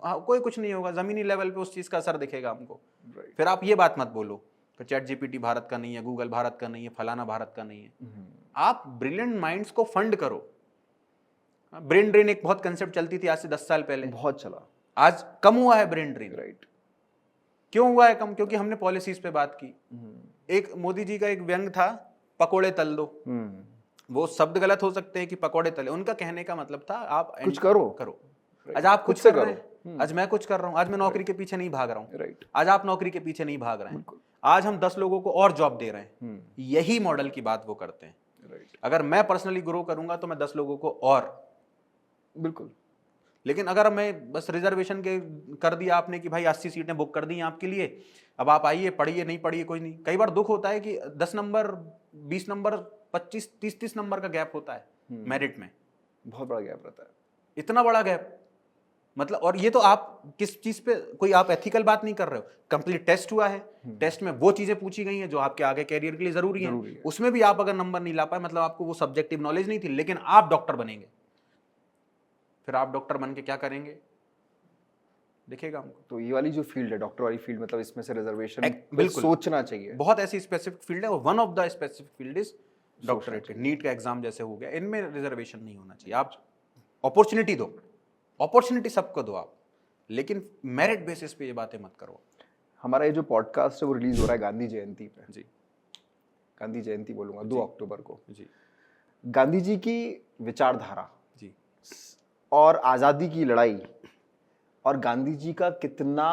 कोई कुछ नहीं होगा, जमीनी लेवल पे उस चीज का असर दिखेगा हमको। फिर आप ये बात मत बोलो कि चैट जीपीटी भारत का नहीं है, गूगल भारत का नहीं है, फलाना भारत का नहीं है। आप ब्रिलियंट माइंड्स को फंड करो। ब्रेन ड्रेन एक बहुत कंसेप्ट चलती थी आज से 10 साल पहले, बहुत चला, आज कम हुआ है ब्रेन ड्रेन। राइट। क्यों हुआ है कम? क्योंकि हमने पॉलिसीज पे बात की। एक मोदी जी का एक व्यंग था, पकोड़े तल दो। वो शब्द गलत हो सकते हैं कि पकोड़े तले, उनका कहने का मतलब था आप कुछ करो। आज आप कुछ कर रहे हैं, आज मैं कुछ कर रहा हूं, आज मैं नौकरी के पीछे नहीं भाग रहा हूं, राइट। आज आप नौकरी के पीछे नहीं भाग रहे हैं, आज हम 10 लोगों को और जॉब दे रहे हैं। यही मॉडल की बात वो करते हैं। अगर मैं पर्सनली ग्रो करूंगा तो मैं 10 लोगों को और, बिल्कुल। लेकिन अगर मैं बस रिजर्वेशन के कर दिया आपने कि भाई 80 सीटें बुक कर दी हैं आपके लिए, अब आप आइए, पढ़िए, नहीं पढ़िए कोई नहीं। कई बार दुख होता है कि 10 नंबर, 20 नंबर, 25, 30 नंबर का गैप होता है मेरिट में, बहुत बड़ा गैप रहता है, इतना बड़ा गैप। मतलब, और ये तो आप किस चीज पे, कोई आप एथिकल बात नहीं कर रहे हो। कंप्लीट टेस्ट हुआ है, टेस्ट में वो चीजें पूछी गई हैं जो आपके आगे कैरियर के लिए जरूरी है, उसमें भी आप अगर नंबर नहीं ला पाए, मतलब आपको वो सब्जेक्टिव नॉलेज नहीं थी, लेकिन आप डॉक्टर बनेंगे, फिर आप डॉक्टर बन के क्या करेंगे दिखेगा हमको। तो ये वाली जो फील्ड है, डॉक्टर वाली फील्ड, मतलब इसमें से रिजर्वेशन बिल्कुल सोचना चाहिए। बहुत ऐसी स्पेसिफिक फील्ड है, और one of the specific field is doctorate. NEET का एग्जाम जैसे हो गया, इनमें रिजर्वेशन नहीं होना चाहिए। आप अपॉर्चुनिटी दो, अपॉर्चुनिटी सबको दो आप, लेकिन मेरिट बेसिस पे ये बातें मत करो। हमारा ये जो पॉडकास्ट है वो रिलीज हो रहा है गांधी जयंती पे। जी, गांधी जयंती बोलूंगा, 2 अक्टूबर को। जी, गांधी जी की विचारधारा जी, और आज़ादी की लड़ाई, और गांधी जी का कितना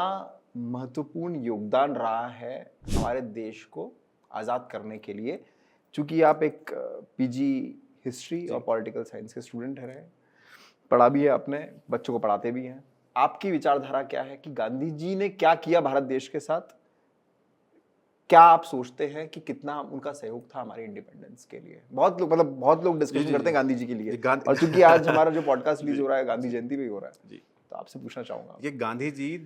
महत्वपूर्ण योगदान रहा है हमारे देश को आज़ाद करने के लिए। चूंकि आप एक पीजी हिस्ट्री और पॉलिटिकल साइंस के स्टूडेंट रहे, पढ़ा भी है, अपने बच्चों को पढ़ाते भी हैं, आपकी विचारधारा क्या है कि गांधी जी ने क्या किया भारत देश के साथ? क्या आप सोचते हैं कि कितना उनका सहयोग था हमारे इंडिपेंडेंस के लिए? बहुत लोग डिस्कशन करते हैं गांधी जी के लिए, और चूंकि आज हमारा जो पॉडकास्ट रिलीज हो रहा है गांधी जयंती पे ही हो रहा है, जी, तो आपसे पूछना चाहूंगा। ये Gandhi ji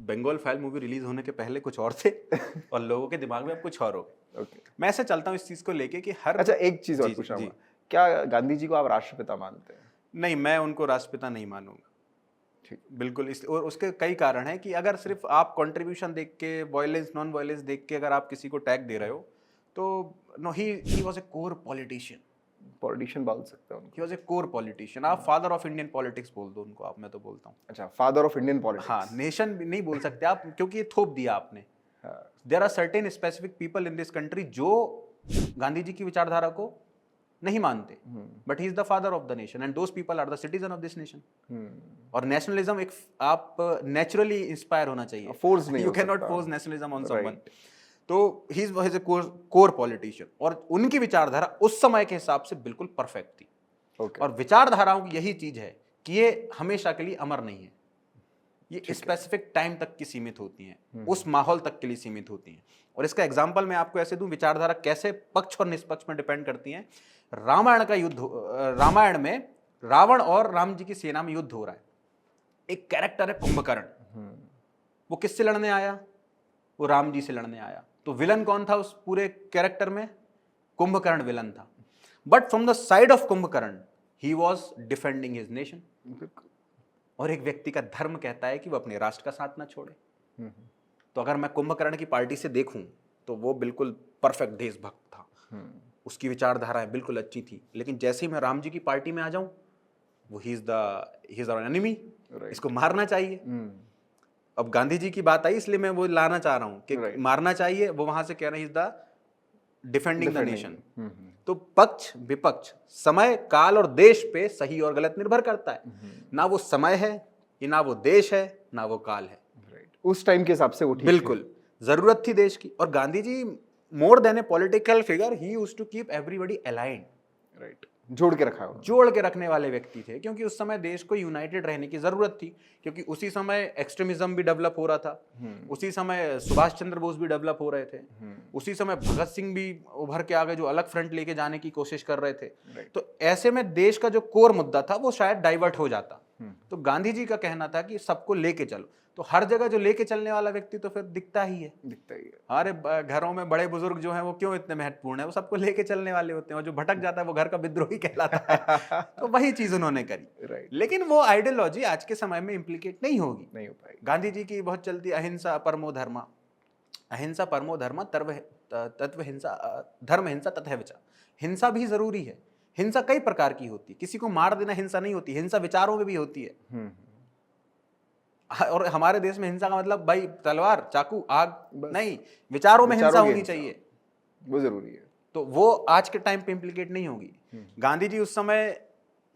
Bengal file movie release होने के पहले कुछ और थे और लोगों के दिमाग में अब कुछ और हो गए। ओके, मैं ऐसे चलता हूँ इस चीज को लेके कि हर, अच्छा, एक चीज और पूछना, क्या गांधी जी को आप राष्ट्रपिता मानते हैं? नहीं, मैं उनको राष्ट्रपिता नहीं मानूंगा। बिल्कुल, इस और उसके कई कारण हैं कि अगर सिर्फ आप कंट्रीब्यूशन देख के, वायलेंस नॉन वायलेंस देख के अगर आप किसी को टैग दे रहे हो, तो no, he was a core politician बोल सकते हैं उनको। He was a core politician. आप फादर ऑफ इंडियन पॉलिटिक्स बोल दो उनको, आप, मैं तो बोलता हूँ। अच्छा, फादर ऑफ इंडियन पॉलिटिक्स। हाँ, नेशन भी नहीं बोल सकते आप, क्योंकि ये थोप दिया आपने। There are certain specific people in this country जो गांधी जी की विचारधारा को नहीं मानते, but he is the father of the nation, and those people are the citizen of this nation. और नेशनलिज्म एक आप नेचुरली इंस्पायर होना चाहिए, फोर्स नहीं, you can not force nationalism on someone. तो he is a core politician, और उनकी विचारधारा उस समय के हिसाब से बिल्कुल परफेक्ट थी। Okay. और विचारधाराओं की यही चीज है कि ये हमेशा के लिए अमर नहीं है, ये स्पेसिफिक टाइम तक की सीमित होती हैं, उस माहौल तक के लिए सीमित होती हैं। और इसका एग्जांपल मैं आपको ऐसे दूं, विचारधारा कैसे पक्ष और निष्पक्ष में डिपेंड करती हैं। रामायण का युद्ध, रामायण में रावण और राम जी की सेना में युद्ध हो रहा है। एक कैरेक्टर है कुंभकर्ण, वो किससे लड़ने आया? वो राम जी से लड़ने आया। तो विलन कौन था उस पूरे कैरेक्टर में? कुंभकर्ण विलन था। But from the side of Kumbhakarna he was defending his nation. और एक व्यक्ति का धर्म कहता है कि वो अपने राष्ट्र का साथ ना छोड़े। तो अगर मैं कुंभकर्ण की पार्टी से देखूं तो वो बिल्कुल परफेक्ट देशभक्त था, उसकी विचारधाराएं बिल्कुल अच्छी थी। लेकिन जैसे ही मैं राम जी की पार्टी में आ जाऊं, वो ही इज आवर एनिमी, इसको मारना चाहिए। अब गांधी जी की बात आई इसलिए मैं वो लाना चाह रहा हूं कि मारना चाहिए, वो वहां से कह रहे हैं is the defending the nation. तो पक्ष विपक्ष, समय काल और देश पे सही और गलत निर्भर करता है। ना वो समय है, कि ना वो देश है, ना वो काल है। उस टाइम के हिसाब से वो ठीक बिल्कुल जरूरत थी देश की। और Gandhi ji more than a political figure, he used to keep everybody aligned. Right, जोड़ के रखा है, जोड़ के रखने वाले व्यक्ति थे, क्योंकि उस समय देश को यूनाइटेड रहने की जरूरत थी, क्योंकि उसी समय एक्सट्रीमिज्म भी डेवलप हो रहा था, उसी समय सुभाष चंद्र बोस भी डेवलप हो रहे थे, उसी समय भगत सिंह भी उभर के आगे जो अलग फ्रंट लेके जाने की कोशिश कर रहे थे। तो ऐसे में देश का जो कोर मुद्दा था वो शायद डाइवर्ट हो जाता। तो गांधी जी का कहना था कि सबको लेके चलो। तो हर जगह जो लेके चलने वाला व्यक्ति तो फिर दिखता ही है। हमारे घरों में बड़े बुजुर्ग जो हैं वो क्यों इतने महत्वपूर्ण है? वो सबको लेके चलने वाले होते हैं, और जो भटक जाता है वो घर का विद्रोही कहलाता है। तो वही चीज उन्होंने करी। लेकिन वो आइडियोलॉजी आज के समय में इम्प्लीकेट नहीं होगी, नहीं हो पाएगी। गांधी जी की बहुत चलती अहिंसा परमो धर्मा, अहिंसा परमो धर्मा, तत्व हिंसा, धर्म हिंसा तथैव च। हिंसा भी जरूरी है। हिंसा कई प्रकार की होती है, किसी को मार देना हिंसा नहीं होती, हिंसा विचारों में भी होती है। और हमारे देश में हिंसा का मतलब भाई तलवार चाकू आग नहीं, विचारों में हिंसा होनी चाहिए, वो जरूरी है। तो वो आज के टाइम पे इम्प्लीकेट नहीं होगी। गांधी जी उस समय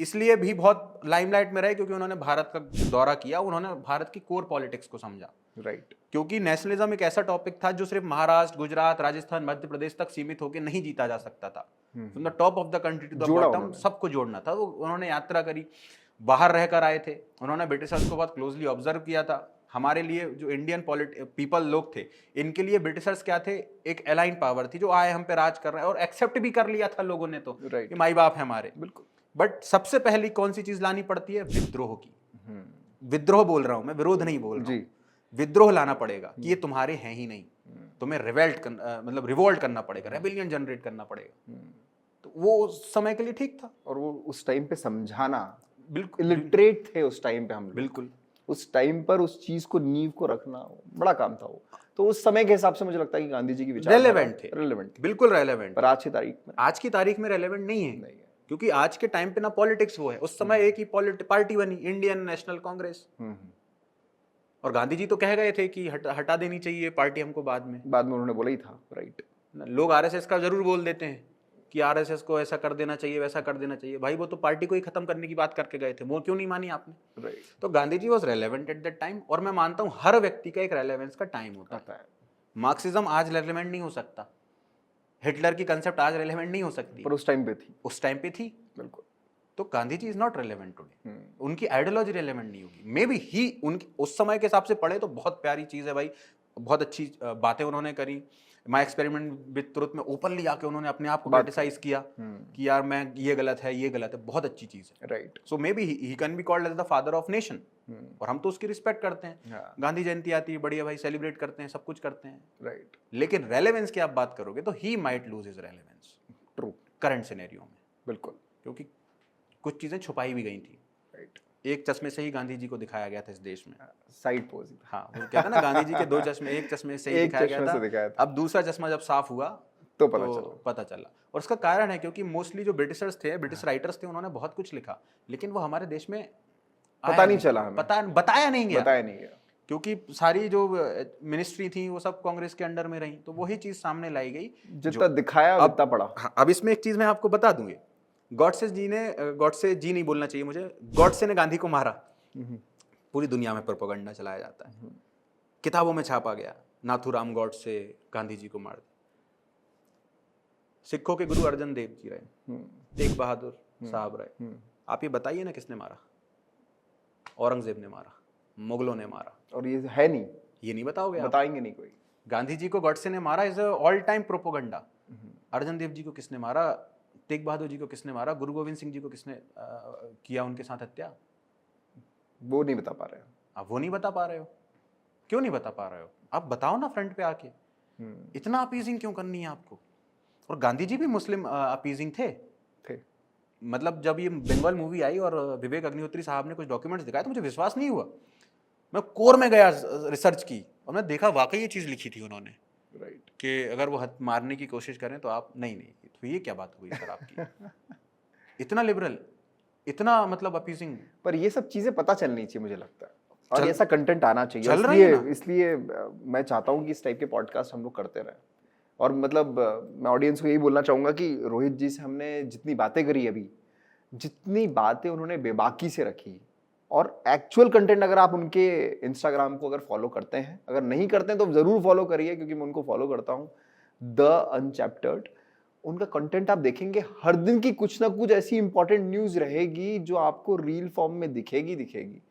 इसलिए भी बहुत लाइमलाइट में रहे क्योंकि उन्होंने भारत का दौरा किया, उन्होंने भारत की कोर पॉलिटिक्स को समझा। राइट, क्योंकि नेशनलिज्म एक ऐसा टॉपिक था जो सिर्फ महाराष्ट्र, गुजरात, राजस्थान, मध्य प्रदेश तक सीमित होकर नहीं जीता जा सकता था। From the top of the country to the bottom सबको जोड़ना था। वो उन्होंने यात्रा करी, बाहर रहकर आए थे, उन्होंने ब्रिटिशर्स को बहुत क्लोजली ऑब्जर्व किया था। हमारे लिए जो इंडियन पीपल लोग थे, इनके लिए ब्रिटिशर्स क्या थे? एक अलाइन पावर थी जो आए हम पे राज कर रहे हैं, और एक्सेप्ट भी कर लिया था लोगों ने तो कि माई बाप है हमारे। बिल्कुल। बट सबसे पहली कौन सी चीज लानी पड़ती है? विद्रोह की। विद्रोह बोल रहा हूं मैं, विरोध नहीं बोल रहा हूं। विद्रोह लाना पड़ेगा कि ये तुम्हारे हैं ही नहीं, तुम्हें मतलब रिवोल्ट करना पड़ेगा, रेबेलियन जनरेट करना पड़ेगा। तो वो उस समय के लिए ठीक था, और वो उस टाइम पे समझाना, बिल्कुल इलिटरेट थे उस टाइम पे हम लोग। बिल्कुल उस टाइम पर उस चीज को, नींव को रखना बड़ा काम था वो। तो उस समय के हिसाब से मुझे लगता है कि गांधी जी की विचार रेलेवेंट थे, बिल्कुल रेलेवेंट। पर आज की तारीख में रेलेवेंट नहीं है, क्योंकि आज के टाइम पे ना पॉलिटिक्स वो है। उस समय एक ही पार्टी बनी, इंडियन नेशनल कांग्रेस, और गांधी जी तो कह गए थे कि हटा देनी चाहिए पार्टी हमको। बाद में उन्होंने बोला ही था। राइट, लोग आरएसएस का जरूर बोल देते हैं कि आरएसएस को ऐसा कर देना चाहिए, वैसा कर देना चाहिए। भाई वो तो पार्टी को ही खत्म करने की बात करके गए थे, वो क्यों नहीं मानी आपने? राइट। तो Gandhi ji was relevant at that time, और मैं मानता हूं हर व्यक्ति का एक रेलेवेंस का टाइम होता है। मार्क्सिज्म आज रेलेवेंट नहीं हो सकता, हिटलर की कंसेप्ट आज रेलेवेंट नहीं हो सकती, पर उस टाइम पे थी। बिल्कुल। तो गांधी जी इज नॉट रेलेवेंट टुडे, उनकी आइडियोलॉजी रेलेवेंट नहीं होगी। मे बी ही उनकी उस समय के हिसाब से पढ़े तो बहुत प्यारी चीज है भाई, बहुत अच्छी बातें उन्होंने करी। माय एक्सपेरिमेंट विद ट्रुथ में ओपनली आके उन्होंने अपने आप को क्रिटिसाइज किया कि यार मैं ये गलत है, बहुत अच्छी चीज है। Right. So maybe he can be called as the father of nation, और हम तो उसकी रिस्पेक्ट करते हैं। गांधी जयंती आती है, बढ़िया भाई, सेलिब्रेट करते हैं, सब कुछ करते हैं। राइट। लेकिन रेलेवेंस की आप बात करोगे तो he might lose his relevance. True. Current scenario में बिल्कुल, क्योंकि कुछ चीजें छुपाई भी गई थी। राइट। एक चश्मे से ही गांधी जी को दिखाया गया था इस देश में, साइड पोज। हाँ, वो कहते हैं ना गांधी जी के दो चश्मे, एक चश्मे से ही दिखाया गया था। अब दूसरा चश्मा जब साफ हुआ तो पता चला। और उसका कारण है क्योंकि मोस्टली जो ब्रिटिशर्स थे, ब्रिटिश राइटर्स थे, उन्होंने बहुत कुछ लिखा, लेकिन वो हमारे देश में बताया नहीं गया, क्योंकि सारी जो मिनिस्ट्री थी वो सब कांग्रेस के अंडर में रही। तो वही चीज सामने लाई गई, जितना दिखाया उतना पड़ा। अब इसमें एक चीज मैं आपको बता दूंगी, गॉडसे जी नहीं बोलना चाहिए मुझे, गॉडसे ने गांधी को मारा, पूरी दुनिया में प्रोपेगेंडा चलाया जाता है, किताबों में छापा गया, नाथूराम गॉडसे गांधी जी को मार दिया। सिखों के गुरु अर्जन देव जी रहे, तेग बहादुर साहब रहे। आप ये बताइए ना किसने मारा? औरंगजेब ने मारा, मुगलों ने मारा। और ये है नहीं, ये नहीं बताओगे आप? बताएंगे नहीं कोई। गांधी जी को गॉडसे ने मारा is all time propaganda. Arjan Dev ji को किसने मारा? तेग बहादुर जी को किसने मारा? गुरु गोविंद सिंह जी को किसने किया उनके साथ हत्या? वो नहीं बता पा रहे हैं। आप वो नहीं बता पा रहे हो? क्यों नहीं बता पा रहे हो? आप बताओ ना फ्रंट पे आके। इतना अपीजिंग क्यों करनी है आपको? और गांधी जी भी मुस्लिम अपीजिंग थे। मतलब जब ये बंगाल मूवी आई और विवेक अग्निहोत्री साहब ने कुछ डॉक्यूमेंट्स दिखाए तो मुझे विश्वास नहीं हुआ। मैं कोर में गया रिसर्च की और मैं देखा वाकई ये चीज़ लिखी थी उन्होंने, राइट, कि अगर वो मारने की कोशिश करें तो आप नहीं तो ये क्या बात हुई सर आपकी? इतना लिबरल, इतना मतलब अपीजिंग। पर ये सब चीजें पता चलनी चाहिए मुझे लगता है, और ऐसा कंटेंट आना चाहिए। चल रही है ना? इसलिए मैं चाहता हूँ कि इस टाइप के पॉडकास्ट हम लोग करते रहें। और मतलब मैं ऑडियंस को यही बोलना चाहूँगा कि रोहित जी से हमने जितनी बातें करी अभी, जितनी बातें उन्होंने बेबाकी से रखी, और एक्चुअल कंटेंट अगर आप उनके इंस्टाग्राम को अगर फॉलो करते हैं, अगर नहीं करते हैं तो ज़रूर फॉलो करिए, क्योंकि मैं उनको फॉलो करता हूँ, द अनचैप्टर्ड। उनका कंटेंट आप देखेंगे, हर दिन की कुछ ना कुछ ऐसी इंपॉर्टेंट न्यूज़ रहेगी जो आपको रील फॉर्म में दिखेगी।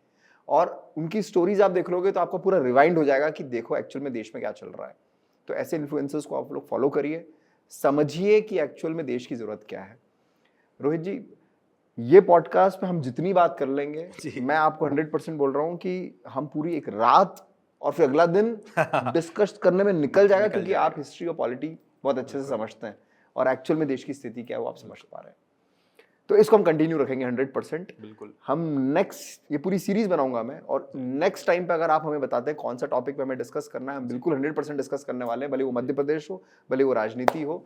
और उनकी स्टोरीज आप देख लोगे तो आपका पूरा रिवाइंड हो जाएगा कि देखो एक्चुअल में देश में क्या चल रहा है। तो ऐसे इन्फ्लुएंसर्स को आप लोग फॉलो करिए, समझिए कि एक्चुअल में देश की ज़रूरत क्या है। रोहित जी, ये पॉडकास्ट में हम जितनी बात कर लेंगे, मैं आपको 100% बोल रहा हूँ कि हम पूरी एक रात और फिर अगला दिन डिस्कस करने में निकल जाएगा, क्योंकि आप हिस्ट्री और पॉलिटी बहुत अच्छे से समझते हैं और एक्चुअल में देश की स्थिति क्या है वो आप समझ पा रहे हैं। तो इसको हम कंटिन्यू रखेंगे 100%। बिल्कुल। हम नेक्स्ट, ये पूरी सीरीज बनाऊंगा मैं, और नेक्स्ट टाइम पे अगर आप हमें बताते हैं कौन सा टॉपिक पे हमें डिस्कस करना है, हम बिल्कुल 100% डिस्कस करने वाले हैं, भले वो मध्य प्रदेश हो, भले वो राजनीति हो,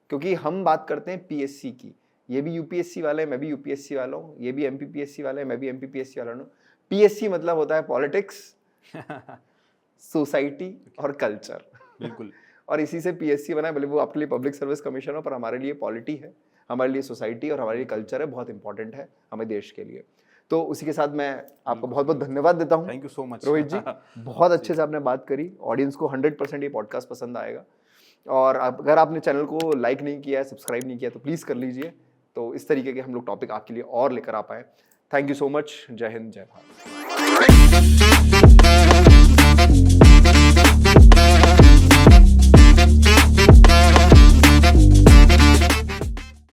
क्योंकि हम बात करते हैं पीएससी की। ये भी यूपीएससी वाले हैं, मैं भी यूपीएससी वाला हूँ, ये भी एमपीपीएससी वाले हैं, मैं भी एमपीपीएससी वाला हूँ। पीएससी मतलब होता है पॉलिटिक्स, सोसाइटी और कल्चर। बिल्कुल। और इसी से पीएससी बना है, भले वो आपके लिए पब्लिक सर्विस कमीशन हो, पर हमारे लिए पॉलिटी है, हमारे लिए सोसाइटी और हमारे लिए कल्चर है, बहुत इंपॉर्टेंट है हमें देश के लिए। तो उसी के साथ मैं आपको बहुत बहुत धन्यवाद देता हूँ। Thank you so much Rohit ji, बहुत अच्छे से आपने बात करी। ऑडियंस को 100% ये पॉडकास्ट पसंद आएगा, और अगर आपने चैनल को लाइक नहीं किया है, सब्सक्राइब नहीं किया, तो प्लीज़ कर लीजिए, तो इस तरीके के हम लोग टॉपिक आपके लिए और लेकर आ पाए। Thank you so much. जय हिंद, जय भारत।